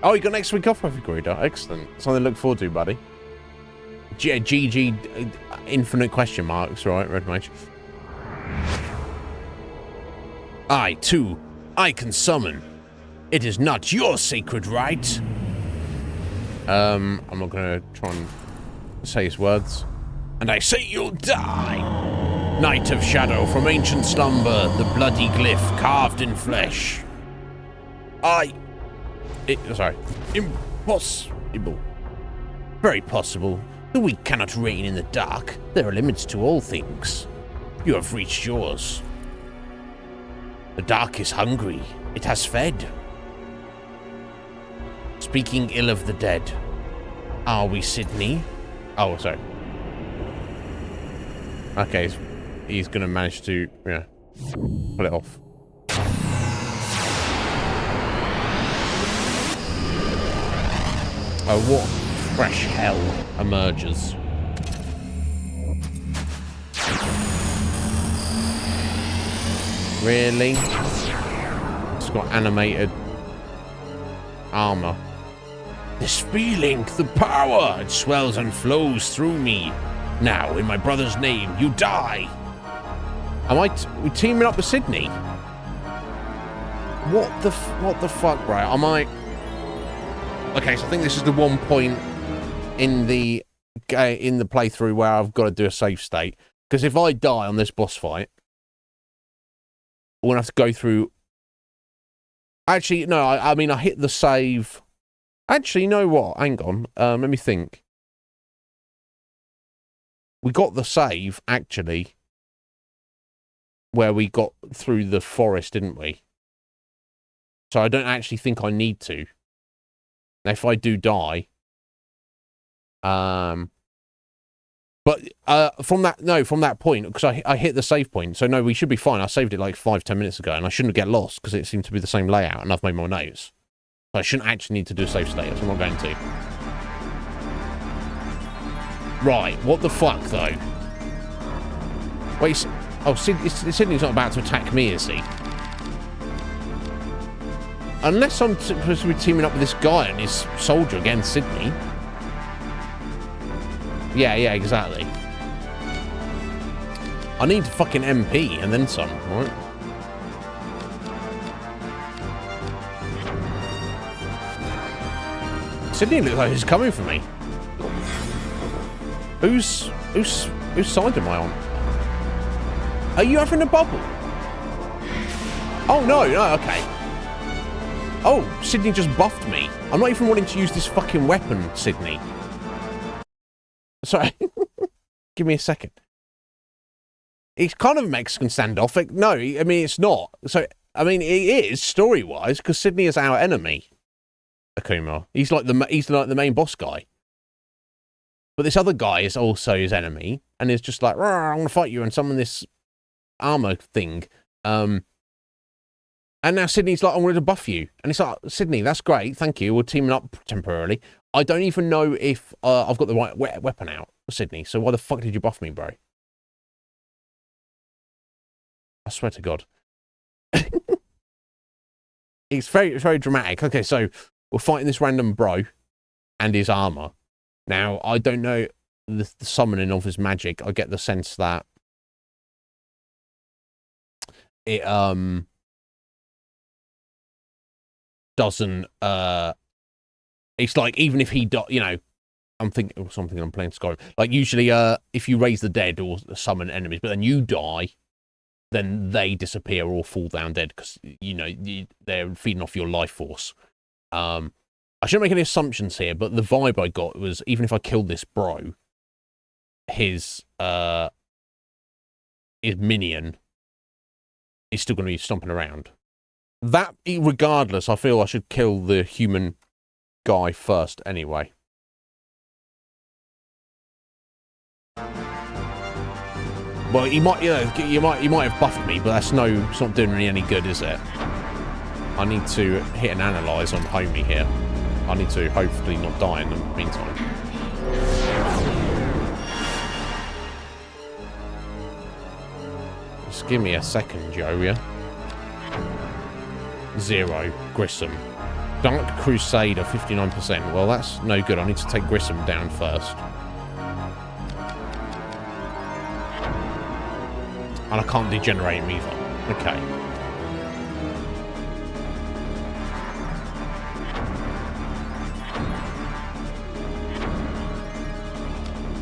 Oh, you got next week off, have you, Gorida? Excellent. Something to look forward to, buddy. GG, infinite question marks, right, Red Mage? I, too, I can summon. It is not your sacred right. I'm not gonna try and say his words. And I say you'll die. Night of shadow from ancient slumber, the bloody glyph carved in flesh. Impossible. Very possible. The weak cannot reign in the dark. There are limits to all things. You have reached yours. The dark is hungry. It has fed. Speaking ill of the dead. Are we, Sydney? Oh, sorry. Okay, he's gonna manage to, yeah, pull it off. Oh, what fresh hell emerges? Really? It's got animated armor. This feeling, the power, it swells and flows through me. Now, in my brother's name, you die. Am we teaming up with Sydney? What the fuck, bro? Am I? Okay, so I think this is the one point in the playthrough where I've got to do a save state. Because if I die on this boss fight, I'm gonna have to go through. Actually, no. I mean, I hit the save. Actually, you know what? Hang on. Let me think. We got the save, actually, where we got through the forest, didn't we? So I don't actually think I need to. If I do die... But from that point, because I hit the save point, so no, we should be fine. I saved it like 5-10 minutes ago, and I shouldn't get lost, because it seemed to be the same layout, and I've made my notes. So I shouldn't actually need to do a save state, so I'm not going to. Right, what the fuck, though? Wait, oh, Sydney's not about to attack me, is he? Unless I'm supposed to be teaming up with this guy and his soldier against Sydney. Yeah, exactly. I need fucking MP and then some, right? Sydney looks like he's coming for me. Whose side am I on? Are you having a bubble? Oh, no, okay. Oh, Sydney just buffed me. I'm not even wanting to use this fucking weapon, Sydney. Sorry. Give me a second. He's kind of Mexican standoff. No, I mean, it's not. So, I mean, it is, story-wise, because Sydney is our enemy. Akuma. He's like the main boss guy. But this other guy is also his enemy, and is just like, I want to fight you and summon this armor thing. And And now Sydney's like, I wanted to buff you. And it's like, Sydney, that's great. Thank you. We're teaming up temporarily. I don't even know if I've got the right weapon out, Sydney. So why the fuck did you buff me, bro? I swear to God. It's very dramatic. Okay, so we're fighting this random bro and his armor. Now, I don't know the summoning of his magic. I get the sense that it doesn't it's like, even if he you know, I'm thinking I'm playing Skyrim. Like usually if you raise the dead or summon enemies, but then you die, then they disappear or fall down dead because, you know, they're feeding off your life force. I shouldn't make any assumptions here, but the vibe I got was, even if I killed this bro, his minion is still going to be stomping around. That, regardless, I feel I should kill the human guy first anyway. Well, he might, you know, you might have buffed me, but it's not doing me any good, is it? I need to hit and analyze on homie here. I need to hopefully not die in the meantime. Just give me a second, Joe, yeah? 0. Grissom. Dark Crusader, 59%. Well, that's no good. I need to take Grissom down first. And I can't degenerate him either. Okay.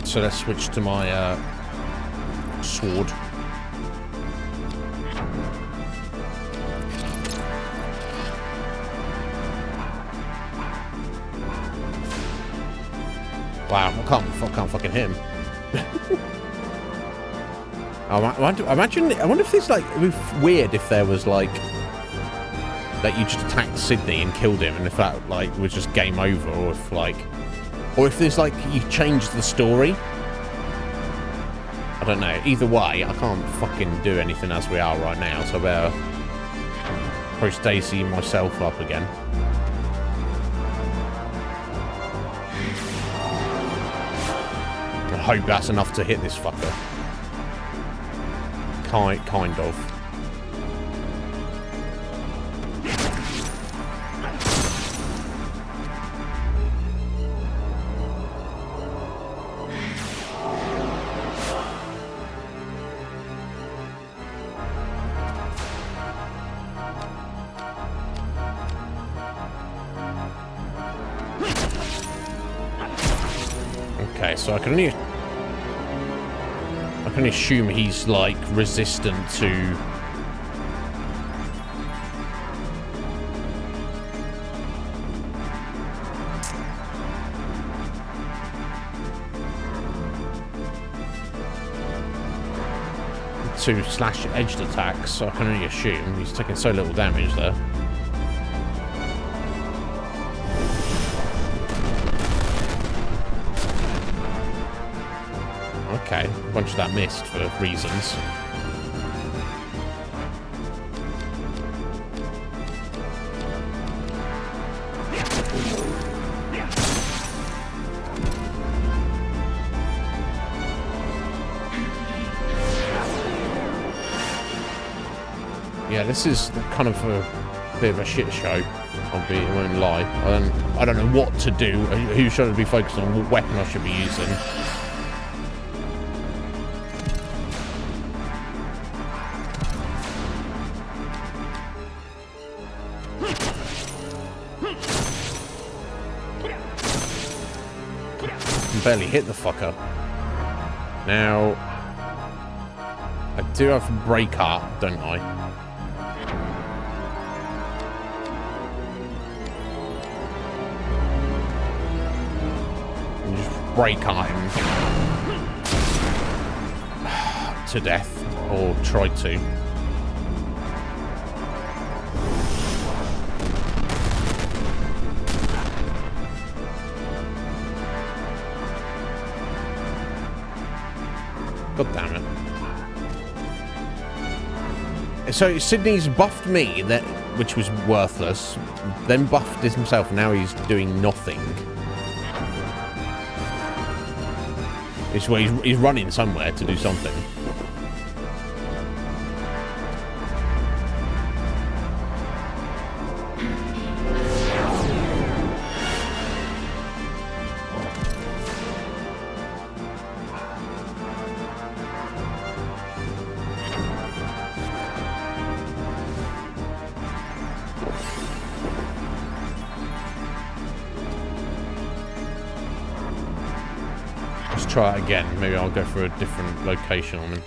So let's switch to my sword. Wow, I can't fucking hit him. I wonder if it's like, it would be weird if there was like that you just attacked Sydney and killed him, and if that like was just game over, or if there's like you changed the story. I don't know. Either way, I can't fucking do anything as we are right now, so I better throw Stacy and myself up again. I hope that's enough to hit this fucker. Kind of. Okay, so I can only assume he's like resistant to slash edged attacks, so I can only assume he's taking so little damage there. Okay, a bunch of that missed for reasons. Yeah, this is kind of a bit of a shit show. I won't lie. I don't know what to do. Who should I be focused on? What weapon I should be using? Barely hit the fucker. Now, I do have a break art, don't I? And just break art him to death, or try to. God damn it. So Sydney's buffed me, that which was worthless. Then buffed himself, and now he's doing nothing. It's where he's running somewhere to do something. Try it again. Maybe I'll go for a different location on him.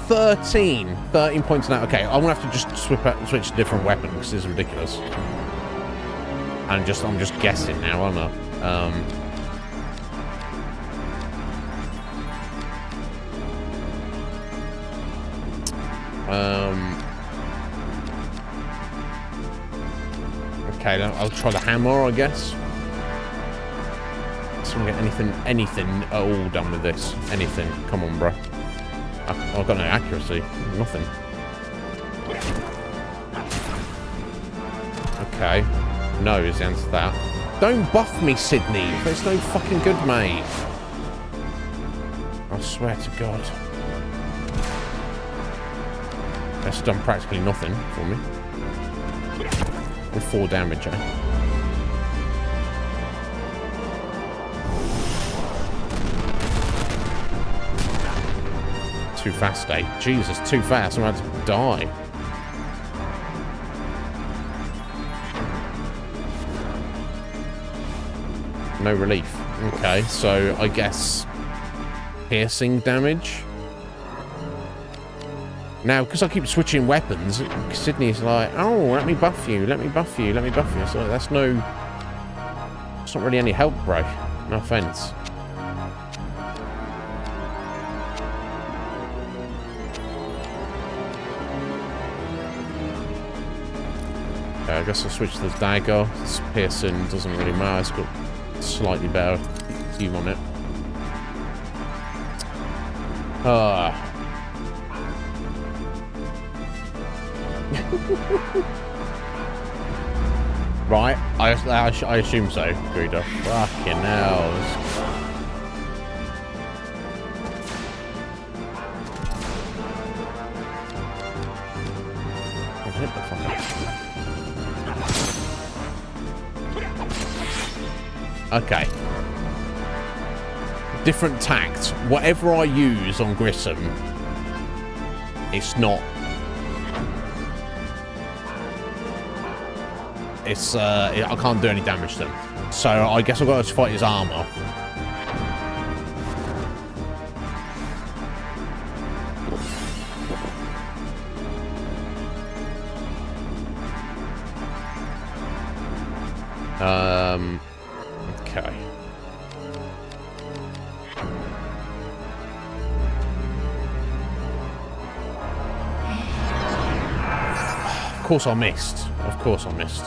$13 points now. Okay, I'm gonna have to just switch to a different weapon because this is ridiculous. And I'm just guessing now, aren't I? Okay, I'll try the hammer, I guess. So I'm gonna get anything at all done with this. Anything. Come on, bro. I've got no accuracy. Nothing. Okay. No is the answer to that. Don't buff me, Sydney. It's no fucking good, mate. I swear to God. That's done practically nothing for me. With 4 damage, eh? Too fast, eh? Jesus, too fast. I'm about to die. No relief. Okay, so I guess piercing damage. Now, because I keep switching weapons, Sydney's like, oh, let me buff you, let me buff you, let me buff you. So that's not really any help, bro. No offense. Okay, I guess I'll switch to the dagger. This piercing doesn't really matter. It's got slightly better team on it. Right, I assume so, Greedo. Fucking hell. I'll hit the fuck up. Okay. Different tact. Whatever I use on Grissom, it's not. I can't do any damage to him. So I guess I've got to fight his armor. Okay. Of course I missed. Of course I missed.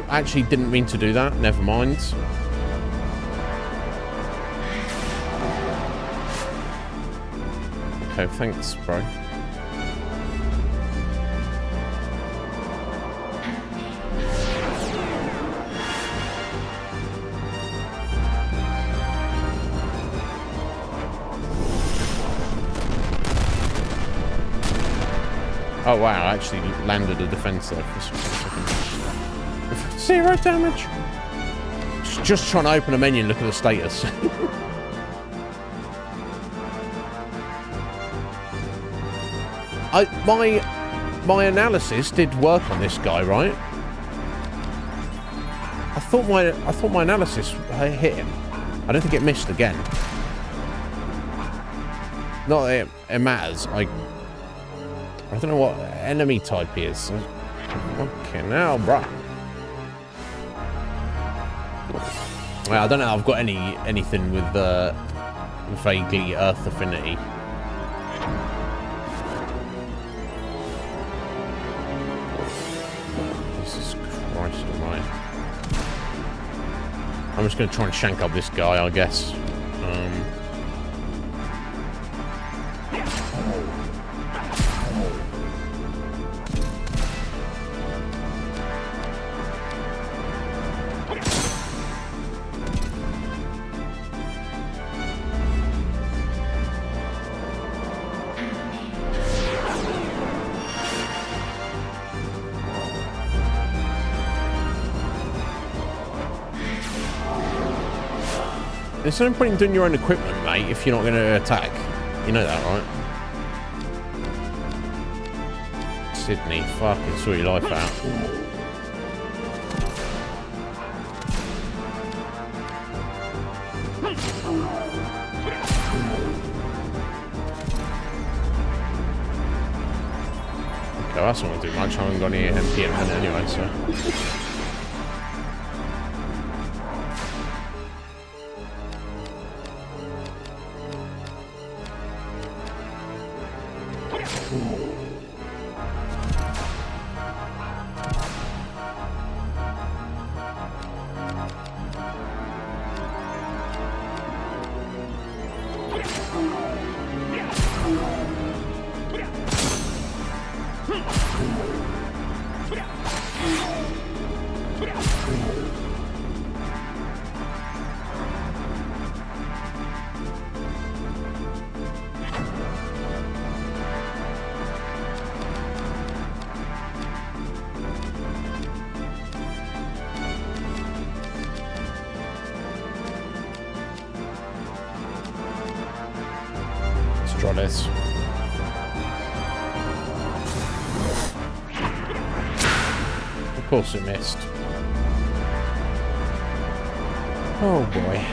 I actually didn't mean to do that. Never mind. Okay, thanks, bro. Oh wow, I actually landed a defense there for a second. 0 damage. Just trying to open a menu and look at the status. My analysis did work on this guy, right? I thought my analysis hit him. I don't think it missed again. Not that it matters. I don't know what enemy type he is. Okay, now, bruh. Well, I don't know. I've got anything with vaguely Earth affinity. Jesus Christ almighty. I'm just going to try and shank up this guy, I guess. There's no point in doing your own equipment, mate, if you're not going to attack. You know that, right? Sydney, fucking sort your life out. Okay, that's not going to do much. I haven't got any MP in hand anyway, so... Try this. Of course it missed. Oh boy.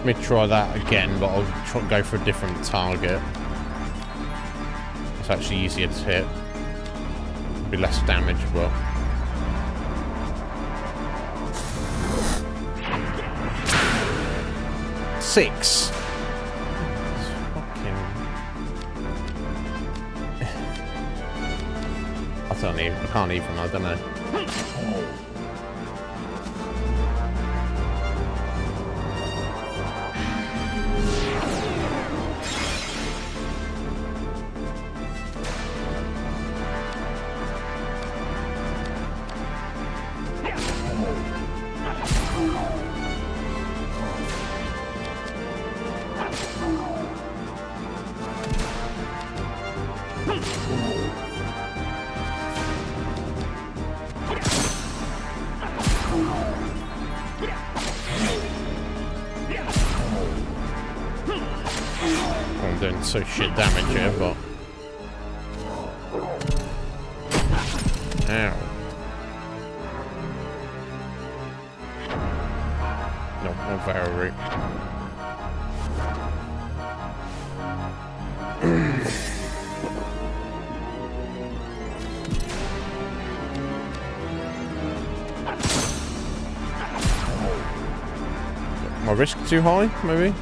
Let me try that again, but I'll try and go for a different target. It's actually easier to hit. It'll be less damage as well. Six. Fucking. I can't even. I don't know. I'm doing so shit damage here, but... Ow. No, not very. My risk too high, maybe?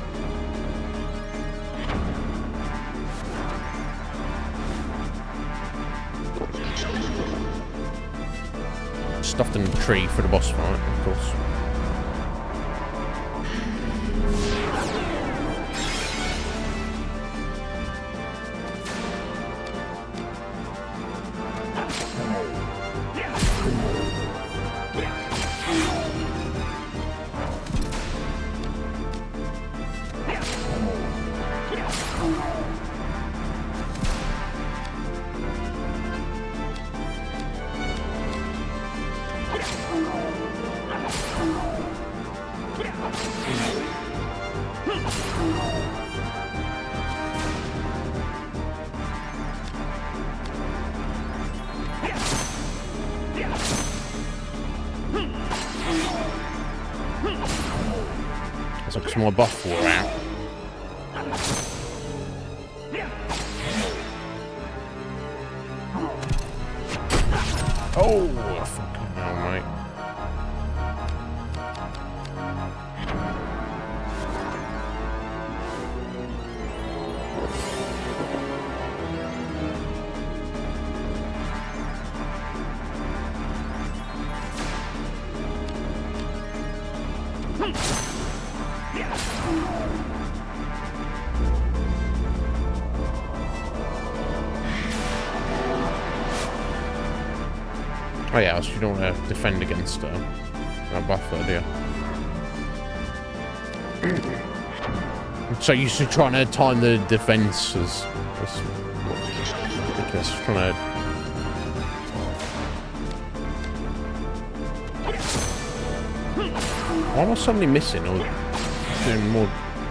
Stuffed in the tree for the boss fight, of course. because my buff wore out. Oh, fucking hell, mate. Oh yeah, so you don't want to defend against that buff there, do you? So you should try to time the defenses. That's ridiculous. Trying to... Why am I suddenly missing or doing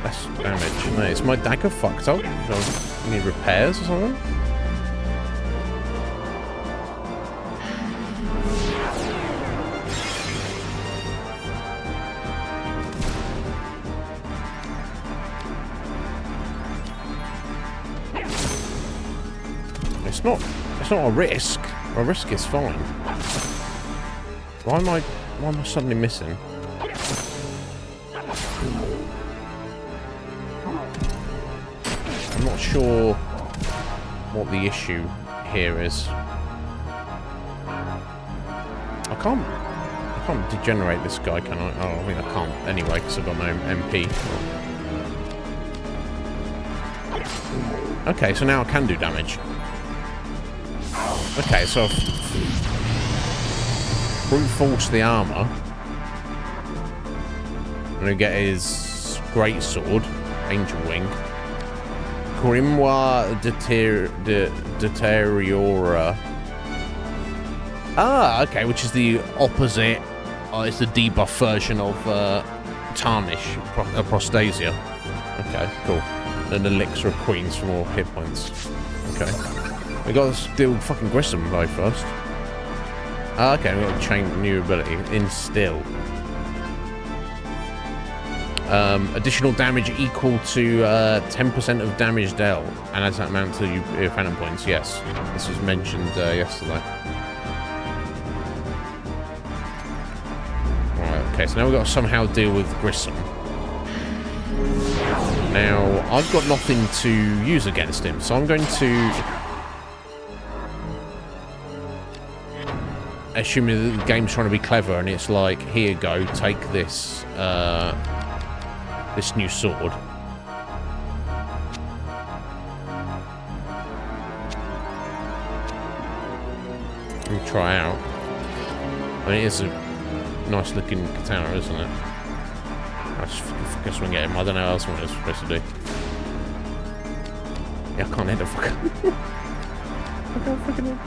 less damage? No, is my dagger fucked up? Do I need repairs or something? It's not a risk. A risk is fine. Why am I suddenly missing? I'm not sure what the issue here is. I can't degenerate this guy, can I? Oh, I think I can't anyway because I've got no MP. Okay, so now I can do damage. Okay, so I've brute force the armor. I'm gonna get his great sword, Angel Wing. Grimoire Deteriora. Ah, okay, which is the opposite. It's the debuff version of Tarnish, Prostasia. Okay, cool. And Elixir of Queens for more hit points. Okay. We got to deal with fucking Grissom though first. Ah, okay, we got to change new ability. Instill. Additional damage equal to 10% of damage dealt, and adds that amount to your phantom points. Yes, this was mentioned yesterday. Right, okay, so now we've got to somehow deal with Grissom. Now, I've got nothing to use against him, so I'm going to... Assuming that the game's trying to be clever, and it's like, here you go, take this, this new sword. Let me try out. I mean, it's a nice looking katana, isn't it? I just guess we can get him. I don't know what else I'm supposed to do. Yeah, I can't hit the fucker. I can't fucking hit.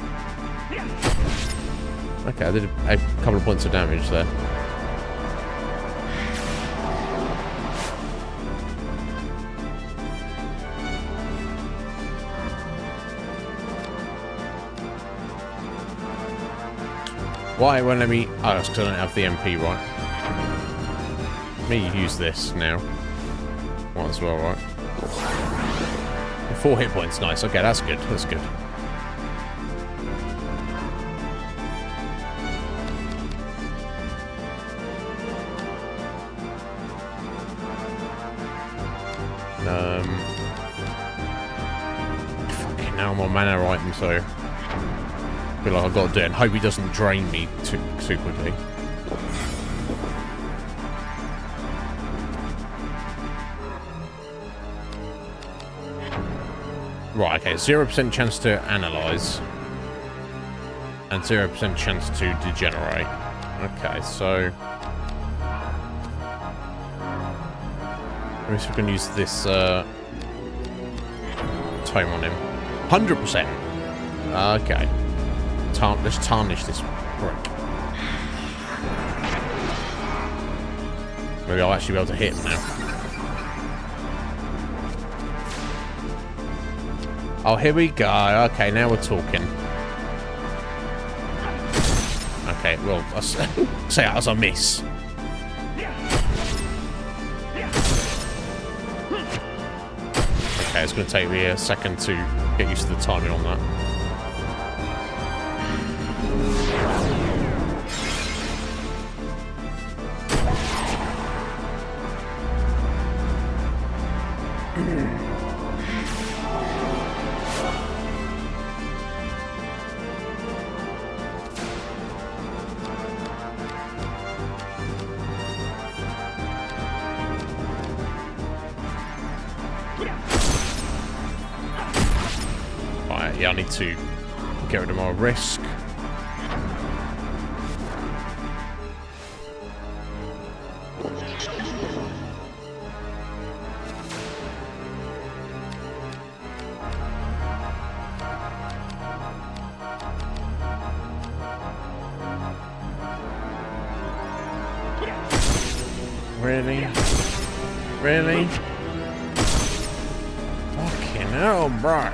Okay, I did a couple of points of damage there. Why won't let me... Oh, it's because I don't have the MP, right? Let me use this now. Might as well, right? 4 hit points, nice. Okay, that's good. That's good. Fucking now I'm on mana item, so I feel like I've got to do it and hope he doesn't drain me too quickly. Right, okay, 0% chance to analyze and 0% chance to degenerate. Okay, so let me see if we can use this tome on him. 100%. Okay. Let's tarnish this brick. Maybe I'll actually be able to hit him now. Oh, here we go. Okay, now we're talking. Okay, well, I'll say that as I miss. Okay, it's going to take me a second to get used to the timing on that. Yeah, I need to get rid of my risk. Really? Really? Fucking hell, bro.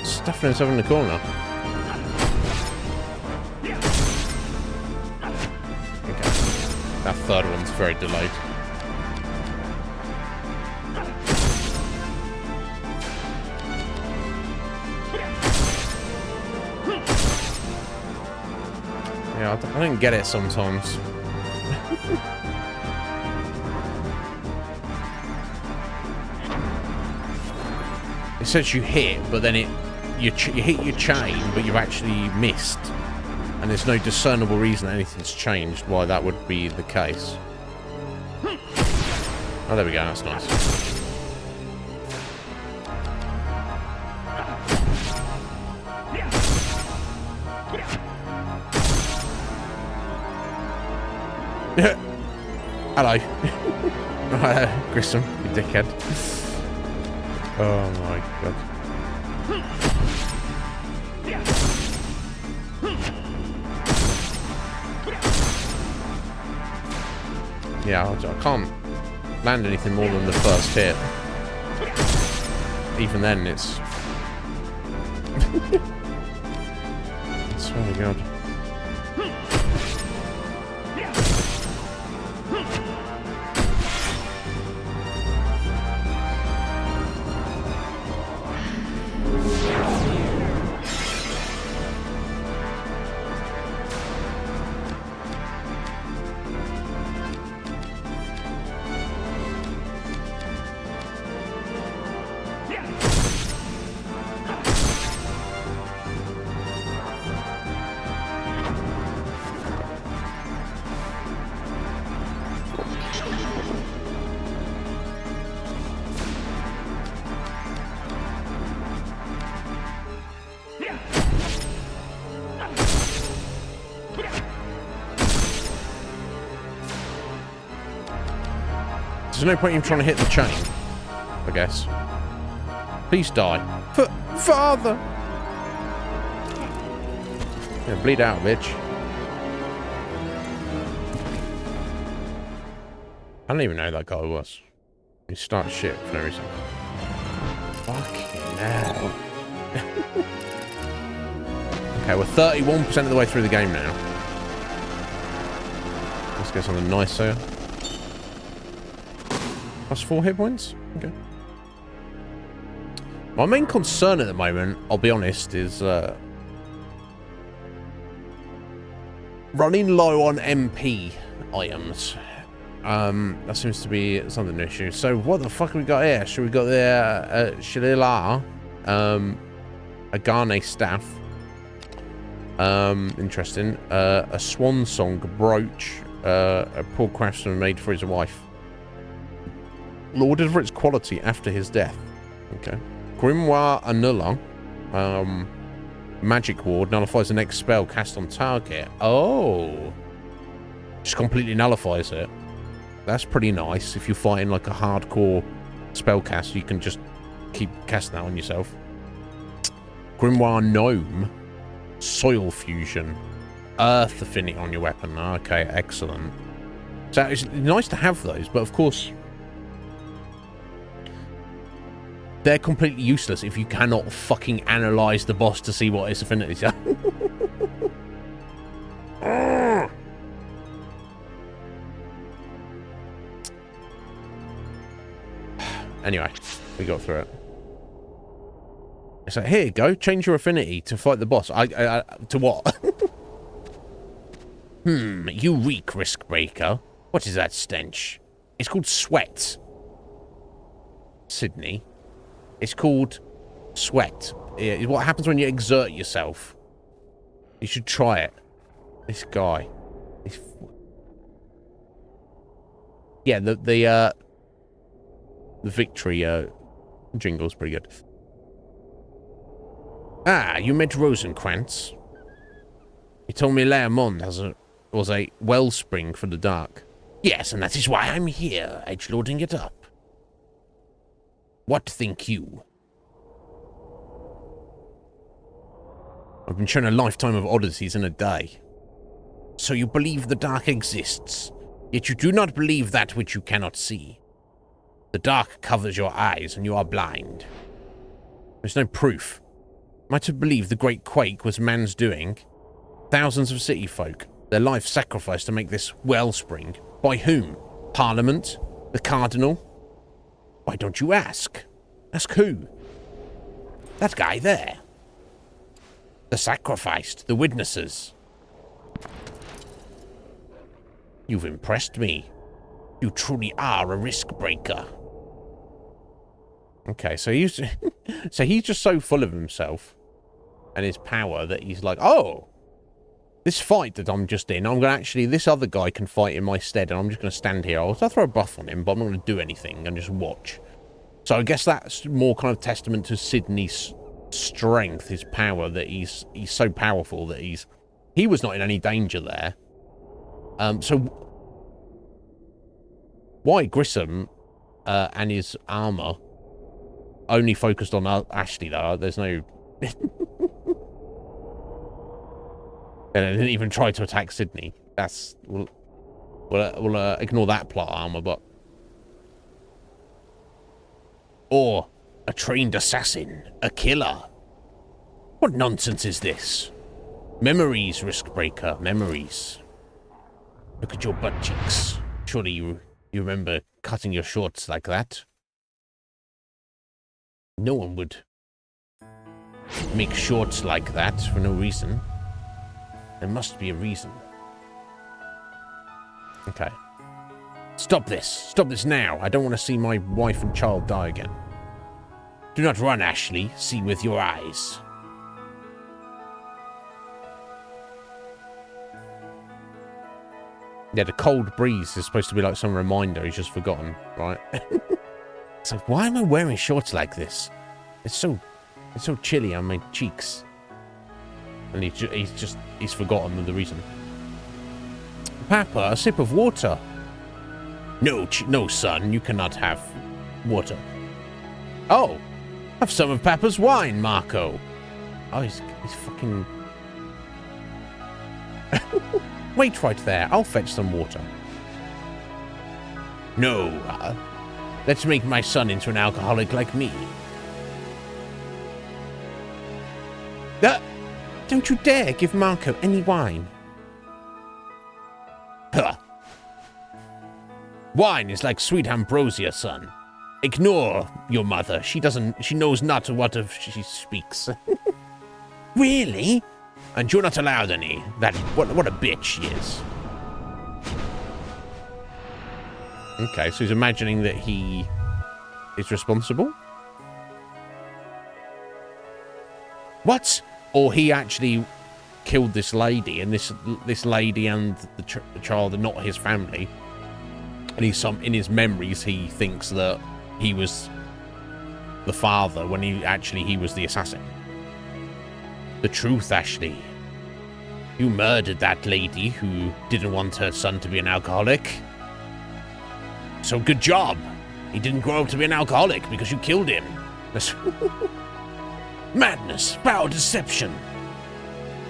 Stuffing himself in the corner. Okay. That third one's very delayed. Yeah, I don't get it sometimes. It says you hit, but then you hit your chain, but you've actually missed, and there's no discernible reason anything's changed why that would be the case. Oh, there we go. That's nice. Hello. Grissom, you dickhead. Oh my god. Yeah, I can't land anything more than the first hit. Even then, it's... I swear to God. There's no point in trying to hit the chain, I guess. Please die. Father! Yeah, bleed out, bitch. I don't even know who that guy was. He started shit for no reason. Fucking hell. Okay, we're 31% of the way through the game now. Let's get something nicer. +4 hit points? Okay. My main concern at the moment, I'll be honest, is running low on MP items. That seems to be something issue. So what the fuck have we got here? So we got the Shalila, a Garne staff. Interesting. A swan song brooch, a poor craftsman made for his wife. Lauded for its quality after his death. Okay. Grimoire Annuller. Magic ward nullifies the next spell cast on target. Oh. Just completely nullifies it. That's pretty nice. If you're fighting like a hardcore spell cast, you can just keep casting that on yourself. Grimoire Gnome. Soil fusion. Earth affinity on your weapon. Okay, excellent. So it's nice to have those, but of course they're completely useless if you cannot fucking analyze the boss to see what its affinities are. Anyway, we got through it. It's like, here you go, change your affinity to fight the boss. To what? You reek, Risk Breaker. What is that stench? It's called sweat. Sydney. It's called sweat. It's what happens when you exert yourself. You should try it. This guy. Yeah, the victory jingle's pretty good. Ah, you met Rosenkrantz. He told me Learmond was a wellspring for the dark. Yes, and that is why I'm here, edgelording it up. What think you? I've been shown a lifetime of oddities in a day. So you believe the dark exists, yet you do not believe that which you cannot see. The dark covers your eyes and you are blind. There's no proof. Am I to believe the Great Quake was man's doing? Thousands of city folk, their life sacrificed to make this wellspring. By whom? Parliament? The Cardinal? Why don't you ask? Ask who? That guy there. The sacrificed, the witnesses. You've impressed me. You truly are a risk breaker. Okay, so he's just so full of himself and his power that he's like, oh, this fight that I'm just in, I'm gonna actually, this other guy can fight in my stead, and I'm just gonna stand here. I'll throw a buff on him, but I'm not gonna do anything and just watch. So I guess that's more kind of testament to Sydney's strength, his power, that he's so powerful that he was not in any danger there. So why Grissom and his armor only focused on Ashley though? There's no. And they didn't even try to attack Sydney. That's we'll ignore that plot armor, but or a trained assassin, a killer. What nonsense is this? Memories, Riskbreaker, memories. Look at your butt cheeks. Surely you remember cutting your shorts like that? No one would make shorts like that for no reason. There must be a reason. Okay. Stop this. Stop this now. I don't want to see my wife and child die again. Do not run, Ashley. See with your eyes. Yeah, the cold breeze is supposed to be like some reminder he's just forgotten, right? It's like, why am I wearing shorts like this? It's so chilly on my cheeks. And he's forgotten the reason. Papa, a sip of water. No, son, you cannot have water. Oh, have some of Papa's wine, Marco. Oh, he's fucking... Wait right there, I'll fetch some water. No, let's make my son into an alcoholic like me. Don't you dare give Marco any wine. Huh. Wine is like sweet ambrosia, son. Ignore your mother. She knows not what of she speaks. Really? And you're not allowed any. What a bitch she is. Okay, so he's imagining that he is responsible? What? Or he actually killed this lady, and this lady and the child are not his family. And in his memories, he thinks that he was the father when he was the assassin. The truth, Ashley. You murdered that lady who didn't want her son to be an alcoholic. So good job. He didn't grow up to be an alcoholic because you killed him. Madness, foul deception.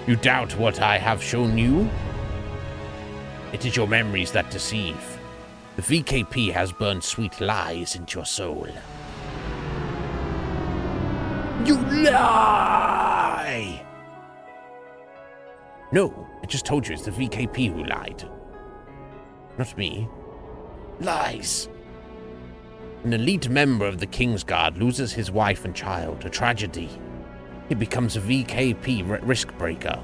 You doubt what I have shown you? It is your memories that deceive. The VKP has burned sweet lies into your soul. You lie! No, I just told you it's the VKP who lied. Not me. Lies. An elite member of the King's Guard loses his wife and child, a tragedy. He becomes a VKP risk breaker.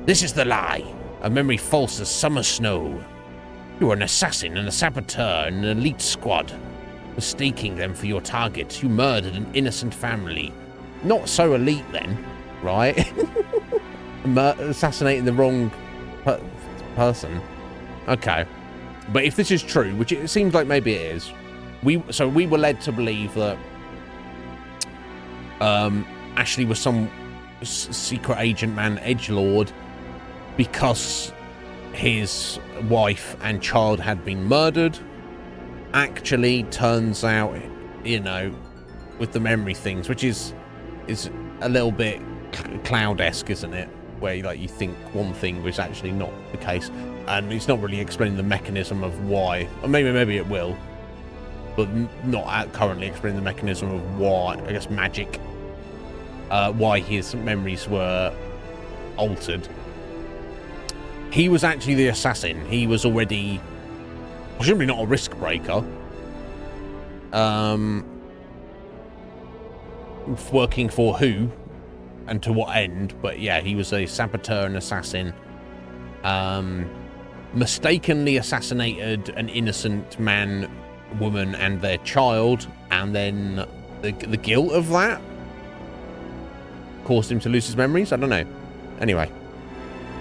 This is the lie, a memory false as summer snow. You are an assassin and a saboteur in an elite squad. Mistaking them for your target, you murdered an innocent family. Not so elite then, right? Assassinating the wrong person. Okay. But if this is true, which it seems like maybe it is, we were led to believe that Ashley was some secret agent man, edgelord, because his wife and child had been murdered. Actually, turns out, you know, with the memory things, which is a little bit Cloud-esque, isn't it? Where like you think one thing was actually not the case, and it's not really explaining the mechanism of why. Or maybe it will, but not currently explaining the mechanism of why. I guess magic. Why his memories were altered. He was actually the assassin. He was already presumably not a risk breaker. Working for who and to what end? But yeah, he was a saboteur and assassin. Mistakenly assassinated an innocent man, woman, and their child, and then the guilt of that caused him to lose his memories. I don't know. Anyway,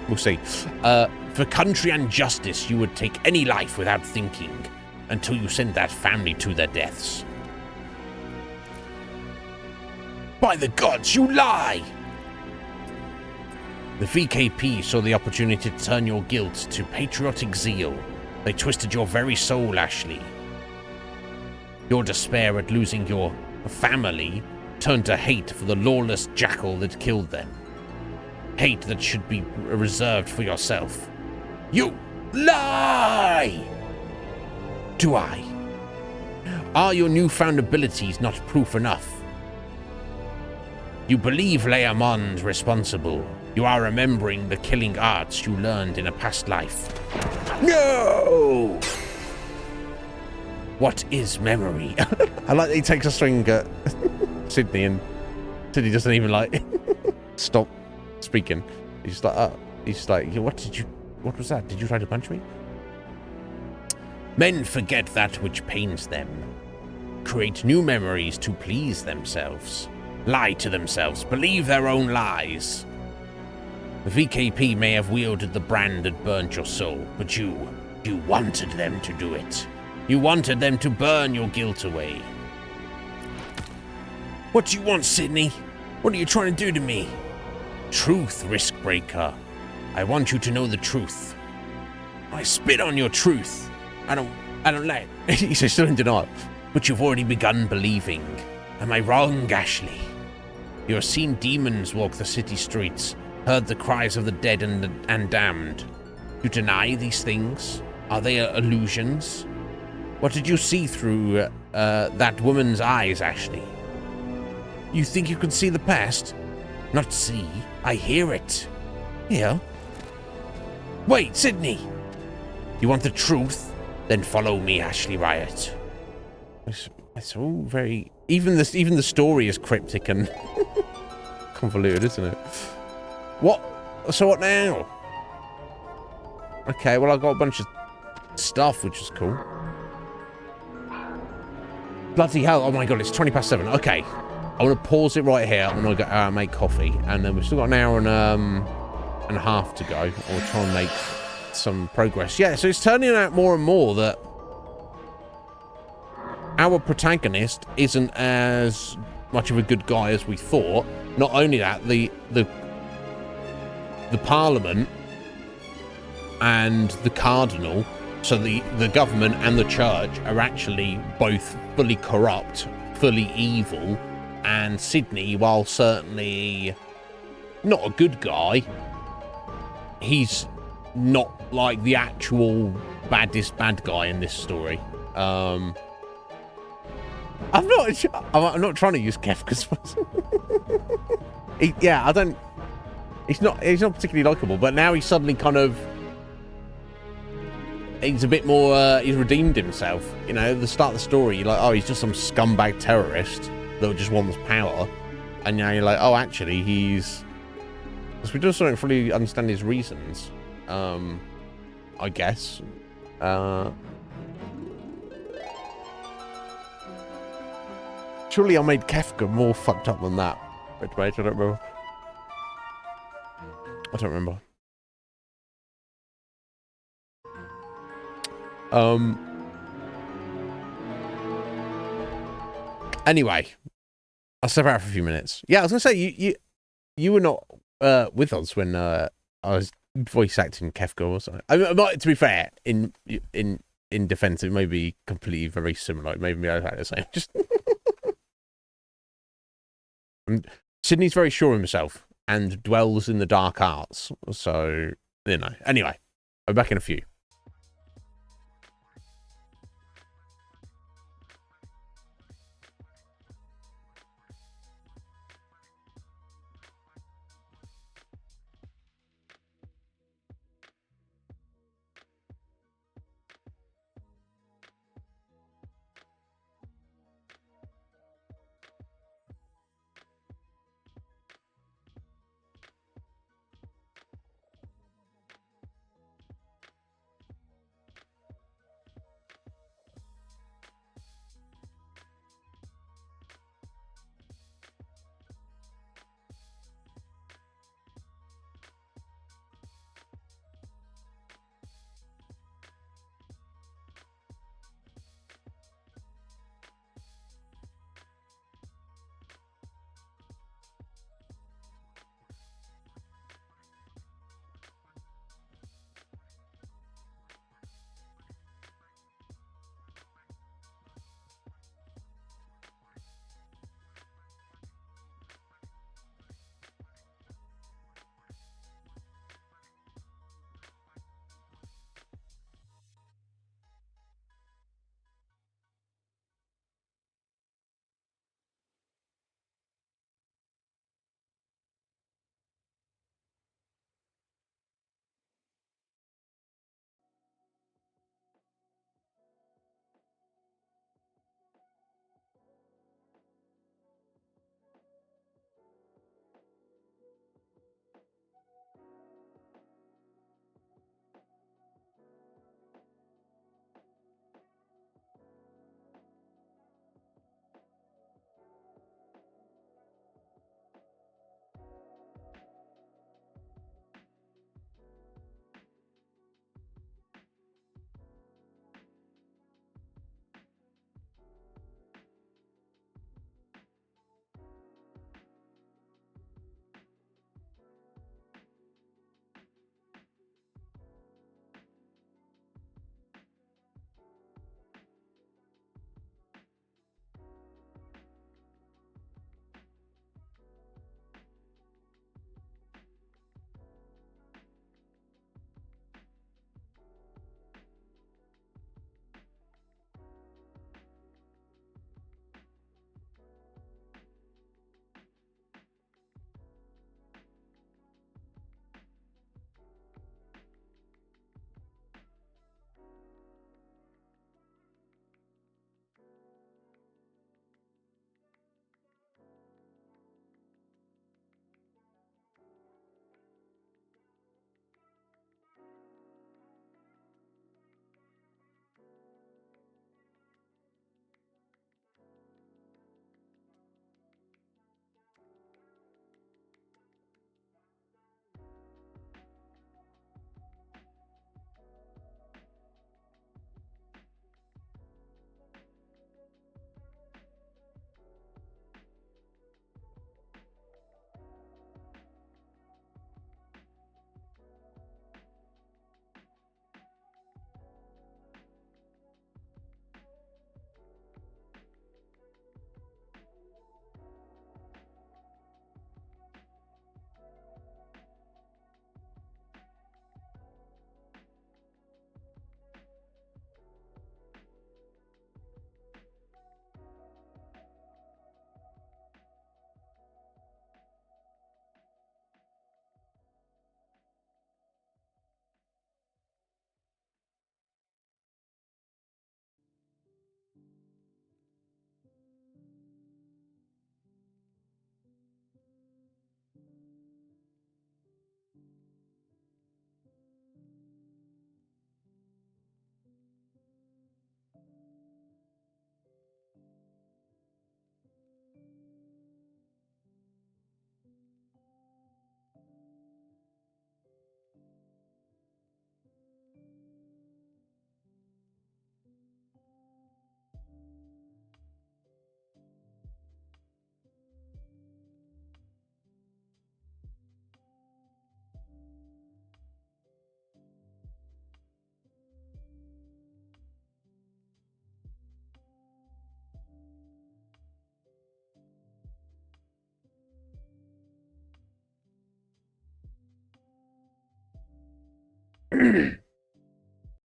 we'll see. For country and justice, you would take any life without thinking until you send that family to their deaths. By the gods, you lie! The VKP saw the opportunity to turn your guilt to patriotic zeal. They twisted your very soul, Ashley. Your despair at losing your family turned to hate for the lawless jackal that killed them. Hate that should be reserved for yourself. You lie! Do I? Are your newfound abilities not proof enough? You believe Leamond responsible. You are remembering the killing arts you learned in a past life. No! What is memory? I like that he takes a swing at Sydney, and Sydney doesn't even like stop speaking. He's just like, he's just like, what was that? Did you try to punch me? Men forget that which pains them, create new memories to please themselves, lie to themselves, believe their own lies. The VKP may have wielded the brand that burnt your soul, but you wanted them to do it. You wanted them to burn your guilt away. What do you want, Sydney? What are you trying to do to me? Truth, risk breaker. I want you to know the truth. I spit on your truth. I don't let it. He's still in denial. But you've already begun believing. Am I wrong, Ashley? You have seen demons walk the city streets, heard the cries of the dead and damned. You deny these things? Are they illusions? What did you see through that woman's eyes, Ashley? You think you can see the past? Not see, I hear it. Hear? Wait, Sydney! You want the truth? Then follow me, Ashley Riot. It's all very... Even the story is cryptic and convoluted, isn't it? What? So what now? Okay, well, I got a bunch of stuff, which is cool. Bloody hell. Oh my god, it's 7:20. Okay. I want to pause it right here. I'm going to go make coffee. And then we've still got an hour and a half to go. Or try and make some progress. Yeah, so it's turning out more and more that our protagonist isn't as much of a good guy as we thought. Not only that, the Parliament and the Cardinal, so the government and the church are actually both fully corrupt, fully evil, and Sydney, while certainly not a good guy, he's not like the actual baddest bad guy in this story. I'm not trying to use Kefka's yeah, I don't. He's not particularly likable, but now he's suddenly kind of. He's a bit more. He's redeemed himself. You know, at the start of the story, you're like, oh, he's just some scumbag terrorist that just wants power, and now you're like, oh, actually, he's. Because we just don't fully understand his reasons. I guess. Surely I made Kefka more fucked up than that. Wait, I don't remember. I don't remember. Anyway, I'll step out for a few minutes. Yeah, I was gonna say you were not with us when I was voice acting Kefka, wasn't I? I mean, to be fair, in defense, it may be completely very similar. It may be exactly the same. Just Sydney's very sure of himself and dwells in the dark arts. So, you know. Anyway, I'm back in a few.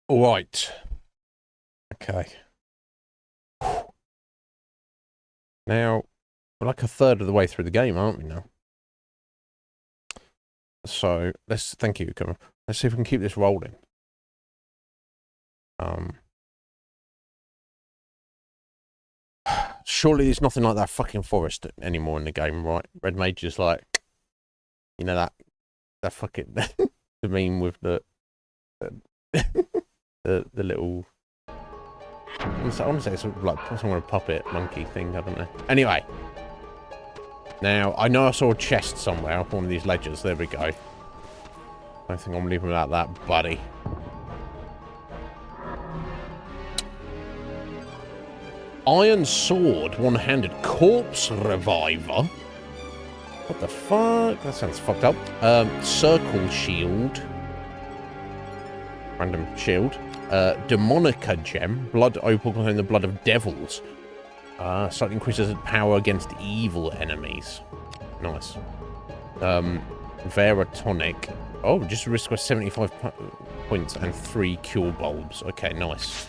All right. Okay. Now, we're like a third of the way through the game, aren't we now? So, thank you, Connor. Let's see if we can keep this rolling. Surely there's nothing like that fucking forest anymore in the game, right? Red Mage is like, you know, that fucking the meme with the little. I want to say it's sort of like some kind of puppet monkey thing. I don't know. Anyway, now I know I saw a chest somewhere up one of these ledges. There we go. I don't think I'm leaving without that, buddy. Iron Sword, one-handed corpse reviver. What the fuck? That sounds fucked up. Circle shield. Random shield. Demonica gem. Blood opal containing the blood of devils. Slightly increases power against evil enemies. Nice. Veratonic. Oh, just risk 75 points and 3 cure bulbs. Okay, nice.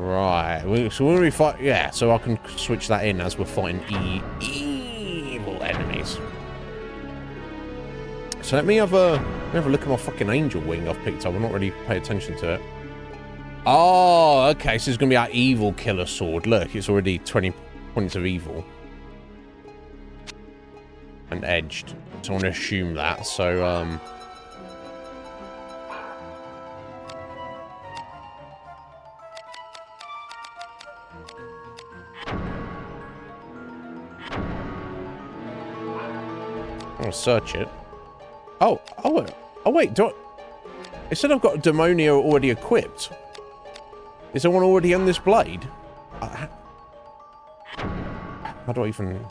Right, so when we fight, yeah, so I can switch that in as we're fighting evil enemies. So let me have a look at my fucking angel wing I've picked up. I'm not really paying attention to it. Oh, okay, so it's going to be our evil killer sword. Look, it's already 20 points of evil. And edged. So I want to assume that, so, I'll search it. Oh wait, it said I've got a Demonia already equipped. Is there one already on this blade? How do I even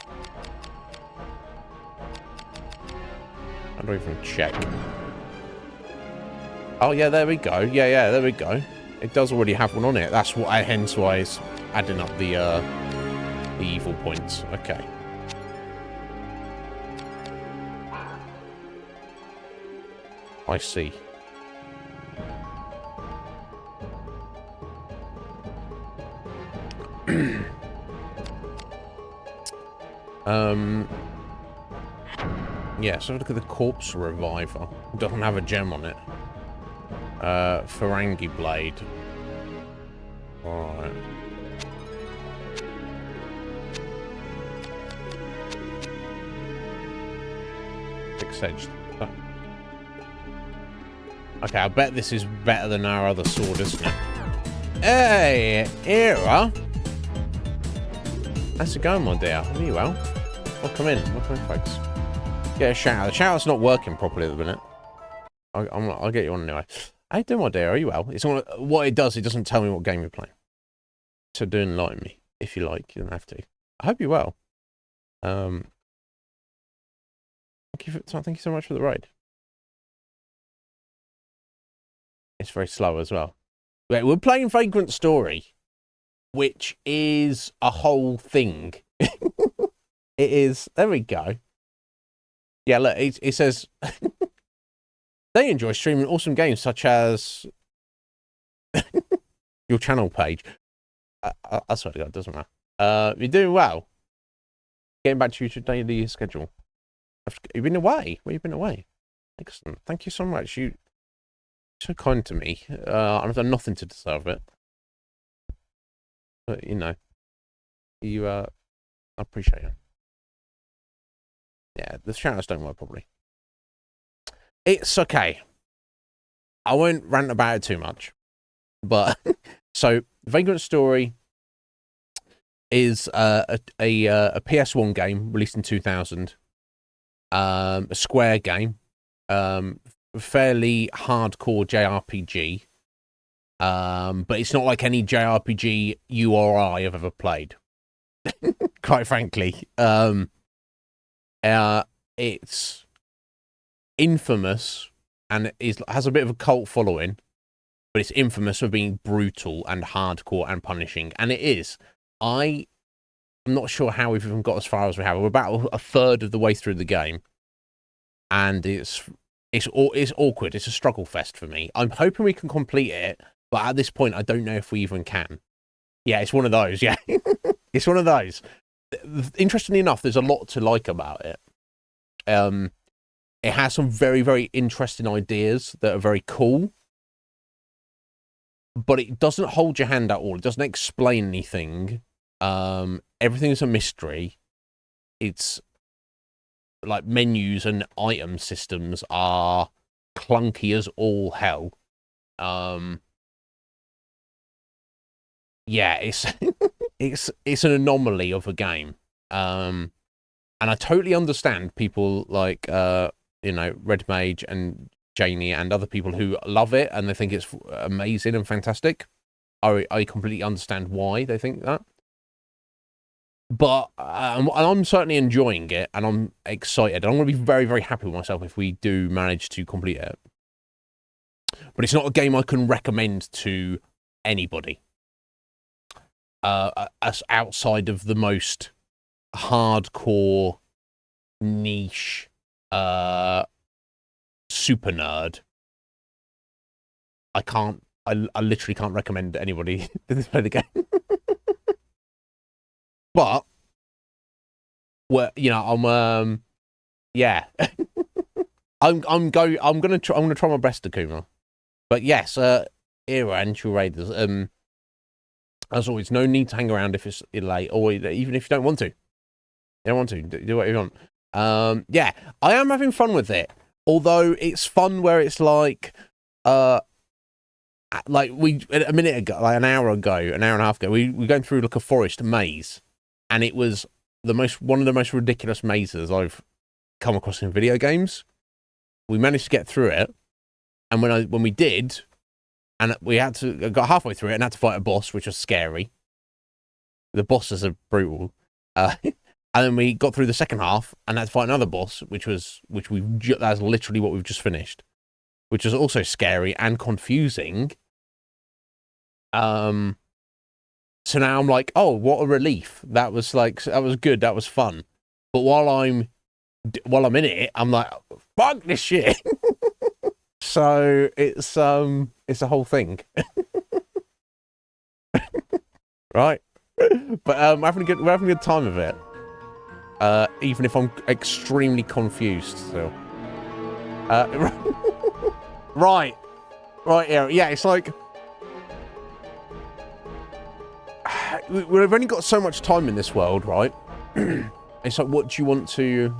check? Oh yeah, there we go. Yeah, there we go. It does already have one on it. That's why, hence why it's adding up the evil points. Okay. I see. Yeah, so look at the corpse reviver. It doesn't have a gem on it. Ferengi blade. Alright. Six-edged. Oh. Okay, I bet this is better than our other sword, isn't it? Hey, Era! How's it going, my dear? Are you well? Welcome in, folks. Get a shout out. The shout out's not working properly at the minute. I'll get you on anyway. How you doing, my dear? Are you well? It's all, what it does, it doesn't tell me what game you're playing. So do enlighten me, if you like. You don't have to. I hope you're well. Thank you so much for the raid. It's very slow as well. Wait, we're playing Vagrant Story, which is a whole thing. It is. There we go. Yeah, look, it says they enjoy streaming awesome games such as your channel page. I swear to God, it doesn't matter. You're doing well. Getting back to your daily schedule. You've been away. Where you been away? Excellent. Thank you so much. You're so kind to me. I've done nothing to deserve it. But, you know, I appreciate it. Yeah, the shoutouts don't work properly. It's okay. I won't rant about it too much. But, so, Vagrant Story is a PS1 game released in 2000. A Square game. Fairly hardcore JRPG. But it's not like any JRPG you or I have ever played. Quite frankly. It's infamous and has a bit of a cult following, but it's infamous for being brutal and hardcore and punishing, and it is. I'm not sure how we've even got as far as we have. We're about a third of the way through the game, and it's it's awkward. It's a struggle fest for me. I'm hoping we can complete it, but at this point, I don't know if we even can. Yeah, it's one of those. Yeah, it's one of those. Interestingly enough, there's a lot to like about it. It has some very, very interesting ideas that are very cool, but it doesn't hold your hand at all. It doesn't explain anything. Everything is a mystery. It's like menus and item systems are clunky as all hell. Yeah, it's it's an anomaly of a game. And I totally understand people like Red Mage and Janie and other people who love it and they think it's amazing and fantastic. I completely understand why they think that. But I'm certainly enjoying it, and I'm excited. I'm going to be very, very happy with myself if we do manage to complete it. But it's not a game I can recommend to anybody. As outside of the most hardcore, niche, super nerd. I literally can't recommend anybody to play the game. But, well, I'm yeah. I'm gonna try my best, Akuma. But yes, Era and True Raiders. As always, no need to hang around if it's late, or even if you don't want to. You don't want to do what you want. Yeah, I am having fun with it. Although it's fun where it's like we a minute ago, like an hour and a half ago, we were going through like a forest maze. And it was one of the most ridiculous mazes I've come across in video games. We managed to get through it, and when we did, and we got halfway through it and had to fight a boss, which was scary. The bosses are brutal, and then we got through the second half and had to fight another boss, that's literally what we've just finished, which was also scary and confusing. So now I'm like, oh, what a relief. That was good. That was fun. But while I'm in it, I'm like, fuck this shit. So it's a whole thing. Right? But we're having a good time of it. Even if I'm extremely confused still. Right. Right, yeah, it's like we've only got so much time in this world, right? It's like, what do you want to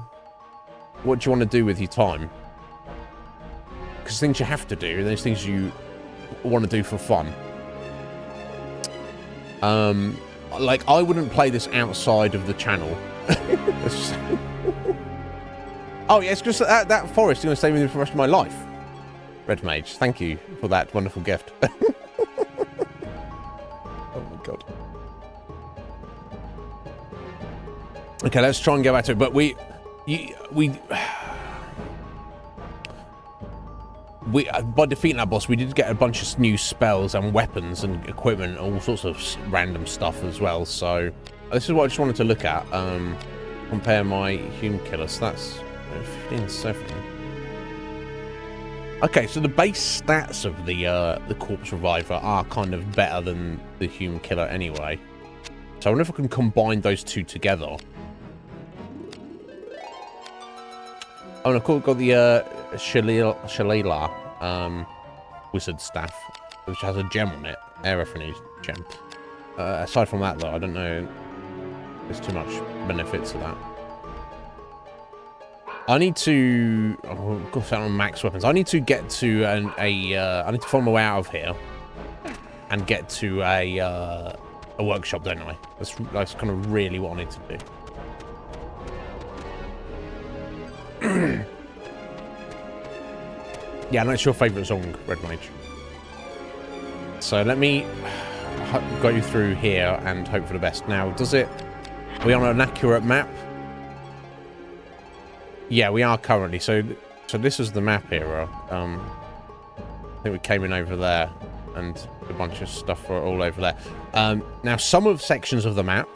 do with your time? Because things you have to do, and there's things you want to do for fun. Like, I wouldn't play this outside of the channel. Oh, yeah, it's just that forest is going to stay with me for the rest of my life. Red Mage, thank you for that wonderful gift. Oh my god. Okay, let's try and go back to it. But we by defeating that boss, we did get a bunch of new spells and weapons and equipment, all sorts of random stuff as well. So this is what I just wanted to look at. Compare my Hume Killer. So that's 15-7. Okay, so the base stats of the Corpse Reviver are kind of better than the Hume Killer anyway. So I wonder if I can combine those two together. Oh, and of course, got the Shalila Wizard Staff, which has a gem on it. Air revenue gem. Aside from that, though, I don't know. There's too much benefits to that. I need to. Oh, of course, on max weapons. I need to get to I need to find my way out of here and get to a workshop, don't I? That's kind of really what I need to do. Yeah, and that's your favourite song, Red Mage. So let me go through here and hope for the best. Now, are we on an accurate map? Yeah, we are currently. So this is the map era. I think we came in over there, and a bunch of stuff were all over there. Now, some sections of the map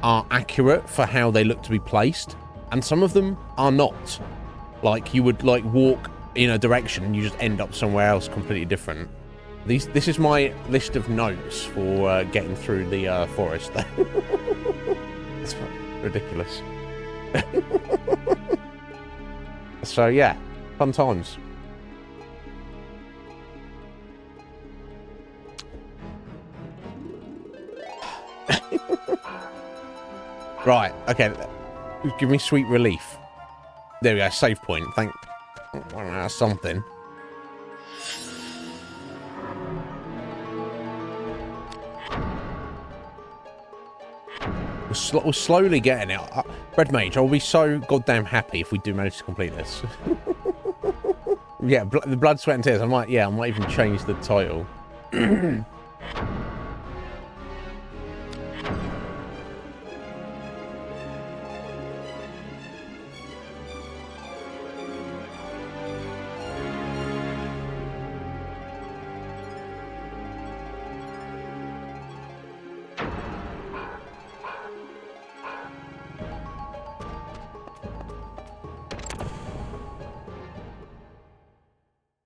are accurate for how they look to be placed, and some of them are not. Like, you would walk in a direction and you just end up somewhere else completely different. This is my list of notes for getting through the forest. It's ridiculous. So yeah, fun times. Right, okay. Give me sweet relief. There we go, save point. That's something. We're slowly getting it. Red Mage, I'll be so goddamn happy if we do manage to complete this. Yeah, the Blood, Sweat and Tears. I might even change the title.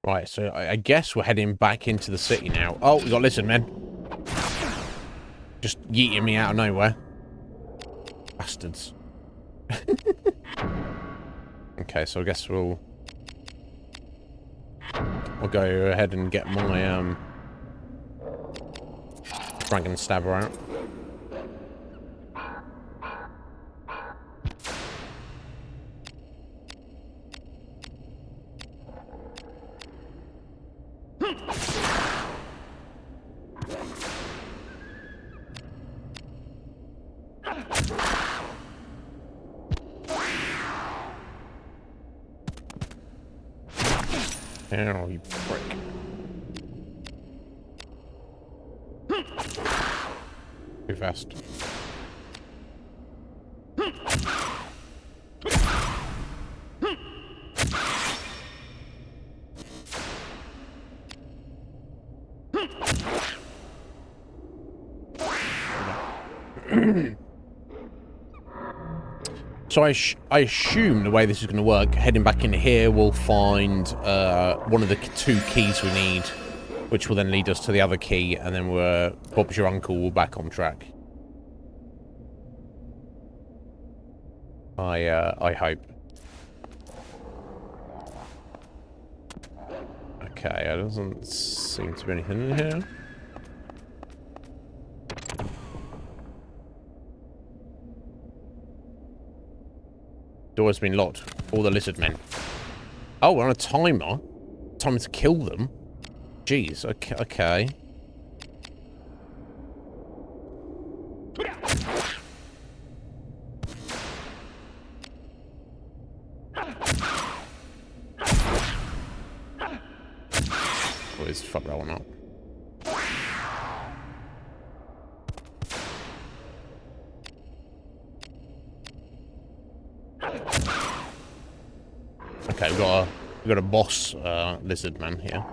Right, so I guess we're heading back into the city now. Oh, we got lizard men. Just yeeting me out of nowhere. Bastards. Okay, so I guess I'll go ahead and get my dragon stabber out. Oh, you prick. Too fast. So I assume the way this is going to work, heading back in here, we'll find one of the 2 keys we need, which will then lead us to the other key, and then Bob's your uncle will back on track. I hope. Okay, there doesn't seem to be anything in here. Door's been locked. All the lizard men. Oh, we're on a timer. Time to kill them. Jeez. Okay. Boys, fuck that one up. Okay, we've got a boss lizard man here.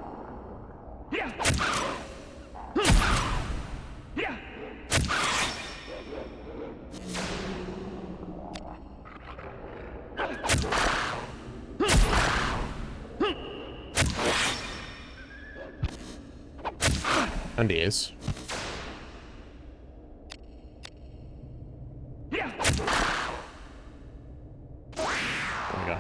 And he is. There we go.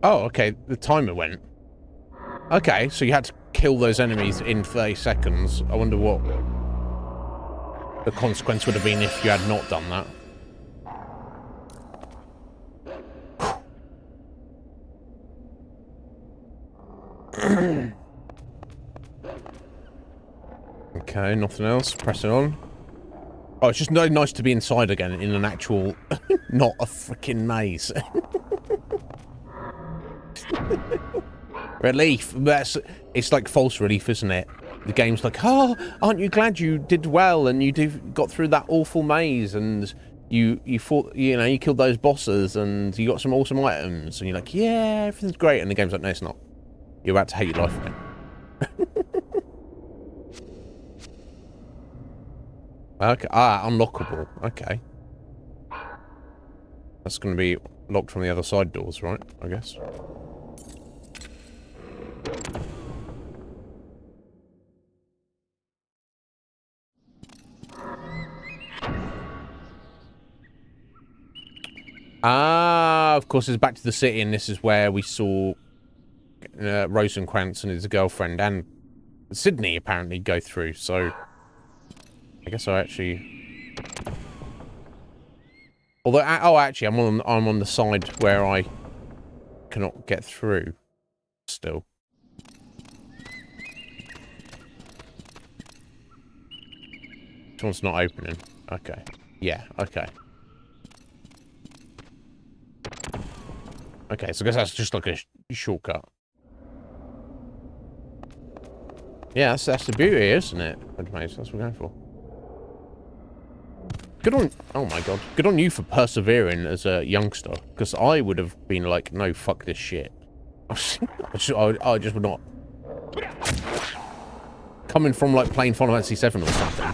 Oh, okay. The timer went. Okay, so you had to kill those enemies in 30 seconds. I wonder what the consequence would have been if you had not done that. Okay, nothing else. Press it on. Oh, it's just nice to be inside again in an actual, not a freaking maze. Relief. It's like false relief, isn't it? The game's like, oh, aren't you glad you did well and got through that awful maze and you fought, you know, you killed those bosses and you got some awesome items, and you're like, yeah, everything's great, and the game's like, no, it's not. You're about to hate your life again. Okay, unlockable. Okay. That's going to be locked from the other side doors, right? I guess. Ah, of course, it's back to the city, and this is where we saw Rosencrantz and his girlfriend and Sydney apparently go through, so I guess I actually... Although, oh, actually, I'm on the side where I cannot get through still. This one's not opening. Okay. Yeah, okay. Okay, so I guess that's just like a shortcut. Yeah, that's the beauty, isn't it? That's what we're going for. Good on... Oh my god. Good on you for persevering as a youngster. Because I would have been like, no, fuck this shit. I just would not. Coming from like playing Final Fantasy 7 or something.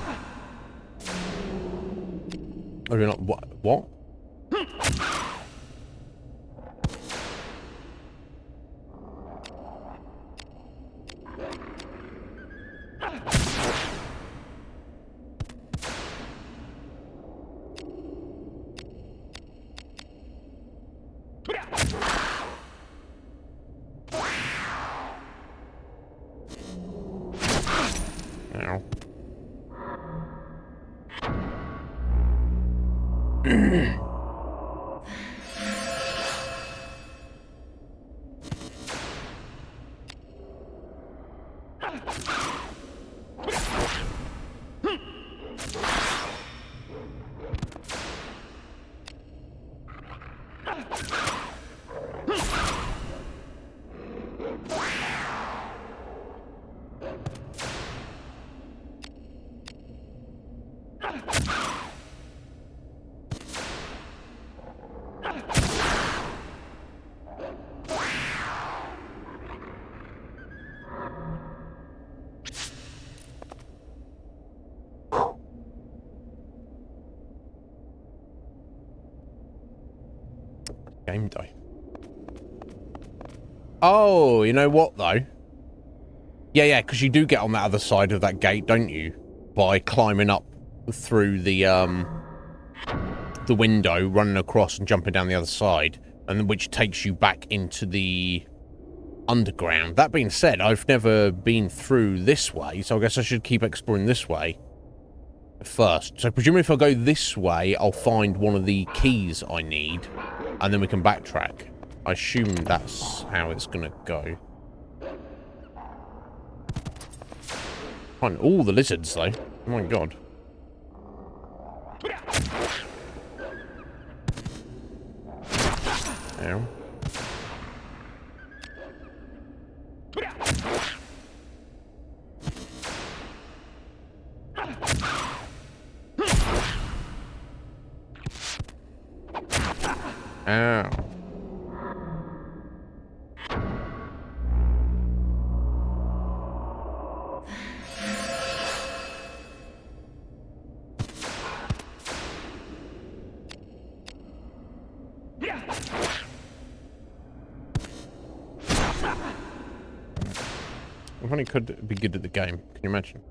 I'd be like, what? Game day. Oh, you know what though? Yeah, because you do get on that other side of that gate, don't you? By climbing up through the window, running across and jumping down the other side, and which takes you back into the underground. That being said, I've never been through this way, so I guess I should keep exploring this way first. So presumably if I go this way, I'll find one of the keys I need, and then we can backtrack. I assume that's how it's gonna go. Find all the lizards though. Oh my god. Ow. Ow. I only could be good at the game. Can you imagine?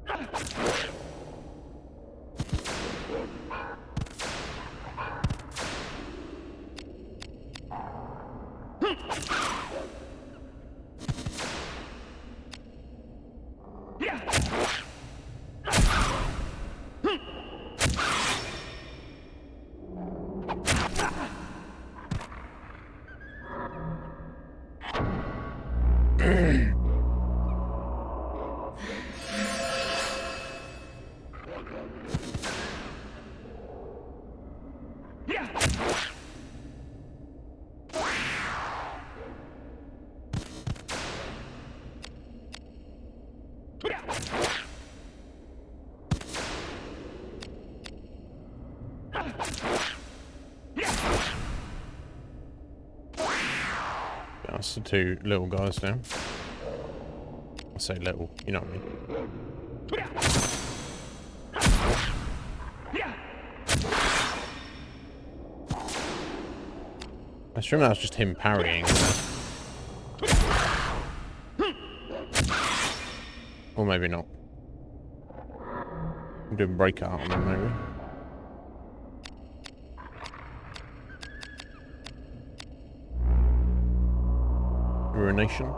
That's the two little guys now. I say little, you know what I mean. I assume that was just him parrying. Or maybe not. I'm doing breakout on them, maybe. Ruination.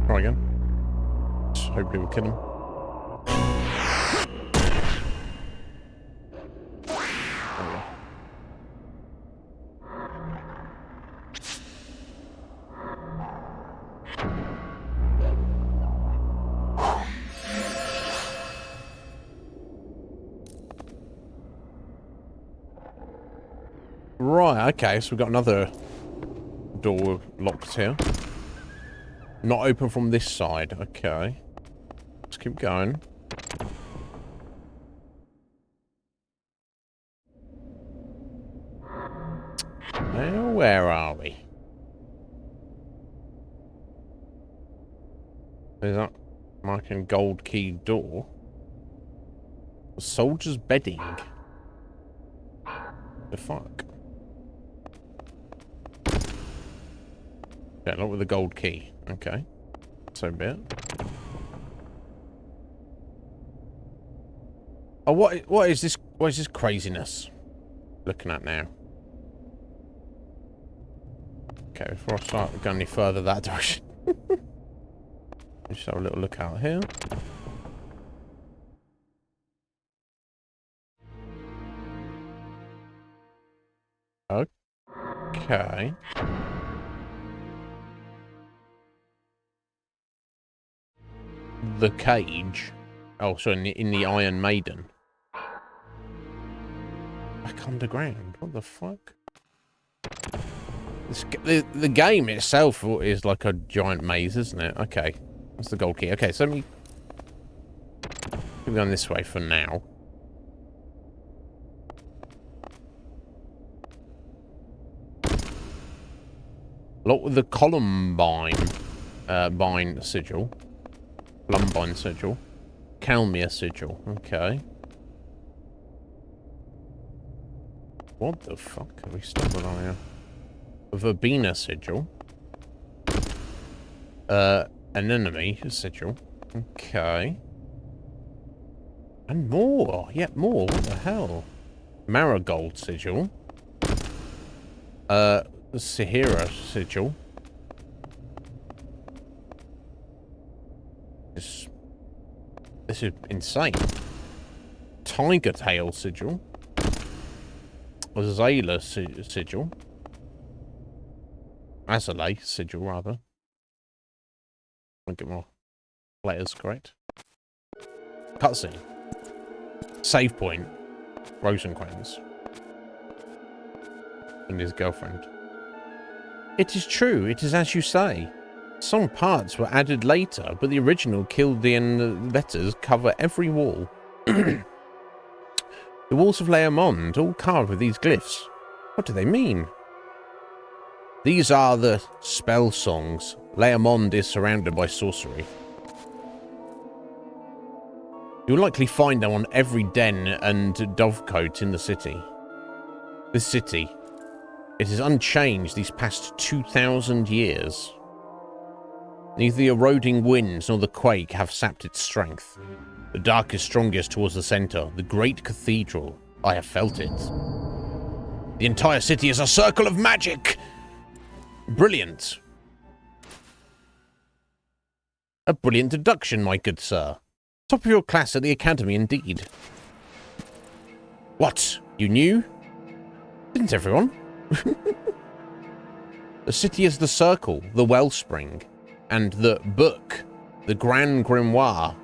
Try again. Just hopefully we'll kill him. Right, okay, so we've got another door locked here. Not open from this side, okay. Let's keep going. Now, where are we? Is that marking gold key door? Soldier's bedding. The fuck? Yeah, look with the gold key. Okay. So be it. Oh, what is this? What is this craziness? Looking at now. Okay, before I start going any further that direction. Just have a little look out here. Okay. The cage. Oh, so in the Iron Maiden. Back underground. What the fuck? The game itself is like a giant maze, isn't it? Okay. That's the gold key. Okay, so let me... keep going this way for now. Look with the Columbine sigil. Columbine sigil. Calmia sigil. Okay. What the fuck? Have we stumbled on here? Verbena sigil. Anemone sigil. Okay. And more. Yet more. What the hell? Marigold sigil. Sahara sigil. This is insane. Tiger tail sigil. Azalea sigil. Azalea sigil, rather. I'll get more letters correct. Cutscene. Save point. Rosencrantz. And his girlfriend. It is true. It is as you say. Some parts were added later, but the original Chaldean letters cover every wall. The walls of Leomond, all carved with these glyphs. What do they mean? These are the spell songs. Leomond is surrounded by sorcery. You'll likely find them on every den and dovecote in the city. This city, it is unchanged these past 2,000 years. Neither the eroding winds nor the quake have sapped its strength. The dark is strongest towards the center, the great cathedral. I have felt it. The entire city is a circle of magic! Brilliant. A brilliant deduction, my good sir. Top of your class at the academy, indeed. What? You knew? Didn't everyone? The city is the circle, the wellspring, and the book, the grand grimoire,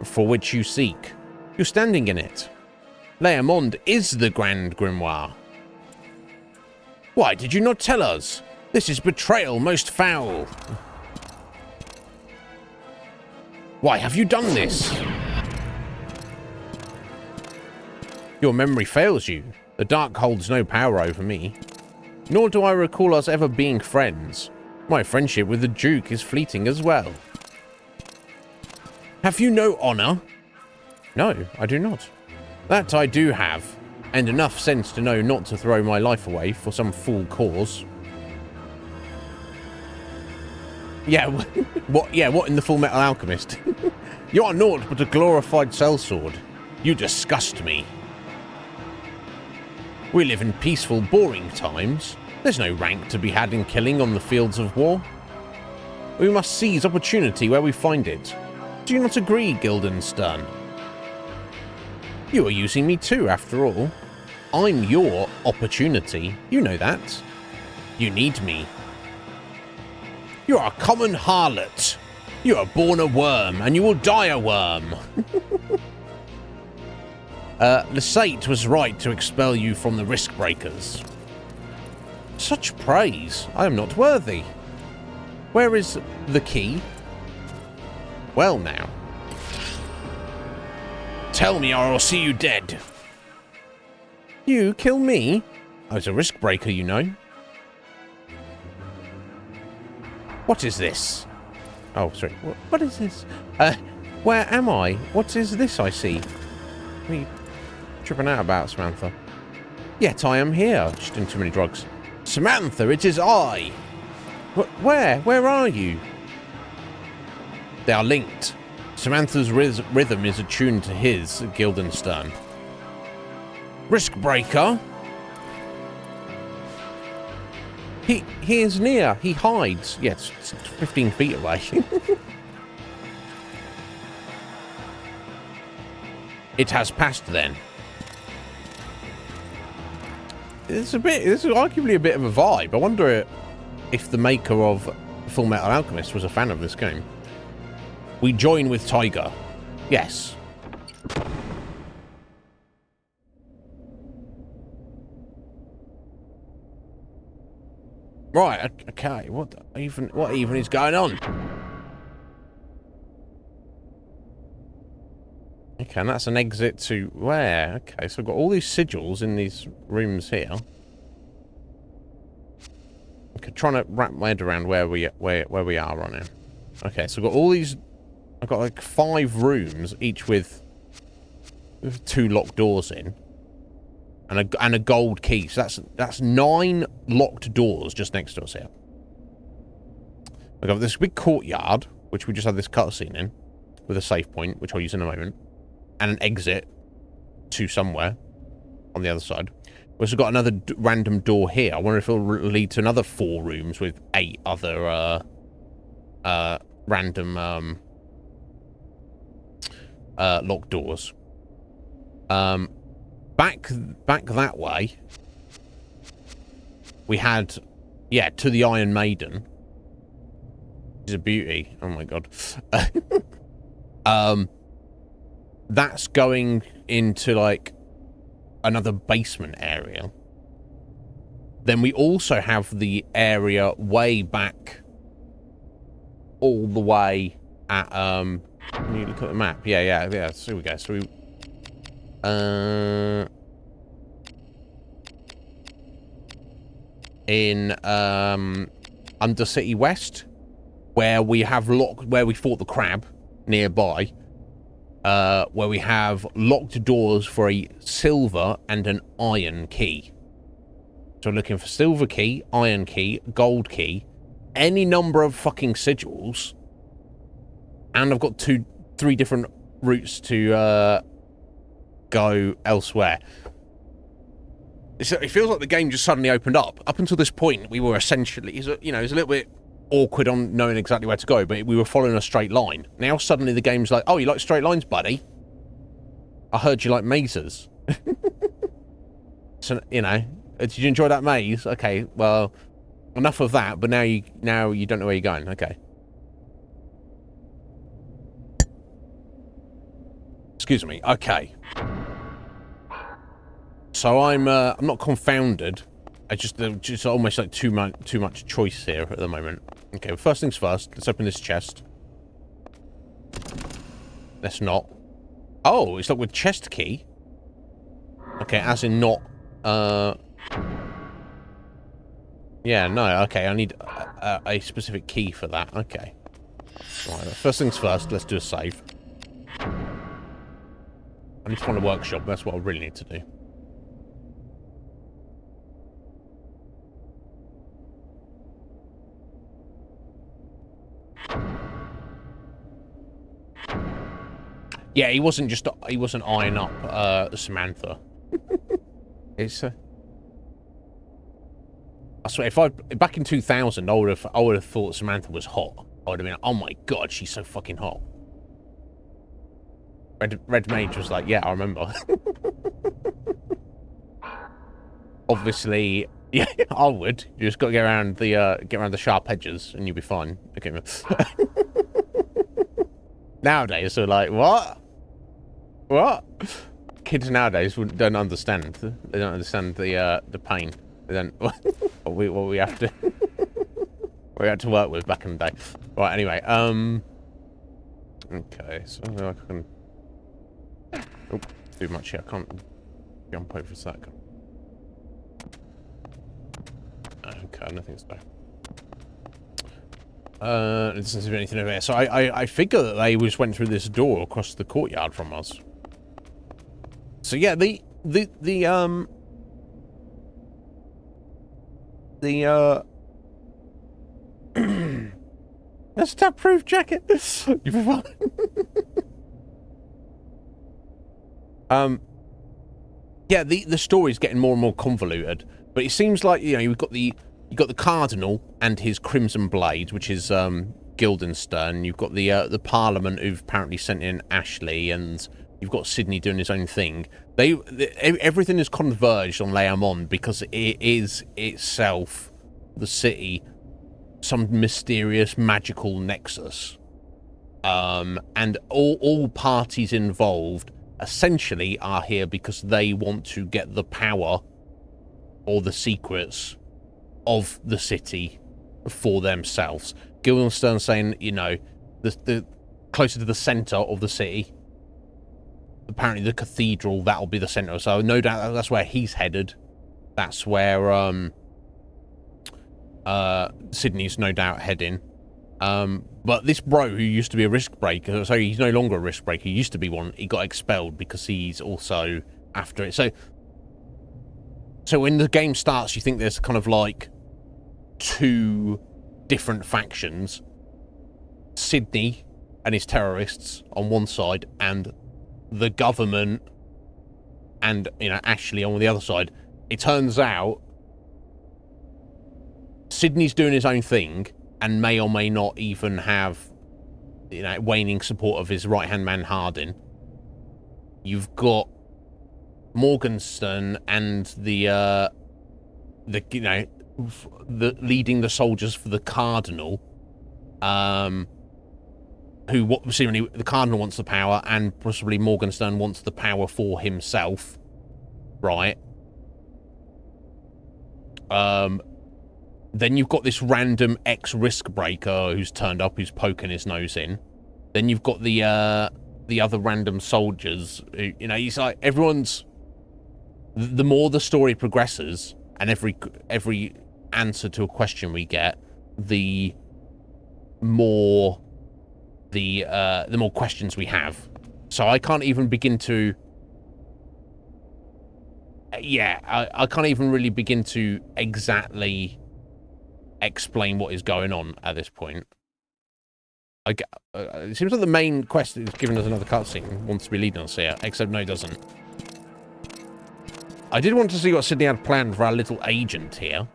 for which you seek. You're standing in it. Leomond is the Grand Grimoire. Why did you not tell us? This is betrayal most foul. Why have you done this? Your memory fails you. The dark holds no power over me. Nor do I recall us ever being friends. My friendship with the Duke is fleeting as well. Have you no honor? No, I do not. That I do have, and enough sense to know not to throw my life away for some fool cause. Yeah, what? Yeah, what in the Full Metal Alchemist? You are naught but a glorified sellsword. You disgust me. We live in peaceful, boring times. There's no rank to be had in killing on the fields of war. We must seize opportunity where we find it. Do you not agree, Guildenstern? You are using me too, after all. I'm your opportunity. You know that. You need me. You are a common harlot. You are born a worm, and you will die a worm. Lesate was right to expel you from the Risk Breakers. Such praise. I am not worthy. Where is the key? Well now. Tell me or I'll see you dead. You kill me? I was a Risk Breaker, you know. What is this? Oh, sorry. What is this? Where am I? What is this I see? What are you tripping out about, Samantha? Yet I am here. Just doing too many drugs. Samantha, it is I. Where? Where are you? They are linked. Samantha's rhythm is attuned to his, Guildenstern. Risk Breaker? He is near. He hides. Yes, it's 15 feet away. It has passed then. This is arguably a bit of a vibe. I wonder if the maker of Full Metal Alchemist was a fan of this game. We join with Tiger. Yes. Right, okay. What even is going on? Okay, and that's an exit to where? Okay, so I've got all these sigils in these rooms here. Okay, trying to wrap my head around where we are right now. Okay, so I've got all these. I've got like 5 rooms, each with 2 locked doors in, and a gold key. So that's 9 locked doors just next to us here. We've got this big courtyard, which we just had this cutscene in, with a save point, which I'll use in a moment, and an exit to somewhere on the other side. We've also got another random door here. I wonder if it'll lead to another 4 rooms with 8 other random locked doors. Back that way, we had, yeah, to the Iron Maiden. She's a beauty. Oh my god. That's going into like another basement area. Then we also have the area way back, all the way at can you look at the map? Yeah. So here we go. So we in Undercity West, where we have where we fought the crab nearby, where we have locked doors for a silver and an iron key. So we're looking for silver key, iron key, gold key, any number of fucking sigils, and I've got 3 different routes to go elsewhere. It feels like the game just suddenly opened up. Up until this point, we were essentially, it was a little bit awkward on knowing exactly where to go, but we were following a straight line. Now suddenly the game's like, oh, you like straight lines, buddy? I heard you like mazes. So, did you enjoy that maze? Okay, well, enough of that, but now you don't know where you're going. Okay. Excuse me. Okay. So I'm not confounded. I just almost like too much choice here at the moment. Okay, well, first things first. Let's open this chest. Let's not. Oh, it's like with chest key. Okay, as in not. Yeah, no. Okay, I need a specific key for that. Okay. Right. First things first. Let's do a save. I need to find a workshop. That's what I really need to do. Yeah, he wasn't eyeing up Samantha. It's I swear, back in 2000, I would have thought Samantha was hot. I would have been like, oh my god, she's so fucking hot. Red Mage was like, yeah, I remember. Obviously, yeah, I would. You just got to get around the sharp edges, and you'll be fine. Okay. Nowadays, they're like, what? What? Kids nowadays don't understand. They don't understand the pain. They don't. what we have to we had to work with back in the day. Right. Anyway. Okay. So I can. Oh, too much here. I can't jump over that. Okay. Nothing's there. It doesn't seem to be anything over there. So I figure that they just went through this door across the courtyard from us. So yeah, the a stab-proof jacket. You'll be fine. Yeah, the story's getting more and more convoluted, but it seems like, you know, you've got the Cardinal and his Crimson Blade, which is Guildenstern. You've got the Parliament, who've apparently sent in Ashley, and you've got Sydney doing his own thing. Everything is converged on Leamon because it is itself the city, some mysterious magical nexus, and all parties involved essentially are here because they want to get the power or the secrets of the city for themselves. Guildenstern saying, you know, the closer to the center of the city, apparently the cathedral, that'll be the center. So no doubt that's where he's headed. That's where Sydney's no doubt heading. But this bro who used to be a risk breaker, so he's no longer a risk breaker, he used to be one, he got expelled because he's also after it. So when the game starts, you think there's kind of like two different factions. Sydney and his terrorists on one side, and the government and, you know, Ashley on the other side. It turns out Sydney's doing his own thing and may or may not even have, you know, waning support of his right-hand man Hardin. You've got Morgenstern and the you know, the leading the soldiers for the Cardinal, who seemingly the Cardinal wants the power, and possibly Morgenstern wants the power for himself, right? Then you've got this random ex-risk breaker who's turned up, who's poking his nose in. Then you've got the other random soldiers. Who, you know, he's like, everyone's. The more the story progresses, and every answer to a question we get, the more questions we have. So I can't even begin to. Yeah, I can't even really begin to exactly explain what is going on at this point. It seems like the main quest is giving us another cutscene, wants to be leading us here, except no, it doesn't. I did want to see what Sydney had planned for our little agent here,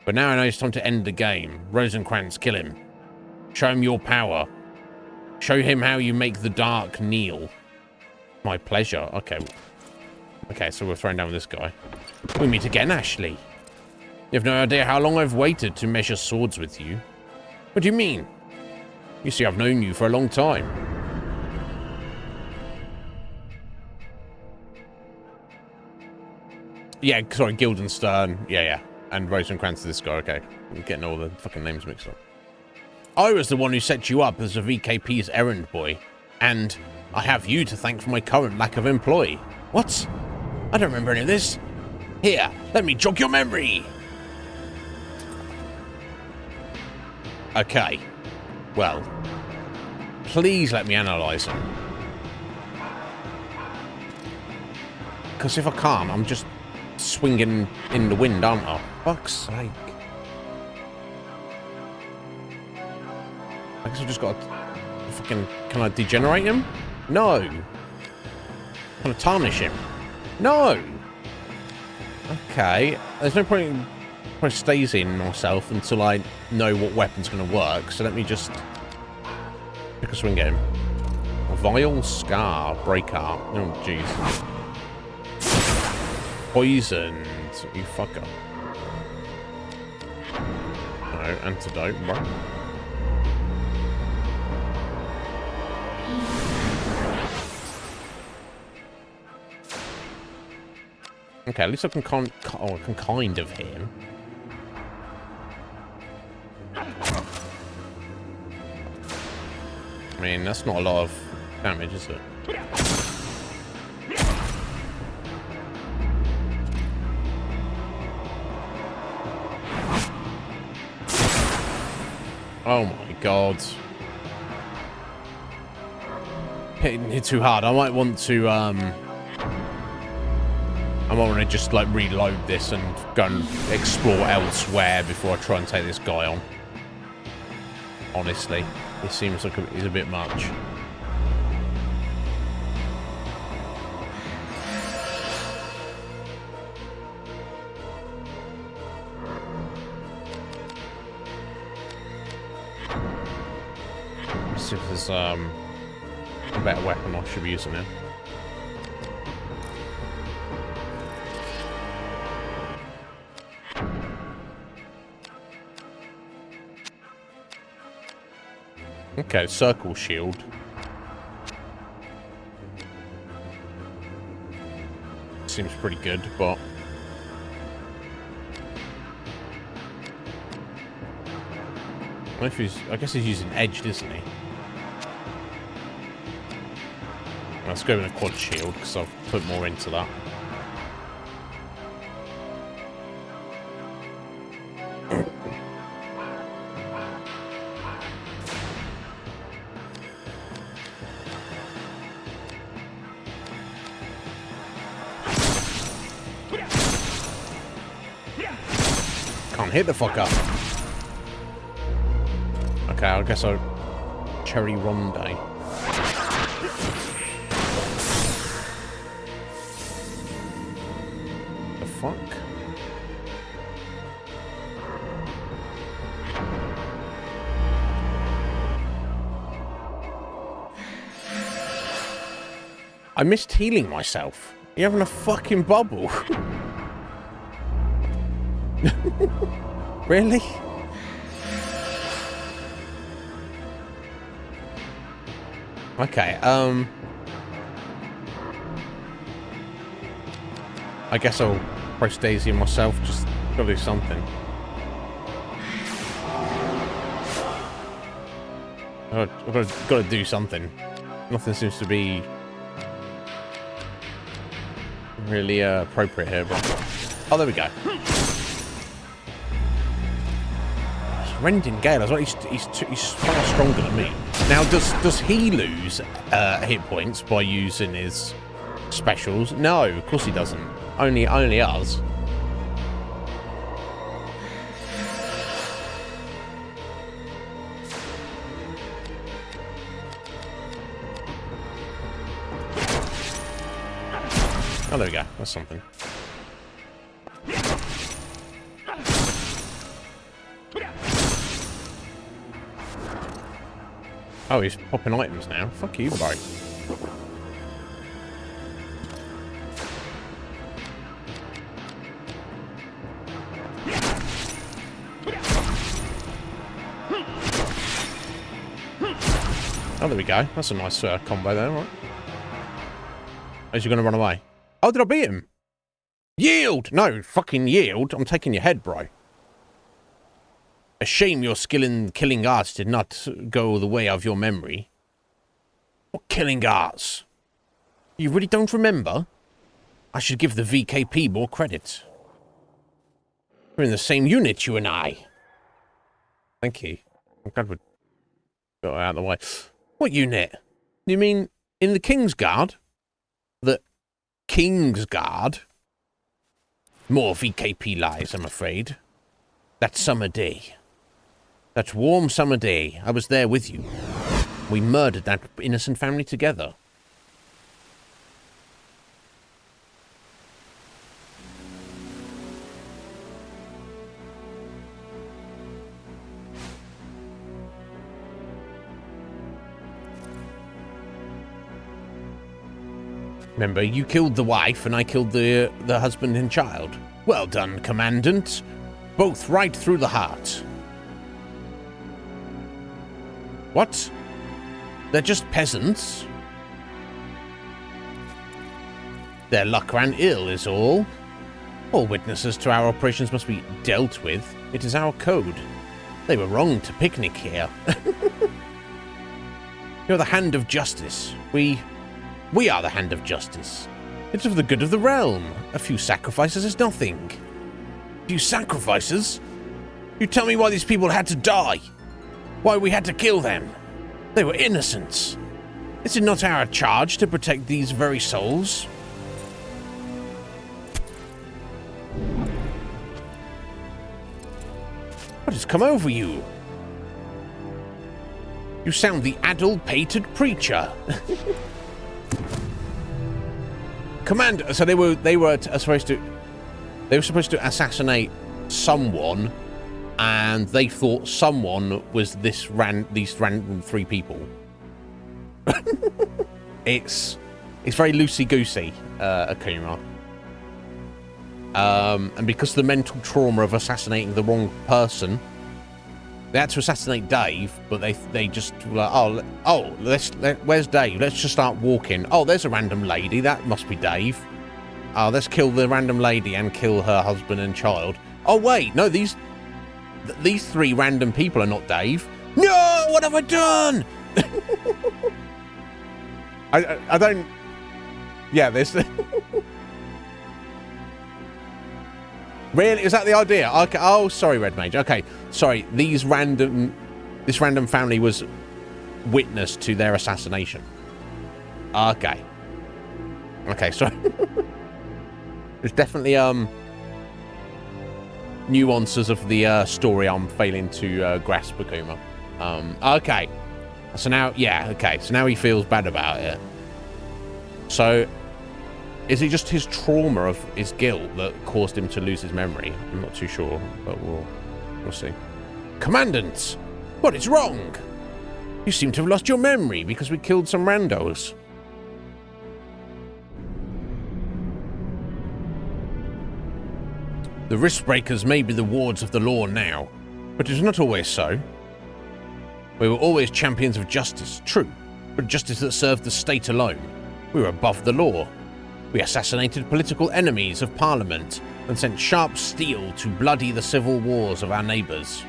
but now I know it's time to end the game. Rosencrantz, kill him. Show him your power. Show him how you make the dark kneel. My pleasure. Okay. Okay, so we're throwing down this guy. We meet again, Ashley. You have no idea how long I've waited to measure swords with you. What do you mean? You see, I've known you for a long time. Yeah, sorry, Guildenstern. Yeah. And Rosencrantz to this guy. Okay. I'm getting all the fucking names mixed up. I was the one who set you up as a VKP's errand boy. And I have you to thank for my current lack of employ. What? I don't remember any of this. Here, let me jog your memory. Okay. Well, please let me analyse them. Because if I can't, I'm just swinging in the wind, aren't I? Fuck's sake. I guess I've just got to fucking... Can I degenerate him? No. Can I tarnish him? No. Okay. There's no point in stasing myself until I know what weapon's going to work. So let me just pick a swing at him. A vile scar. Break up. Oh, jeez. Poisoned. You fucker. No, antidote. Right. Okay, at least I can kind of hit him. I mean, that's not a lot of damage, is it? Oh my god. Hitting it too hard. I might want to, I might want to just, like, reload this and go and explore elsewhere before I try and take this guy on. Honestly. It seems like he's a bit much. Let's see if there's, a better weapon I should be using now. Okay, circle shield. Seems pretty good, but... I guess he's using edged, isn't he? Let's go with a quad shield, because I've put more into that. Hit the fuck up. Okay, I guess I'll cherry ronde. The fuck? I missed healing myself. You're having a fucking bubble. Really? Okay, I guess I'll press Daisy myself, just gotta do something. I've gotta do something. Nothing seems to be really appropriate here, but... Oh, there we go. Rending Gale as well. He's far stronger than me. Now, does he lose hit points by using his specials? No, of course he doesn't. Only us. Oh, there we go. That's something. Oh, he's popping items now. Fuck you, bro. Oh, there we go. That's a nice combo there, right? Is he going to run away? Oh, did I beat him? Yield! No, fucking yield. I'm taking your head, bro. A shame your skill in killing arts did not go the way of your memory. What killing arts? You really don't remember? I should give the VKP more credit. We're in the same unit, you and I. Thank you. I'm glad we got out of the way. What unit? You mean in the King's Guard? The King's Guard? More VKP lies, I'm afraid. That summer day. That warm summer day. I was there with you. We murdered that innocent family together. Remember, you killed the wife and I killed the husband and child. Well done, Commandant. Both right through the heart. What? They're just peasants. Their luck ran ill is all. All witnesses to our operations must be dealt with. It is our code. They were wrong to picnic here. You're the hand of justice. We are the hand of justice. It's of the good of the realm. A few sacrifices is nothing. A few sacrifices? You tell me why these people had to die. Why we had to kill them. They were innocents. Is it not our charge to protect these very souls? What has come over you? You sound the addle-pated preacher. Commander, so they were supposed to assassinate someone, and they thought someone was these random 3 people. It's very loosey-goosey, Akuma. And because of the mental trauma of assassinating the wrong person, they had to assassinate Dave, but they just were like, where's Dave? Let's just start walking. Oh, there's a random lady. That must be Dave. Oh, let's kill the random lady and kill her husband and child. Oh, wait. No, these 3 random people are not Dave. No! What have I done? I don't... Yeah, this... Really? Is that the idea? Okay. Oh, sorry, Red Mage. Okay. Sorry. This random family was witness to their assassination. Okay. Okay, sorry. There's definitely nuances of the story I'm failing to grasp, Akuma. Okay. So now, yeah, okay. So now he feels bad about it. So... is it just his trauma of his guilt that caused him to lose his memory? I'm not too sure, but we'll see. Commandant! What is wrong? You seem to have lost your memory because we killed some randos. The Riskbreakers may be the wards of the law now, but it is not always so. We were always champions of justice, true, but justice that served the state alone. We were above the law. We assassinated political enemies of Parliament and sent sharp steel to bloody the civil wars of our neighbours.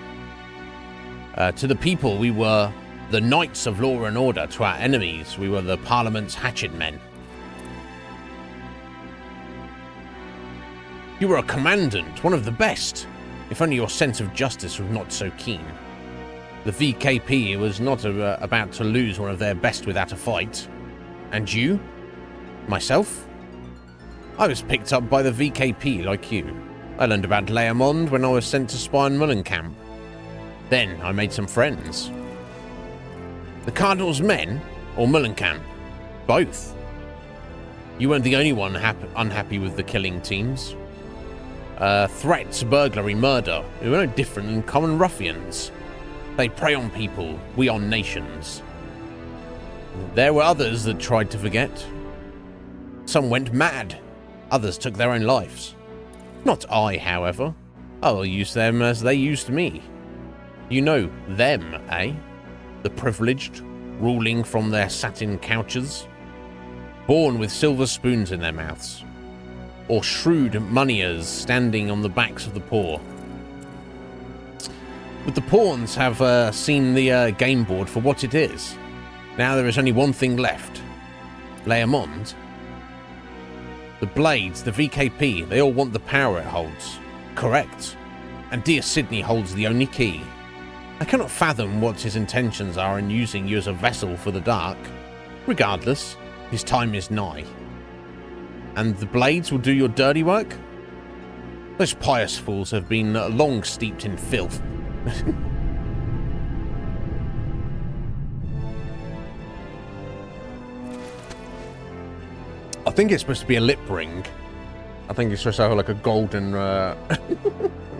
To the people, we were the knights of law and order. To our enemies, we were the Parliament's hatchet men. You were a commandant, one of the best, if only your sense of justice was not so keen. The VKP was not about to lose one of their best without a fight. And you? Myself? I was picked up by the VKP like you. I learned about Leomond when I was sent to spy on Mullenkamp. Then I made some friends. The Cardinal's men, or Mullenkamp? Both. You weren't the only one unhappy with the killing teams. Threats, burglary, murder. We were no different than common ruffians. They prey on people, we on nations. There were others that tried to forget. Some went mad. Others took their own lives. Not I, however. I will use them as they used me. You know them, eh? The privileged, ruling from their satin couches. Born with silver spoons in their mouths. or shrewd moneyers standing on the backs of the poor. Would the pawns have seen the game board for what it is? Now there is only one thing left. Leamond. The Blades, the VKP, they all want the power it holds. Correct. And dear Sydney holds the only key. I cannot fathom what his intentions are in using you as a vessel for the dark. Regardless, his time is nigh. And the Blades will do your dirty work? Those pious fools have been long steeped in filth. I think it's supposed to be a lip ring. I think it's supposed to have like a golden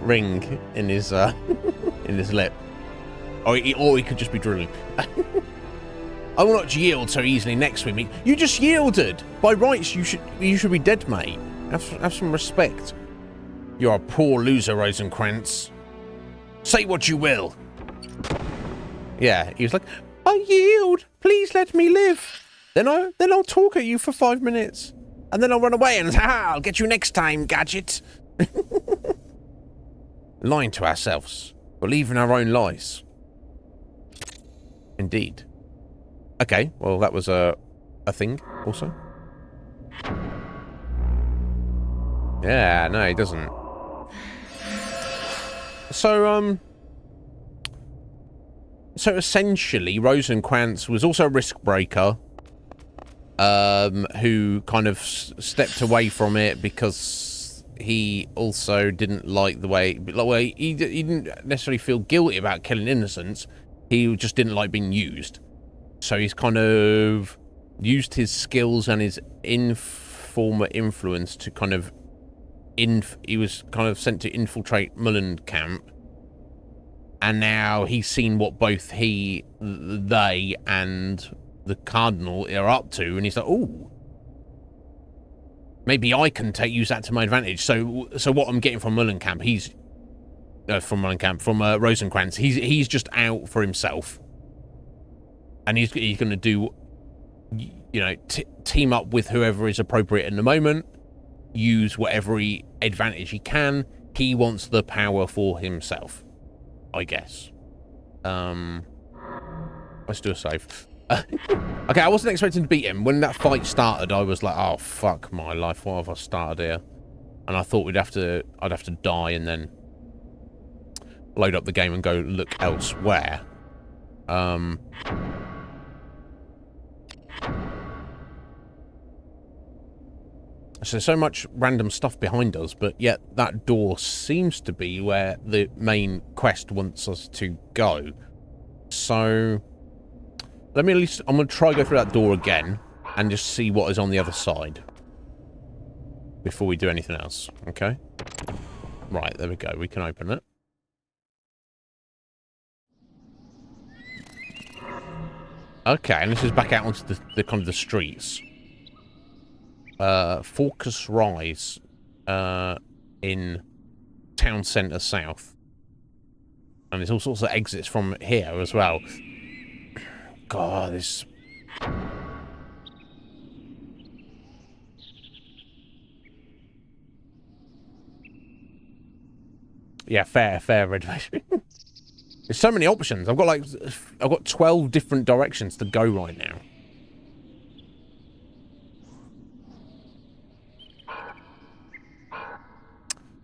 ring in his lip. Or he could just be drooling. I will not yield so easily next week. You just yielded. By rights, you should be dead, mate. Have some respect. You're a poor loser, Rosencrantz. Say what you will. Yeah, he was like, I yield. Please let me live. Then I'll talk at you for 5 minutes. And then I'll run away and I'll get you next time, gadget. Lying to ourselves. Believing our own lies. Indeed. Okay, well that was a thing also. Yeah, no, he doesn't. So essentially Rosencrantz was also a risk breaker, who kind of stepped away from it because he also didn't like the way, he didn't necessarily feel guilty about killing innocents. He just didn't like being used. So he's kind of used his skills and his informer influence to kind of he was kind of sent to infiltrate Mullen camp. And now he's seen what both they and the Cardinal are up to, and he's like, "Oh, maybe I can use that to my advantage." So what I'm getting from Mullen camp, from Rosencrantz, he's just out for himself, and he's going to do, you know, team up with whoever is appropriate in the moment, use whatever advantage he can. He wants the power for himself, I guess. Let's do a save. Okay, I wasn't expecting to beat him. When that fight started, I was like, oh, fuck my life. Why have I started here? And I thought I'd have to die and then load up the game and go look elsewhere. So much random stuff behind us, but yet that door seems to be where the main quest wants us to go. So let me I'm going to try go through that door again and just see what is on the other side before we do anything else. Okay. Right, there we go. We can open it. Okay, and this is back out onto the kind of the streets. Focus Rise in Town Centre South. And there's all sorts of exits from here as well. God, this... Yeah, fair reservation. There's so many options. I've got 12 different directions to go right now.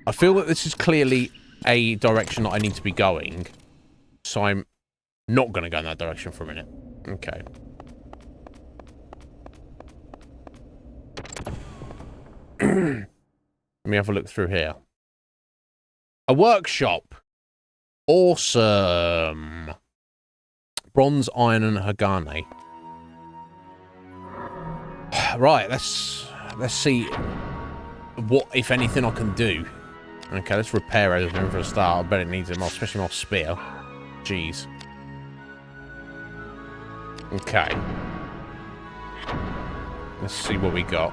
I feel that this is clearly a direction that I need to be going, so I'm not going to go in that direction for a minute. Okay. Let me have a look through here. A workshop. Awesome. Bronze, iron, and Hagane. Right, let's see what, if anything, I can do. Okay, let's repair everything for a start. I bet it needs it more, especially my spear. Jeez. Okay. Let's see what we got.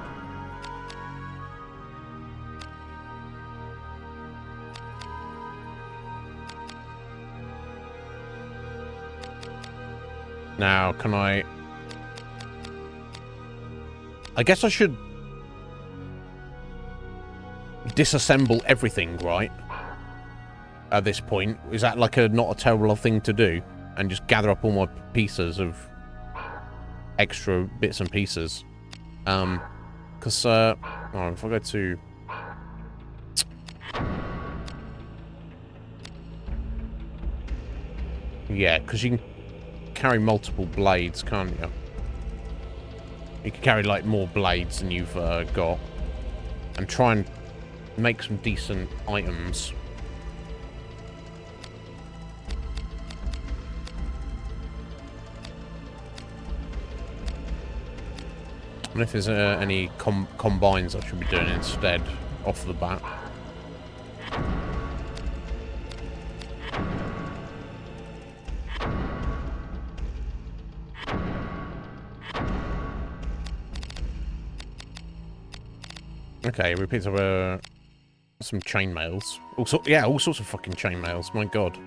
Now, can I guess I should... disassemble everything, right? At this point, is that like not a terrible thing to do? And just gather up all my pieces of extra bits and pieces. Because oh, if I go to yeah, because you can carry multiple blades, can't you? You can carry like more blades than you've got, and try and make some decent items. I don't know if there's any combines I should be doing instead off the bat. Okay, we picked up some chainmails. Yeah, all sorts of fucking chainmails. My god.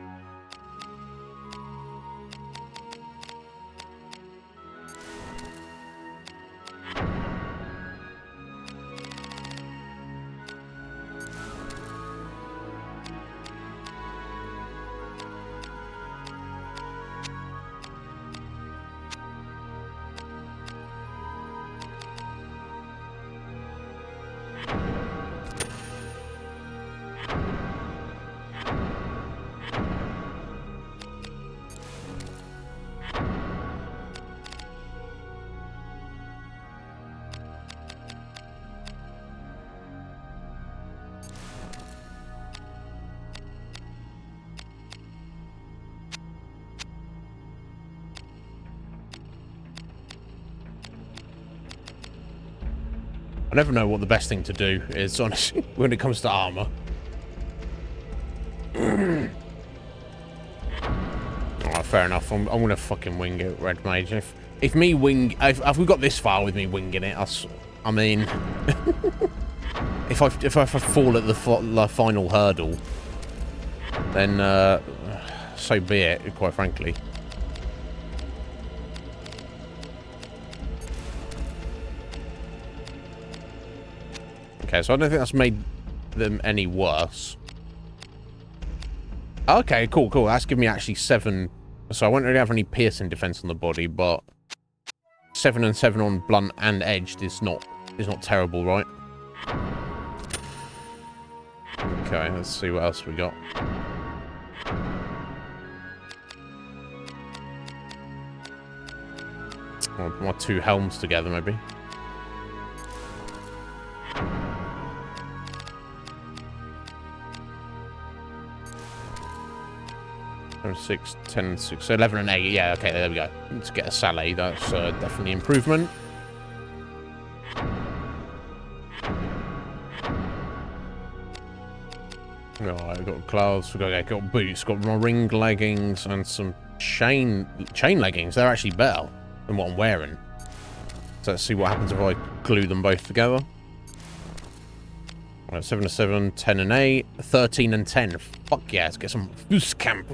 I never know what the best thing to do is, honestly, when it comes to armor. Alright, fair enough. I'm gonna fucking wing it, Red Mage. If we got this far with me winging it, I mean, if I fall at the final hurdle, then so be it. Quite frankly. Okay, so I don't think that's made them any worse. Okay, cool. That's given me actually 7. So I won't really have any piercing defense on the body, but 7 and 7 on blunt and edged is not terrible, right? Okay, let's see what else we got. I'll put my 2 helms together, maybe. 6, 10, 6, 11 and 8. Yeah, okay, there we go. Let's get a Saleh. That's definitely improvement. Alright, we've got gloves, we've got boots, got my ring leggings, and some chain leggings. They're actually better than what I'm wearing. So let's see what happens if I glue them both together. Alright, 7 and 7, 10 and 8, 13 and 10. Fuck yeah, let's get some Fusskamp.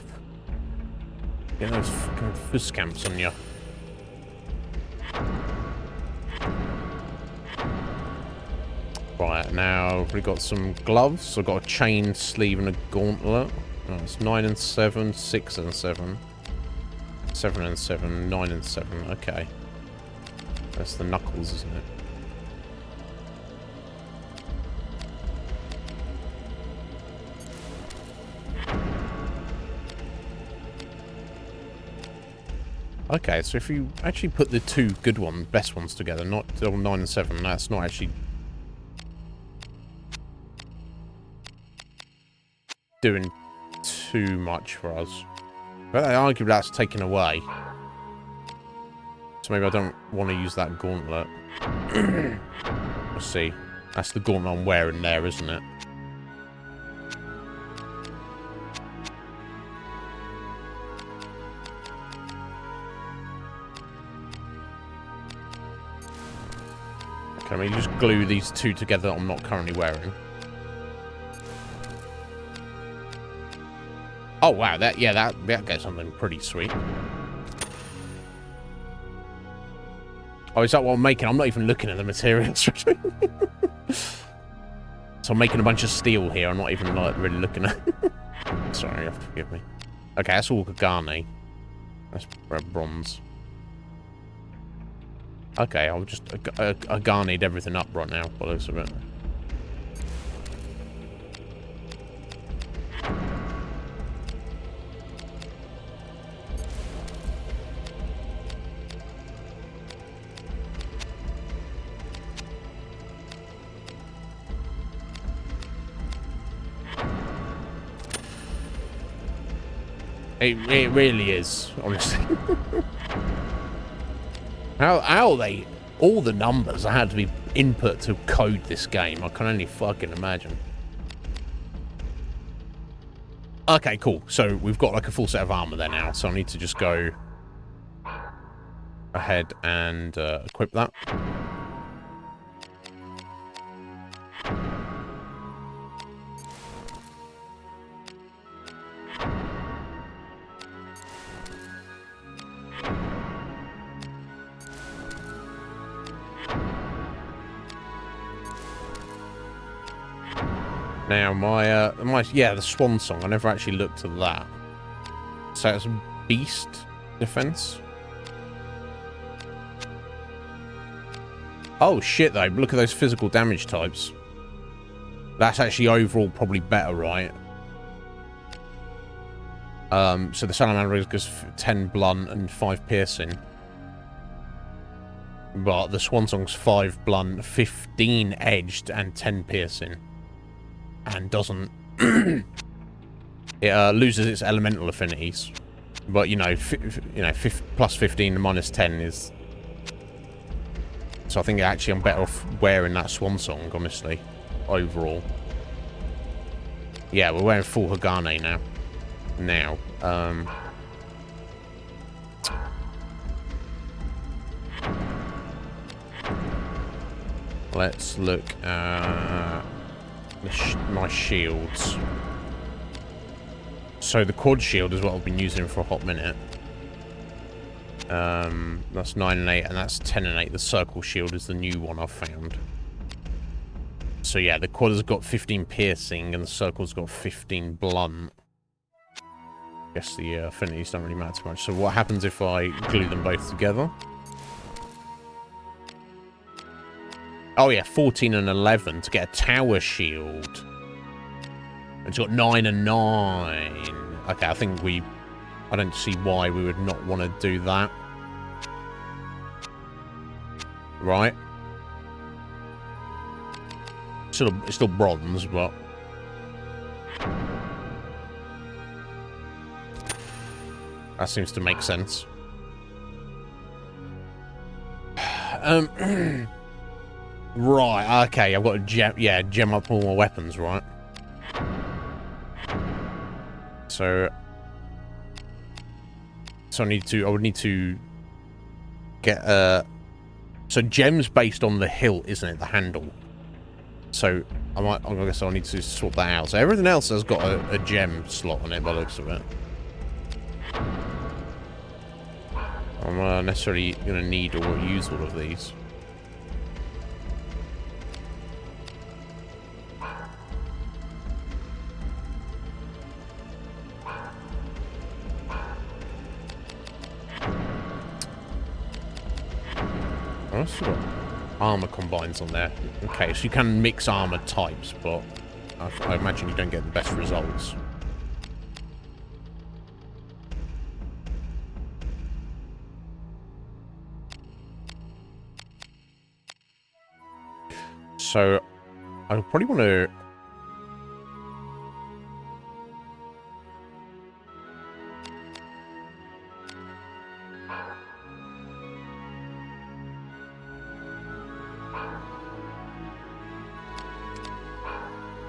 Get those fucking Fusskamps on you. Right, now we've got some gloves. So I've got a chain sleeve and a gauntlet. Oh, it's 9 and 7, 6 and 7. 7 and 7, 9 and 7. Okay. That's the knuckles, isn't it? Okay, so if you actually put the 2 good ones, best ones together, not 9 and 7, that's not actually doing too much for us. But arguably that's taken away. So maybe I don't want to use that gauntlet. Let's see. That's the gauntlet I'm wearing there, isn't it? Okay, let me just glue these 2 together that I'm not currently wearing. Oh wow, that gets something pretty sweet. Oh, is that what I'm making? I'm not even looking at the materials. So I'm making a bunch of steel here. I'm not even like really looking at. Sorry, you have to forgive me. Okay, that's all Garni. That's bronze. Okay, I'll just I garnered everything up right now by the looks of it. It really is, honestly. How they... All the numbers I had to be input to code this game. I can only fucking imagine. Okay, cool. So we've got like a full set of armor there now. So I need to just go ahead and equip that. Now, yeah, the swan song, I never actually looked at that. So it's beast defense. Oh, shit, though. Look at those physical damage types. That's actually overall probably better, right? So the salamander goes 10 blunt and 5 piercing. But the swan song's 5 blunt, 15 edged, and 10 piercing. And doesn't... it loses its elemental affinities. But, you know, plus 15 and minus 10 is... So I think actually I'm better off wearing that swan song, honestly. Overall. Yeah, we're wearing full Hagane now. Let's look at... my shields. So the quad shield is what I've been using for a hot minute. That's 9 and 8, and that's 10 and 8. The circle shield is the new one I've found. So yeah, the quad has got 15 piercing, and the circle's got 15 blunt. I guess the affinities don't really matter too much. So what happens if I glue them both together? Oh yeah, 14 and 11 to get a tower shield. It's got 9 and 9. Okay, I think I don't see why we would not want to do that. Right? It's still bronze, but... that seems to make sense. Right, okay, I've got to gem up all my weapons, right? So I would need to get so gem's based on the hilt, isn't it? The handle. So I guess I'll need to sort that out. So everything else has got a gem slot on it by the looks of it. I'm not necessarily gonna need or use all of these. I've also got armor combines on there. Okay, so you can mix armor types, but I imagine you don't get the best results. So I probably want to...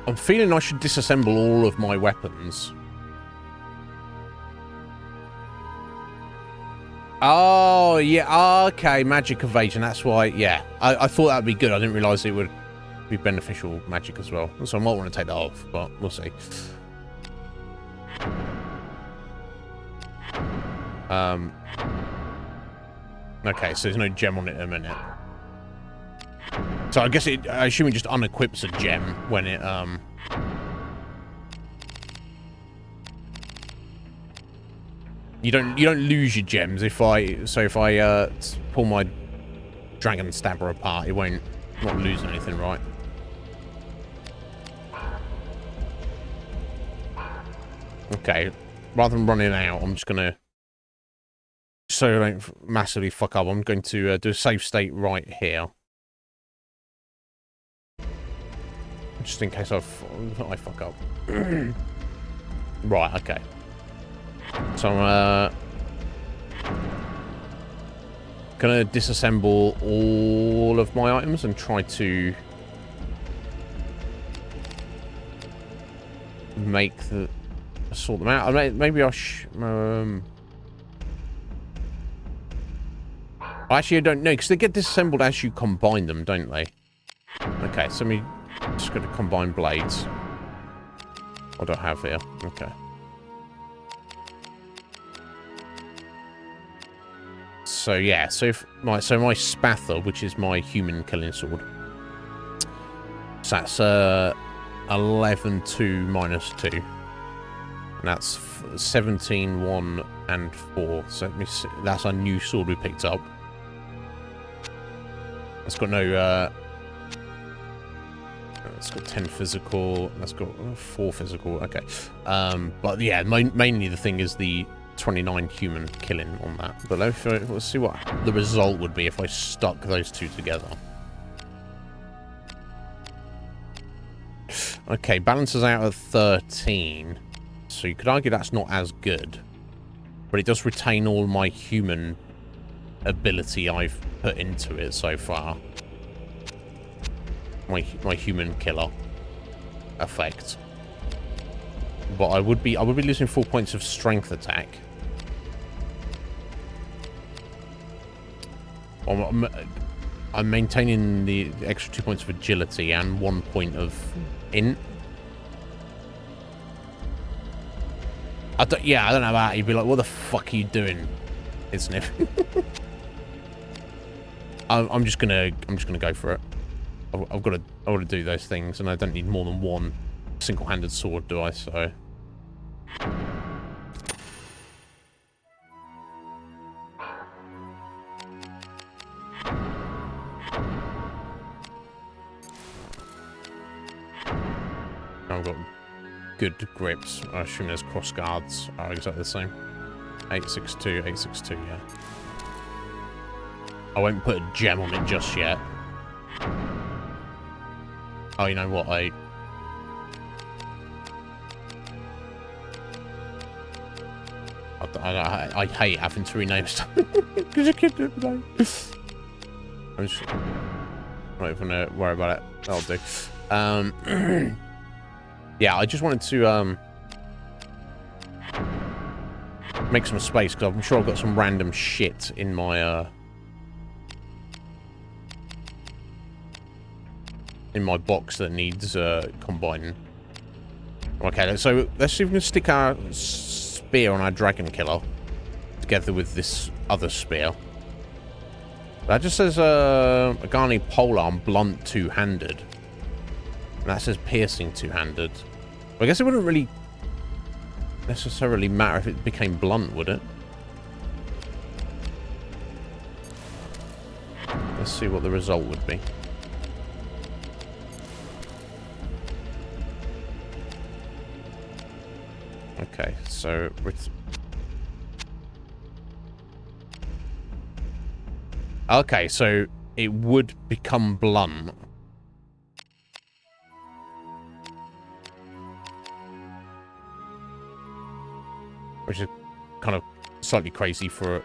I'm feeling I should disassemble all of my weapons. Oh, yeah, okay, magic evasion, that's why, yeah. I thought that would be good, I didn't realise it would be beneficial magic as well. So I might want to take that off, but we'll see. Okay, so there's no gem on it in a minute. So I guess I assume it just unequips a gem when it, You don't lose your gems if I pull my dragon stabber apart, it won't not lose anything, right? Okay, rather than running out, I'm just gonna, so I don't massively fuck up, I'm going to do a save state right here. Just in case I fuck up. Right, okay. So I'm gonna disassemble all of my items and try to sort them out. Maybe actually, I don't know, because they get disassembled as you combine them, don't they? Okay, so I'm just going to combine blades. What do I have here? Okay. So yeah, so my spather, which is my human killing sword, so that's 11, 2, minus 2. And that's 17, 1, and 4. So let me see. That's our new sword we picked up. It's got no... it's got 10 physical. That's got 4 physical. Okay. But yeah, mainly the thing is the 29 human killing on that. But let's see what the result would be if I stuck those two together. Okay, balances out at 13. So you could argue that's not as good. But it does retain all my human ability I've put into it so far. My human killer effect. But I would be losing 4 points of strength attack. I'm maintaining the extra 2 points of agility and 1 point of int. I don't know about. You'd be like, what the fuck are you doing, Iznib? I'm just gonna go for it. I've got to do those things, and I don't need more than one single-handed sword, do I? So. I've got good grips. I assume there's cross guards are exactly the same. 862, 862, yeah. I won't put a gem on it just yet. Oh, you know what? I hate having to rename stuff because I can't do it today. I'm just not even gonna worry about it. That'll do. Yeah, I just wanted to make some space because I'm sure I've got some random shit in my box that needs combining. Okay, so let's see if we can stick our spear on our dragon killer together with this other spear. That just says Agani polearm blunt two-handed. And that says piercing two-handed. I guess it wouldn't really necessarily matter if it became blunt, would it? Let's see what the result would be. Okay, so okay, so it would become blunt. Which is kind of slightly crazy for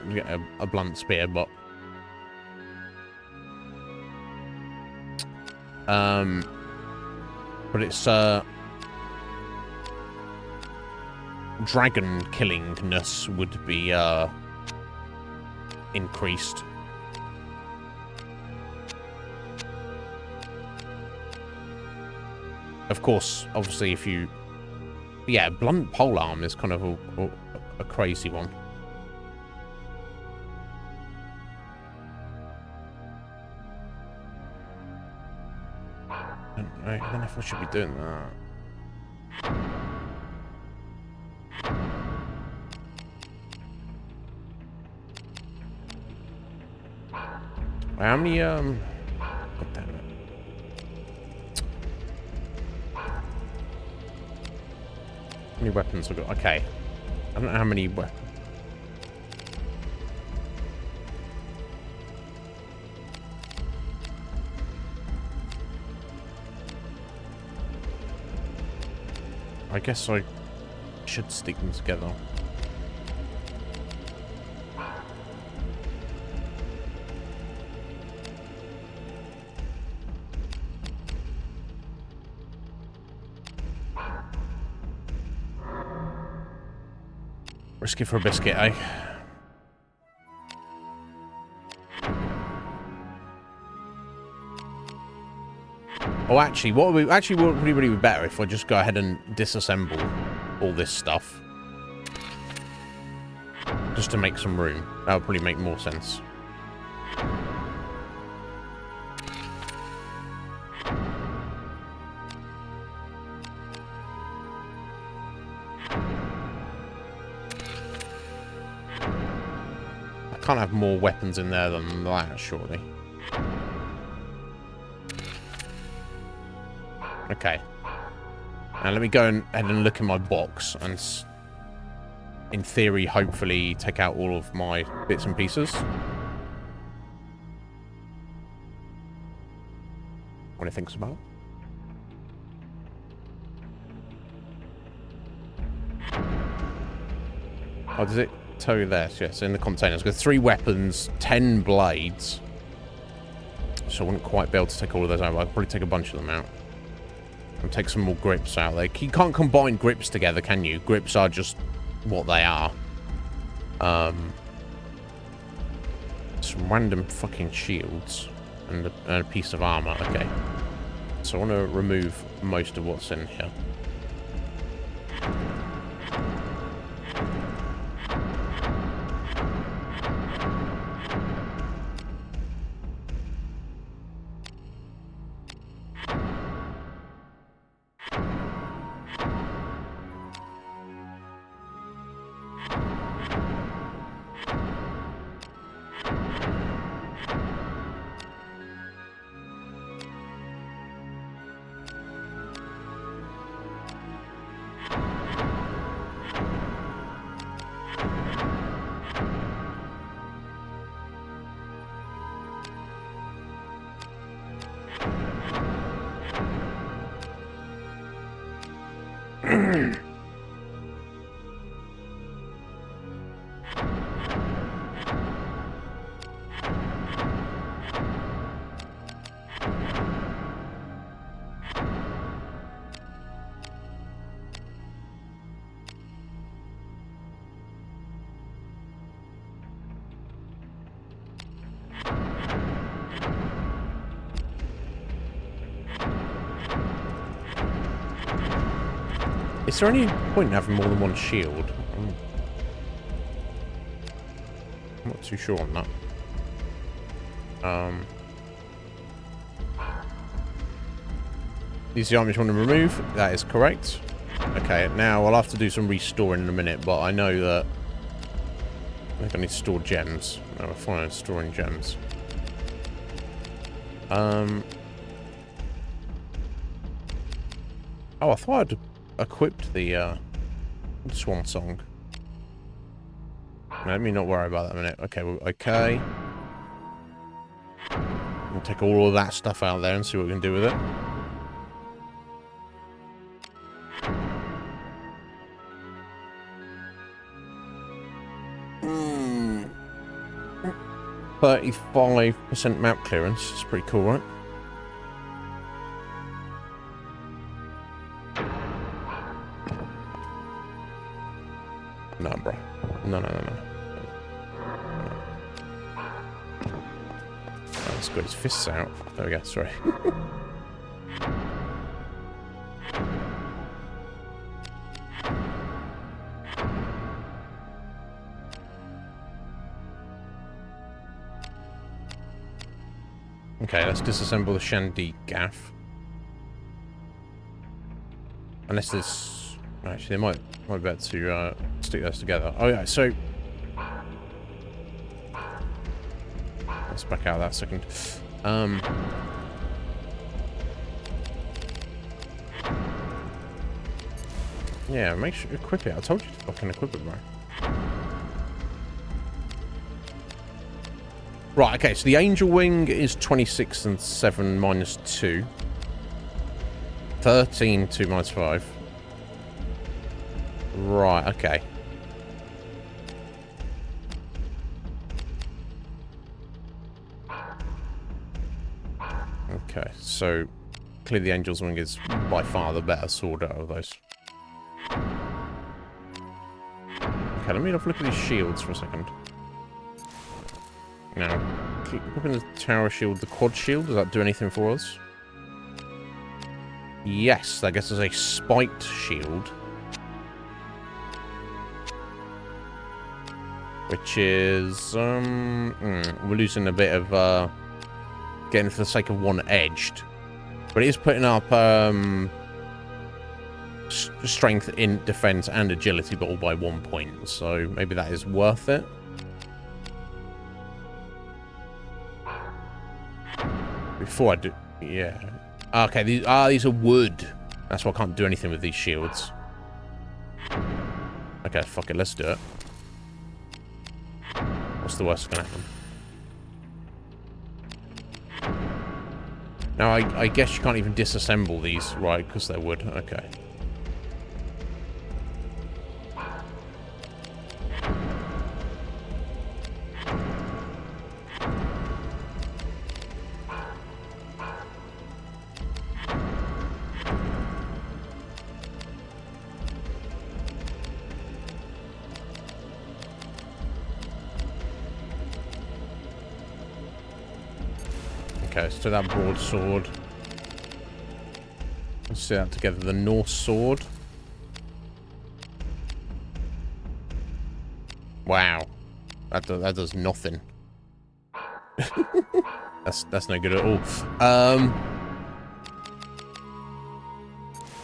a blunt spear, but it's dragon killingness would be increased. Of course, obviously, if you... Yeah, blunt polearm is kind of a crazy one. I don't know if I should be doing that. How many, God damn it. How many weapons I've got? Okay. I don't know how many weapons. I guess I should stick them together. Risky for a biscuit, eh? Oh, actually, what would really be better if I just go ahead and disassemble all this stuff, just to make some room. That would probably make more sense. I can't have more weapons in there than that, surely. Okay. Now let me go ahead and look in my box and, in theory, hopefully take out all of my bits and pieces. What he thinks about. Oh, does it tell you there? Yes, in the container. It's got 3 weapons, 10 blades. So I wouldn't quite be able to take all of those out, but I'll probably take a bunch of them out. And take some more grips out there. You can't combine grips together, can you? Grips are just what they are. Some random fucking shields. And a piece of armor. Okay. So I want to remove most of what's in here. Is there any point in having more than one shield? I'm not too sure on that. These are the armies you want to remove. That is correct. Okay, now I'll have to do some restoring in a minute, but I know that I think I need to store gems. No, we're fine on storing gems. Oh, I thought I'd equipped the swan song. Let me not worry about that a minute. Okay, well, okay. We'll take all of that stuff out there and see what we can do with it. 35% map clearance. It's pretty cool, right? No, bro. No. Oh, he's got his fists out. There we go, sorry. Okay, let's disassemble the Shandy gaff. Unless there's... Actually, they might be able to stick those together. Oh, yeah, so... Let's back out that second. Yeah, make sure you equip it. I told you to fucking equip it, bro. Right, okay, so the Angel Wing is 26 and 7 minus 2. 13, 2 minus 5. Right, okay. Okay, so clearly the Angel's Wing is by far the better sword out of those. Okay, let me have a look at these shields for a second. Now, keep looking at the tower shield, the quad shield, does that do anything for us? Yes, I guess there's a spiked shield. Which is, we're losing a bit of, getting for the sake of one edged. But it is putting up, strength in defense and agility, but all by 1 point. So maybe that is worth it. Before I do, yeah. Okay, these are wood. That's why I can't do anything with these shields. Okay, fuck it, let's do it. What's the worst that can happen? Now, I guess you can't even disassemble these, right, because they're wood. Okay. Okay, so that broadsword. Let's see that together. The Norse sword. Wow, that does nothing. that's no good at all.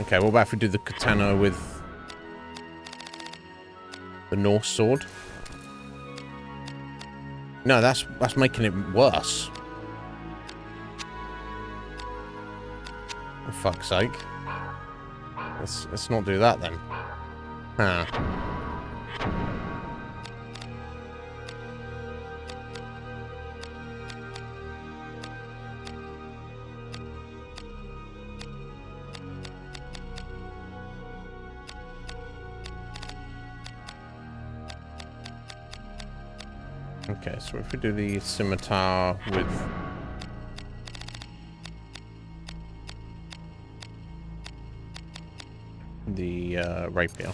Okay, what about if we do the katana with the Norse sword? No, that's making it worse. For fuck's sake. Let's not do that then. Huh. Okay, so if we do the scimitar with the rapier.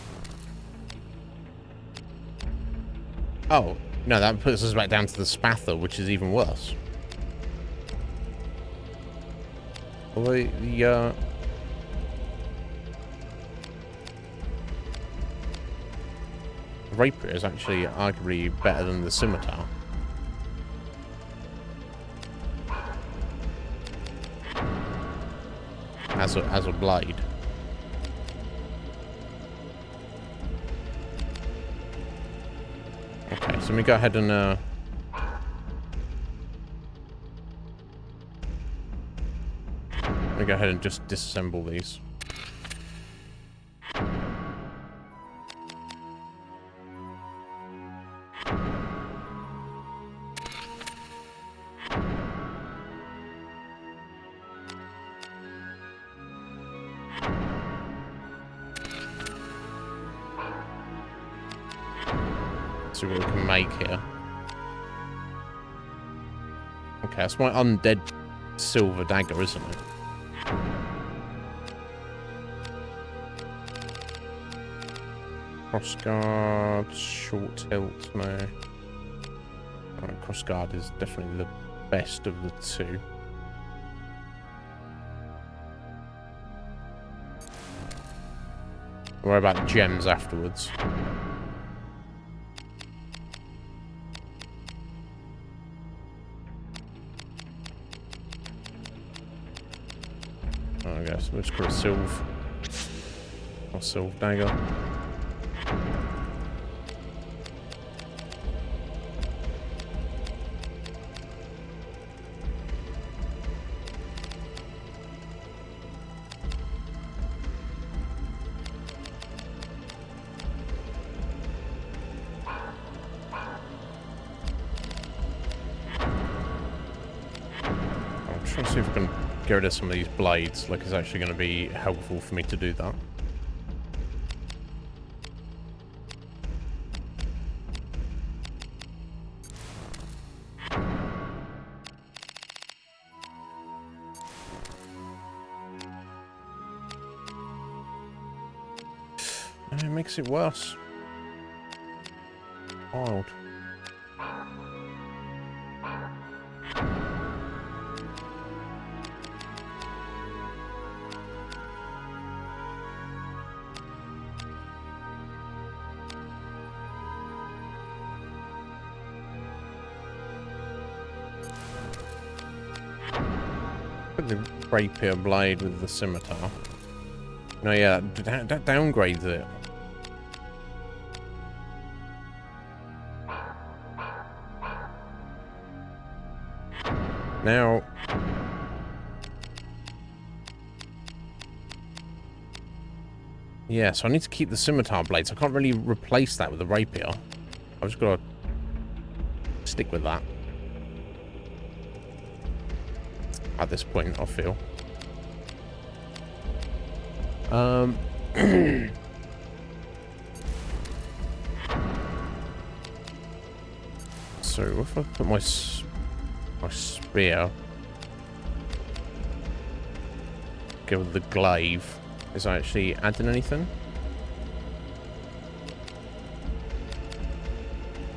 Oh, no, that puts us back down to the spatha, which is even worse. Although the rapier is actually arguably better than the scimitar. As a blade. Okay, so let me go ahead and let me go ahead and just disassemble these. See what we can make here. Okay, that's my undead silver dagger, isn't it? Crossguard, short tilt, no. Right, crossguard is definitely the best of the two. Worry about gems afterwards. I guess let's put a silver. Fossil dagger. Trying to see if I can get rid of some of these blades. Like, it's actually going to be helpful for me to do that. And it makes it worse. Wild. The rapier blade with the scimitar. No, yeah, that downgrades it. Now, yeah, so I need to keep the scimitar blades. I can't really replace that with the rapier. I've just got to stick with that. At this point, I feel. So if I put my spear, go with the glaive, is that actually adding anything?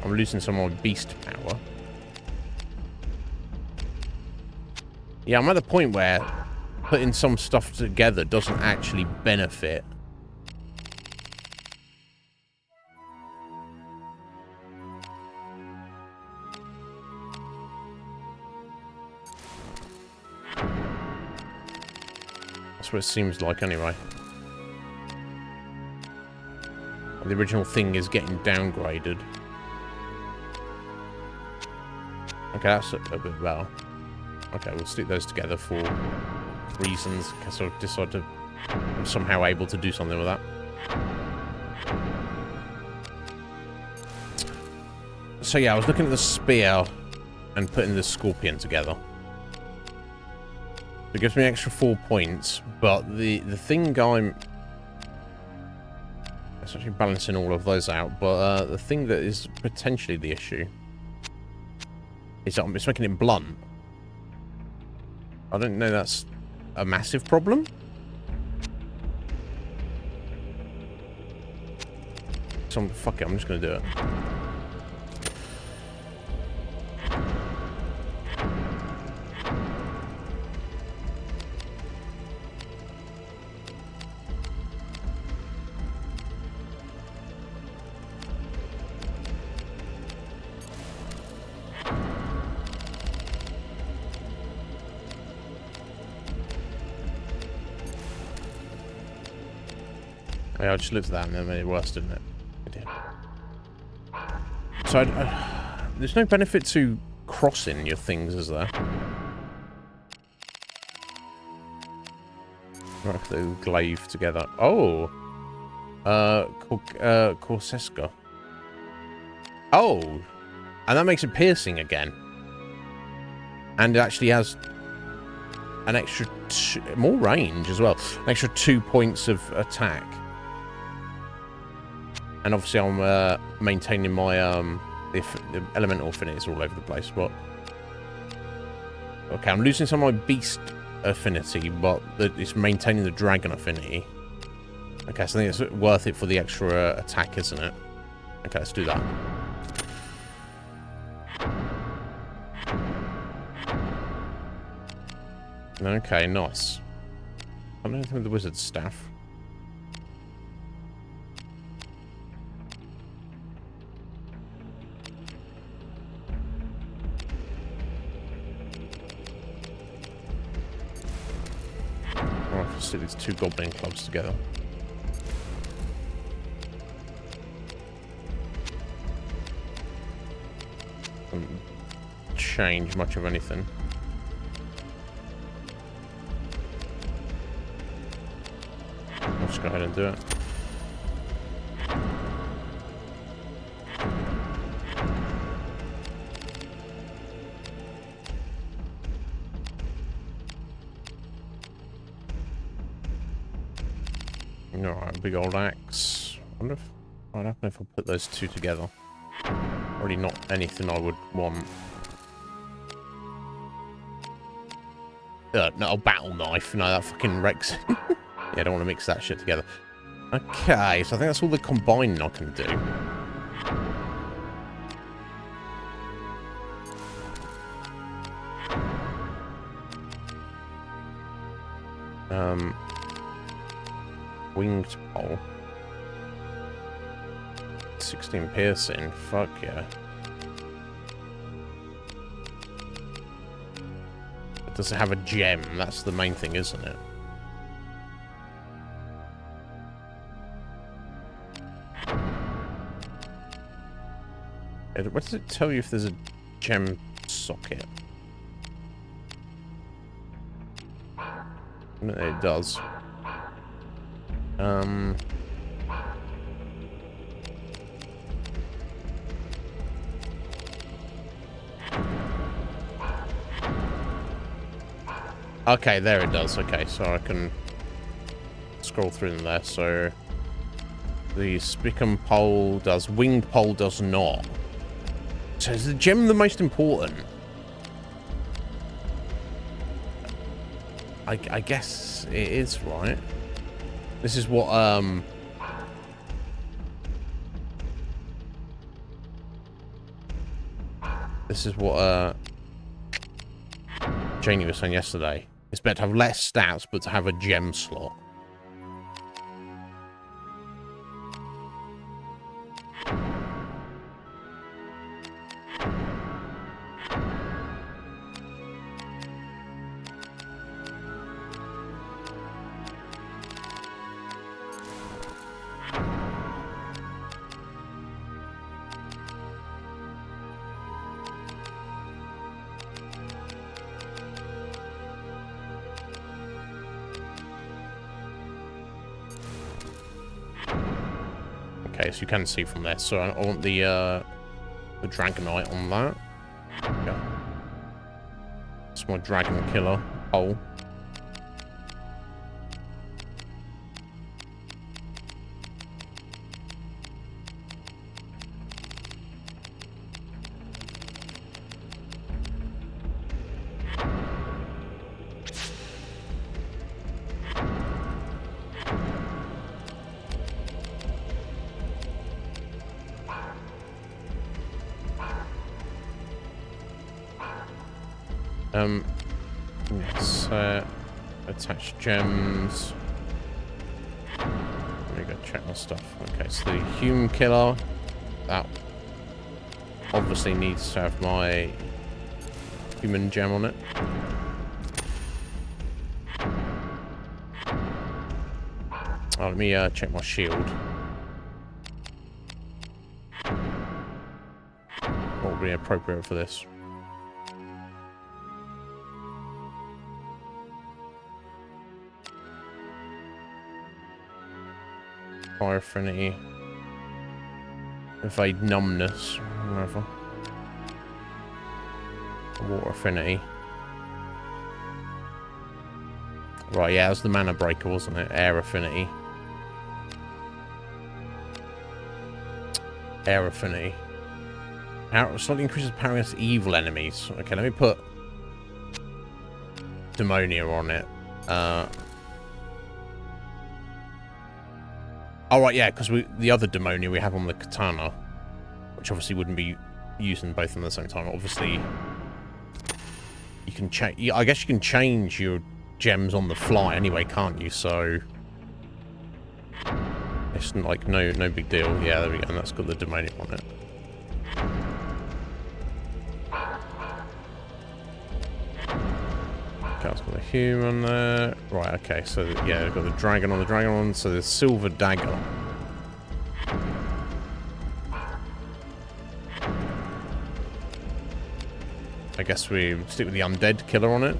I'm losing some of my beast power. Yeah, I'm at the point where putting some stuff together doesn't actually benefit. That's what it seems like anyway. The original thing is getting downgraded. Okay, that's a bit better. Okay, we'll stick those together for reasons, because I decided to... I'm somehow able to do something with that. So yeah, I was looking at the spear and putting the scorpion together. It gives me an extra 4 points, but the thing I'm... It's actually balancing all of those out, but the thing that is potentially the issue is that it's making it blunt. I don't know that's a massive problem. So fuck it, I'm just gonna do it. Yeah, I just looked at that and then made it worse, didn't it? It did. So, there's no benefit to crossing your things, is there? Right, the glaive together. Oh! Corseska. Oh! And that makes it piercing again. And it actually has an extra... more range as well. An extra 2 points of attack. And obviously I'm maintaining my, the elemental affinities all over the place, but... Okay, I'm losing some of my beast affinity, but it's maintaining the dragon affinity. Okay, so I think it's worth it for the extra attack, isn't it? Okay, let's do that. Okay, nice. I don't know anything with the wizard's staff. I'll stick these two goblin clubs together. Doesn't change much of anything. I'll just go ahead and do it. Alright, big old axe. I wonder if I'd happen if I put those two together. Already not anything I would want. No, a battle knife. No, that fucking wrecks. Yeah, I don't want to mix that shit together. Okay, so I think that's all the combining I can do. Winged pole. 16 piercing. Fuck yeah. Does it have a gem? That's the main thing, isn't it? What does it tell you if there's a gem socket? It does. Okay, there it does. Okay, so I can scroll through them there. So the Spickham pole does, winged pole does not. So is the gem the most important? I guess it is, right? This is what Janie was saying yesterday. It's better to have less stats, but to have a gem slot. Okay, so you can see from there. So I want the Dragonite on that. Okay. It's my Dragon Killer pole. Yes, attach gems. Let me go check my stuff. Okay, so the Human Killer, that obviously needs to have my human gem on it. Oh, let me check my shield. What would be appropriate for this? Fire affinity, evade numbness, whatever. Water affinity. Right, yeah, it was the mana breaker, wasn't it? Air affinity. Air affinity. Slightly increases power against evil enemies. Okay, let me put Demonia on it. Oh, right, yeah, because the other Demonia we have on the Katana, which obviously wouldn't be using both at the same time. Obviously, you can change. I guess you can change your gems on the fly anyway, can't you? So it's like no big deal. Yeah, there we go. And that's got the Demonia on it. Okay, I've got the human there. Right, okay, so yeah, I've got the dragon on, so there's silver dagger. I guess we stick with the undead killer on it.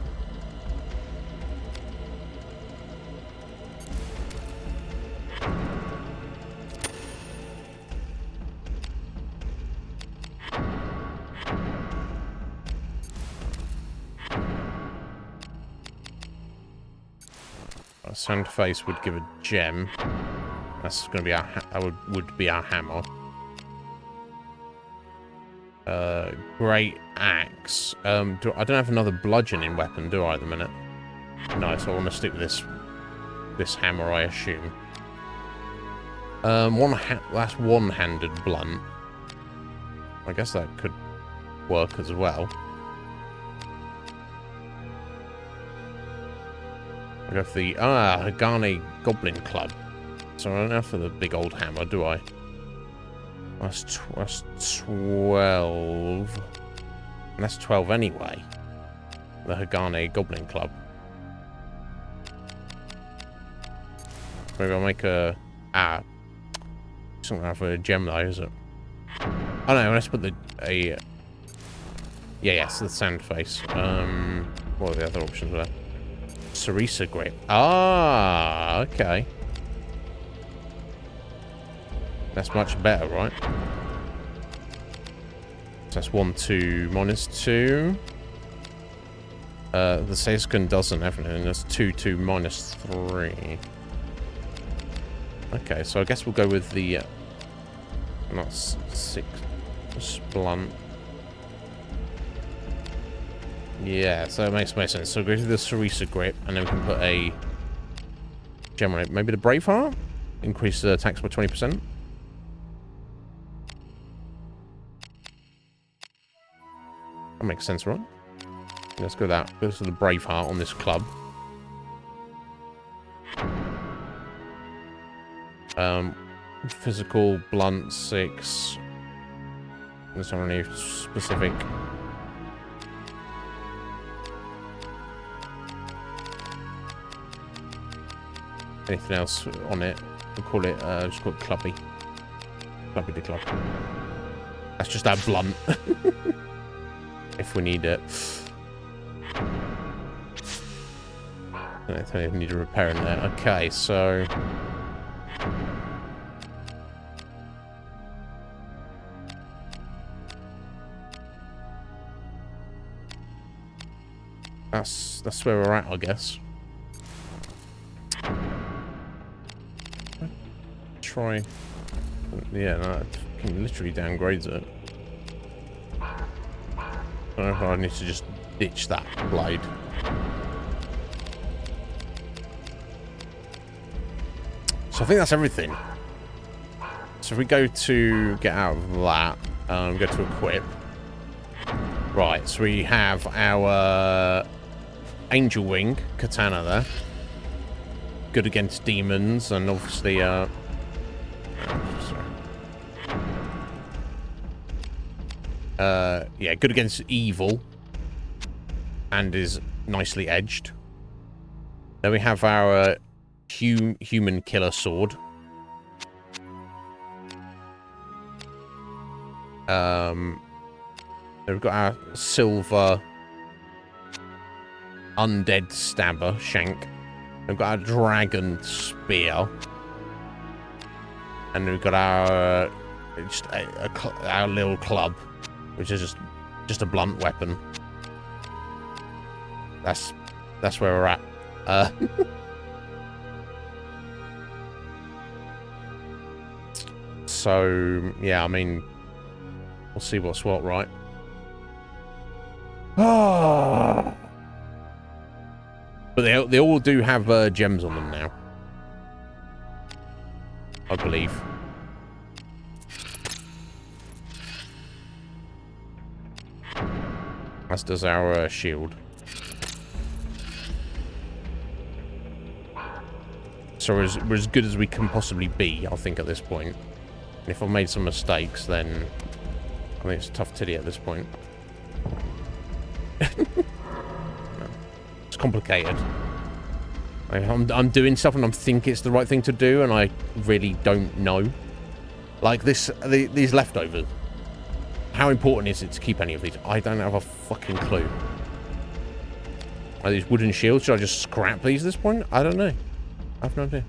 A sand face would give a gem. That's going to be our would be our hammer. Great axe. I don't have another bludgeoning weapon, do I, at the minute? No, so I want to stick with this hammer, I assume. That's one-handed blunt. I guess that could work as well. I go for the Hagane Goblin Club. So I don't have for the big old hammer, do I? That's 12. And that's 12 anyway. The Hagane Goblin Club. Maybe I'll make a... something for a gem though, is it? Oh no, let's put yes, the sand face. What are the other options there? Cerisa grip. Ah, okay. That's much better, right? So that's 1, 2, -2. The Seiskin doesn't have it, and that's 2, 2, -3. Okay, so I guess we'll go with the not 6 blunt. Yeah, so it makes sense. So go to the Cerisa grip, and then we can put a gem on it. Maybe the Braveheart? Increase the attacks by 20%. That makes sense, right? Let's go that. Go to the Braveheart on this club. Physical, blunt, 6. There's not any specific. Anything else on it? We'll call it, just call it Clubby. Clubby the Club. That's just our blunt. If we need it. I think we need a repair in there. Okay, so... That's where we're at, I guess. Try... Yeah, no, it can literally downgrades it. I don't know if I need to just ditch that blade. So I think that's everything. So if we go to get out of that, go to equip. Right, so we have our Angel Wing katana there. Good against demons, and obviously, yeah, good against evil, and is nicely edged. Then we have our human killer sword. Then we've got our silver undead stabber shank. We've got our dragon spear, and we've got our just our little club, which is just a blunt weapon. That's where we're at. So yeah, I mean, we'll see what's what, right? Ah. But they all do have gems on them now, I believe. As does our shield. So we're as good as we can possibly be, I think, at this point. And if I've made some mistakes, then I think it's tough titty at this point. It's complicated. I'm doing stuff and I think it's the right thing to do, and I really don't know. Like these leftovers. How important is it to keep any of these? I don't have a fucking clue. Are these wooden shields? Should I just scrap these at this point? I don't know. I have no idea.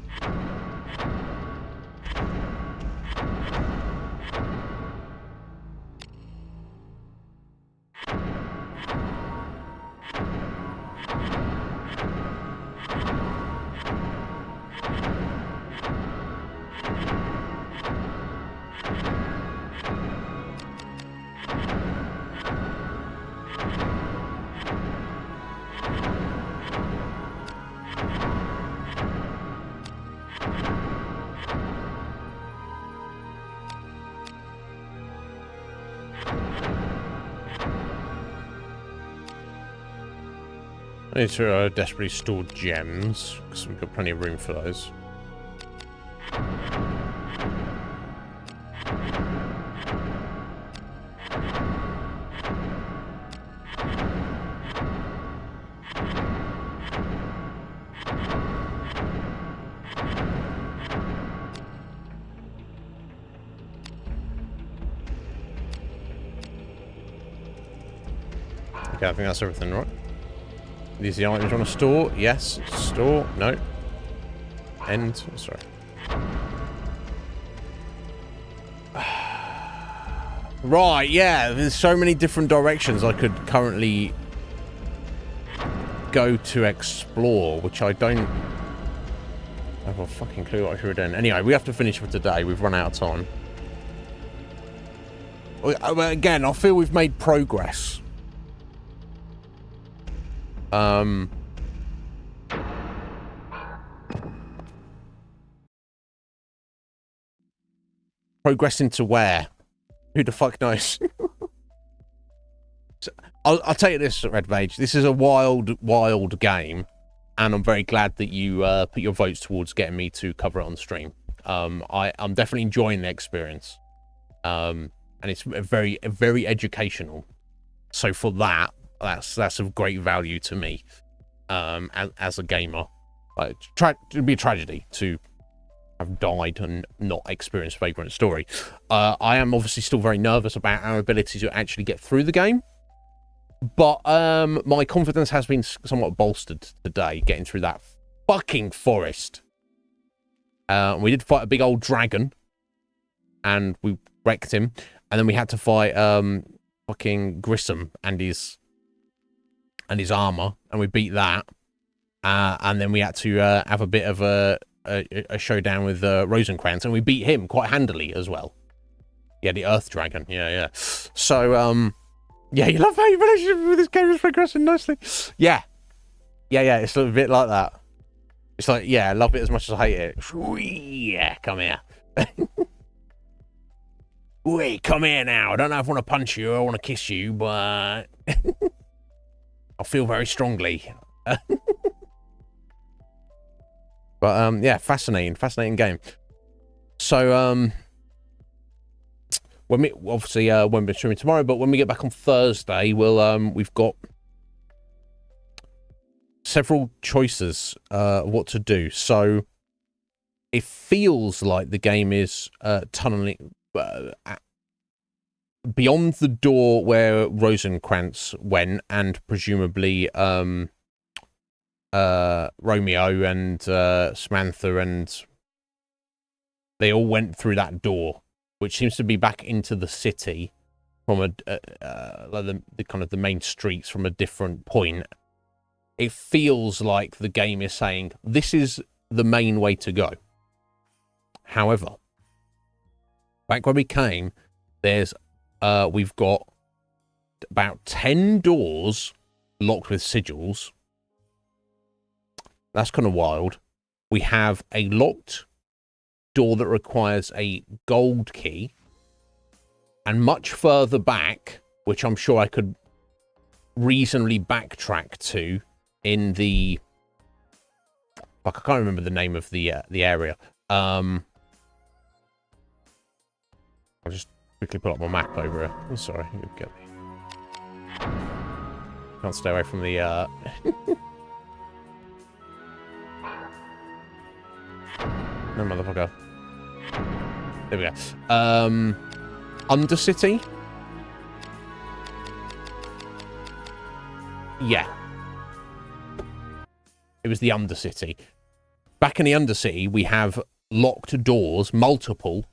I need to desperately store gems, because we've got plenty of room for those. Okay, I think that's everything, right? These are the items you want to store? Yes. Store. No. End. Sorry. Right, yeah. There's so many different directions I could currently go to explore, which I don't have a fucking clue what I should have done. Anyway, we have to finish for today. We've run out of time. Again, I feel we've made progress. Progressing to where? Who the fuck knows? So, I'll tell you this, Red Mage. This is a wild, wild game, and I'm very glad that you put your votes towards getting me to cover it on stream. I'm definitely enjoying the experience, and it's very, very educational. So for that, that's of great value to me, as a gamer. It'd be a tragedy to have died and not experienced Vagrant Story. I am obviously still very nervous about our ability to actually get through the game, but my confidence has been somewhat bolstered today getting through that fucking forest. We did fight a big old dragon, and we wrecked him, and then we had to fight fucking Grissom and his armor, and we beat that, and then we had to have a bit of a showdown with Rosencrantz, and we beat him quite handily as well. Yeah, the Earth Dragon. Yeah. So, yeah, you love how your relationship with this game is progressing nicely. Yeah. It's a bit like that. It's like, yeah, I love it as much as I hate it. Yeah, come here. Wait, come here now. I don't know if I want to punch you or I want to kiss you, but I feel very strongly. But yeah, fascinating game. So when we obviously won't be streaming tomorrow, but when we get back on Thursday, we've got several choices of what to do. So it feels like the game is tunneling beyond the door where Rosencrantz went, and presumably Romeo and Samantha, and they all went through that door, which seems to be back into the city from like the kind of the main streets from a different point. It feels like the game is saying this is the main way to go. However, back when we came, we've got about 10 doors locked with sigils. That's kind of wild. We have a locked door that requires a gold key. And much further back, which I'm sure I could reasonably backtrack to in the... Fuck, I can't remember the name of the area. I'll just quickly pull up my map over here. I'm sorry. Get me. Can't stay away from the... No, motherfucker. There we go. Undercity. Yeah. It was the Undercity. Back in the Undercity, we have locked doors, multiple.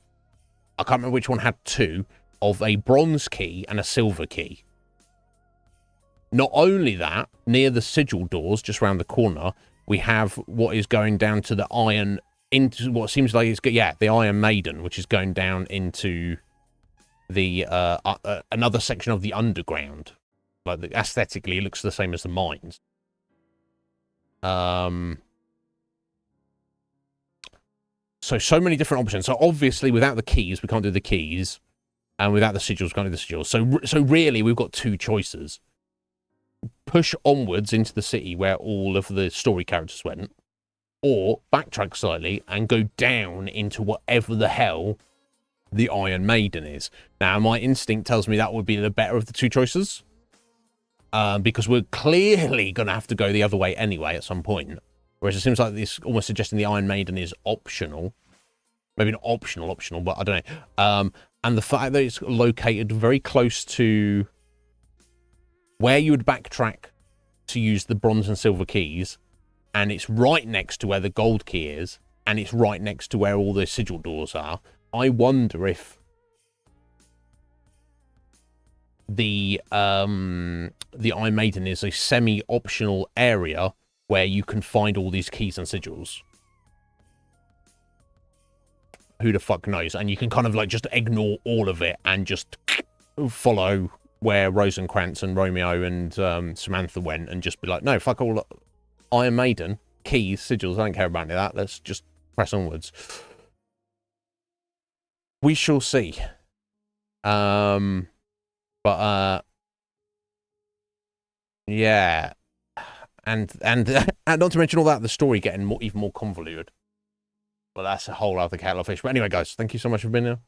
I can't remember which one had 2, of a bronze key and a silver key. Not only that, near the sigil doors, just around the corner, we have what is going down to the iron, into what seems like it's, yeah, the Iron Maiden, which is going down into the, another section of the underground. Like, aesthetically, it looks the same as the mines. So many different options. So obviously, without the keys, we can't do the keys. And without the sigils, we can't do the sigils. So really, we've got 2 choices. Push onwards into the city where all of the story characters went, or backtrack slightly and go down into whatever the hell the Iron Maiden is. Now, my instinct tells me that would be the better of the 2 choices, because we're clearly going to have to go the other way anyway at some point. Whereas it seems like this almost suggesting the Iron Maiden is optional. Maybe not optional, but I don't know. And the fact that it's located very close to where you would backtrack to use the bronze and silver keys, and it's right next to where the gold key is, and it's right next to where all the sigil doors are. I wonder if the Iron Maiden is a semi-optional area where you can find all these keys and sigils. Who the fuck knows? And you can kind of like just ignore all of it and just follow where Rosencrantz and Romeo and Samantha went, and just be like, no, fuck all Iron Maiden, keys, sigils, I don't care about any of that. Let's just press onwards. We shall see. Yeah. And not to mention all that, the story getting even more convoluted. Well, that's a whole other kettle of fish. But anyway, guys, thank you so much for being here.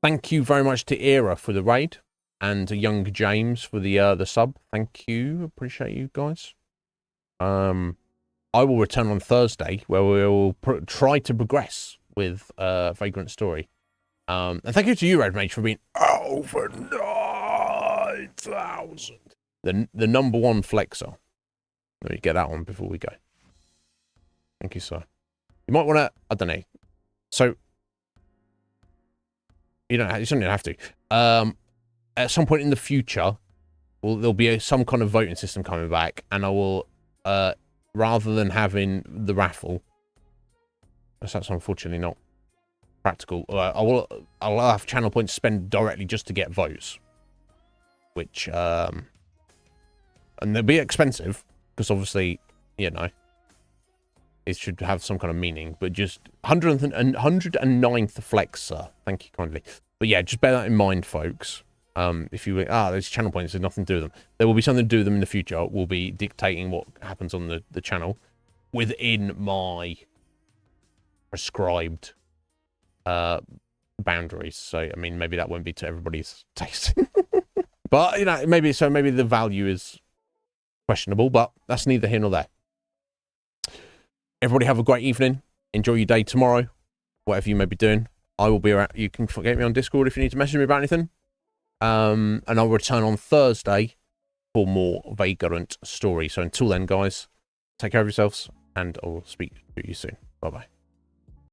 Thank you very much to Era for the raid, and to Young James for the sub. Thank you. Appreciate you guys. I will return on Thursday, where we will try to progress with Vagrant Story. And thank you to you, Red Mage, for being over 9,000. The number 1 flexer. Let me get that one before we go. Thank you, sir. You might want to, I don't know. So, you don't have to. At some point in the future, there'll be some kind of voting system coming back, and I will, rather than having the raffle, that's unfortunately not practical. I'll have channel points spent directly just to get votes, which and they'll be expensive because obviously, you know, it should have some kind of meaning. But just 109th flexer, thank you kindly. But yeah, just bear that in mind, folks. If you there's channel points, there's nothing to do with them. There will be something to do with them in the future. We'll be dictating what happens on the channel within my prescribed boundaries. So I mean, maybe that won't be to everybody's taste. But you know, maybe the value is questionable, but that's neither here nor there. Everybody have a great evening. Enjoy your day tomorrow, whatever you may be doing. I will be around. You can get me on Discord if you need to message me about anything. And I'll return on Thursday for more Vagrant Story. So until then, guys, take care of yourselves, and I'll speak to you soon. Bye-bye.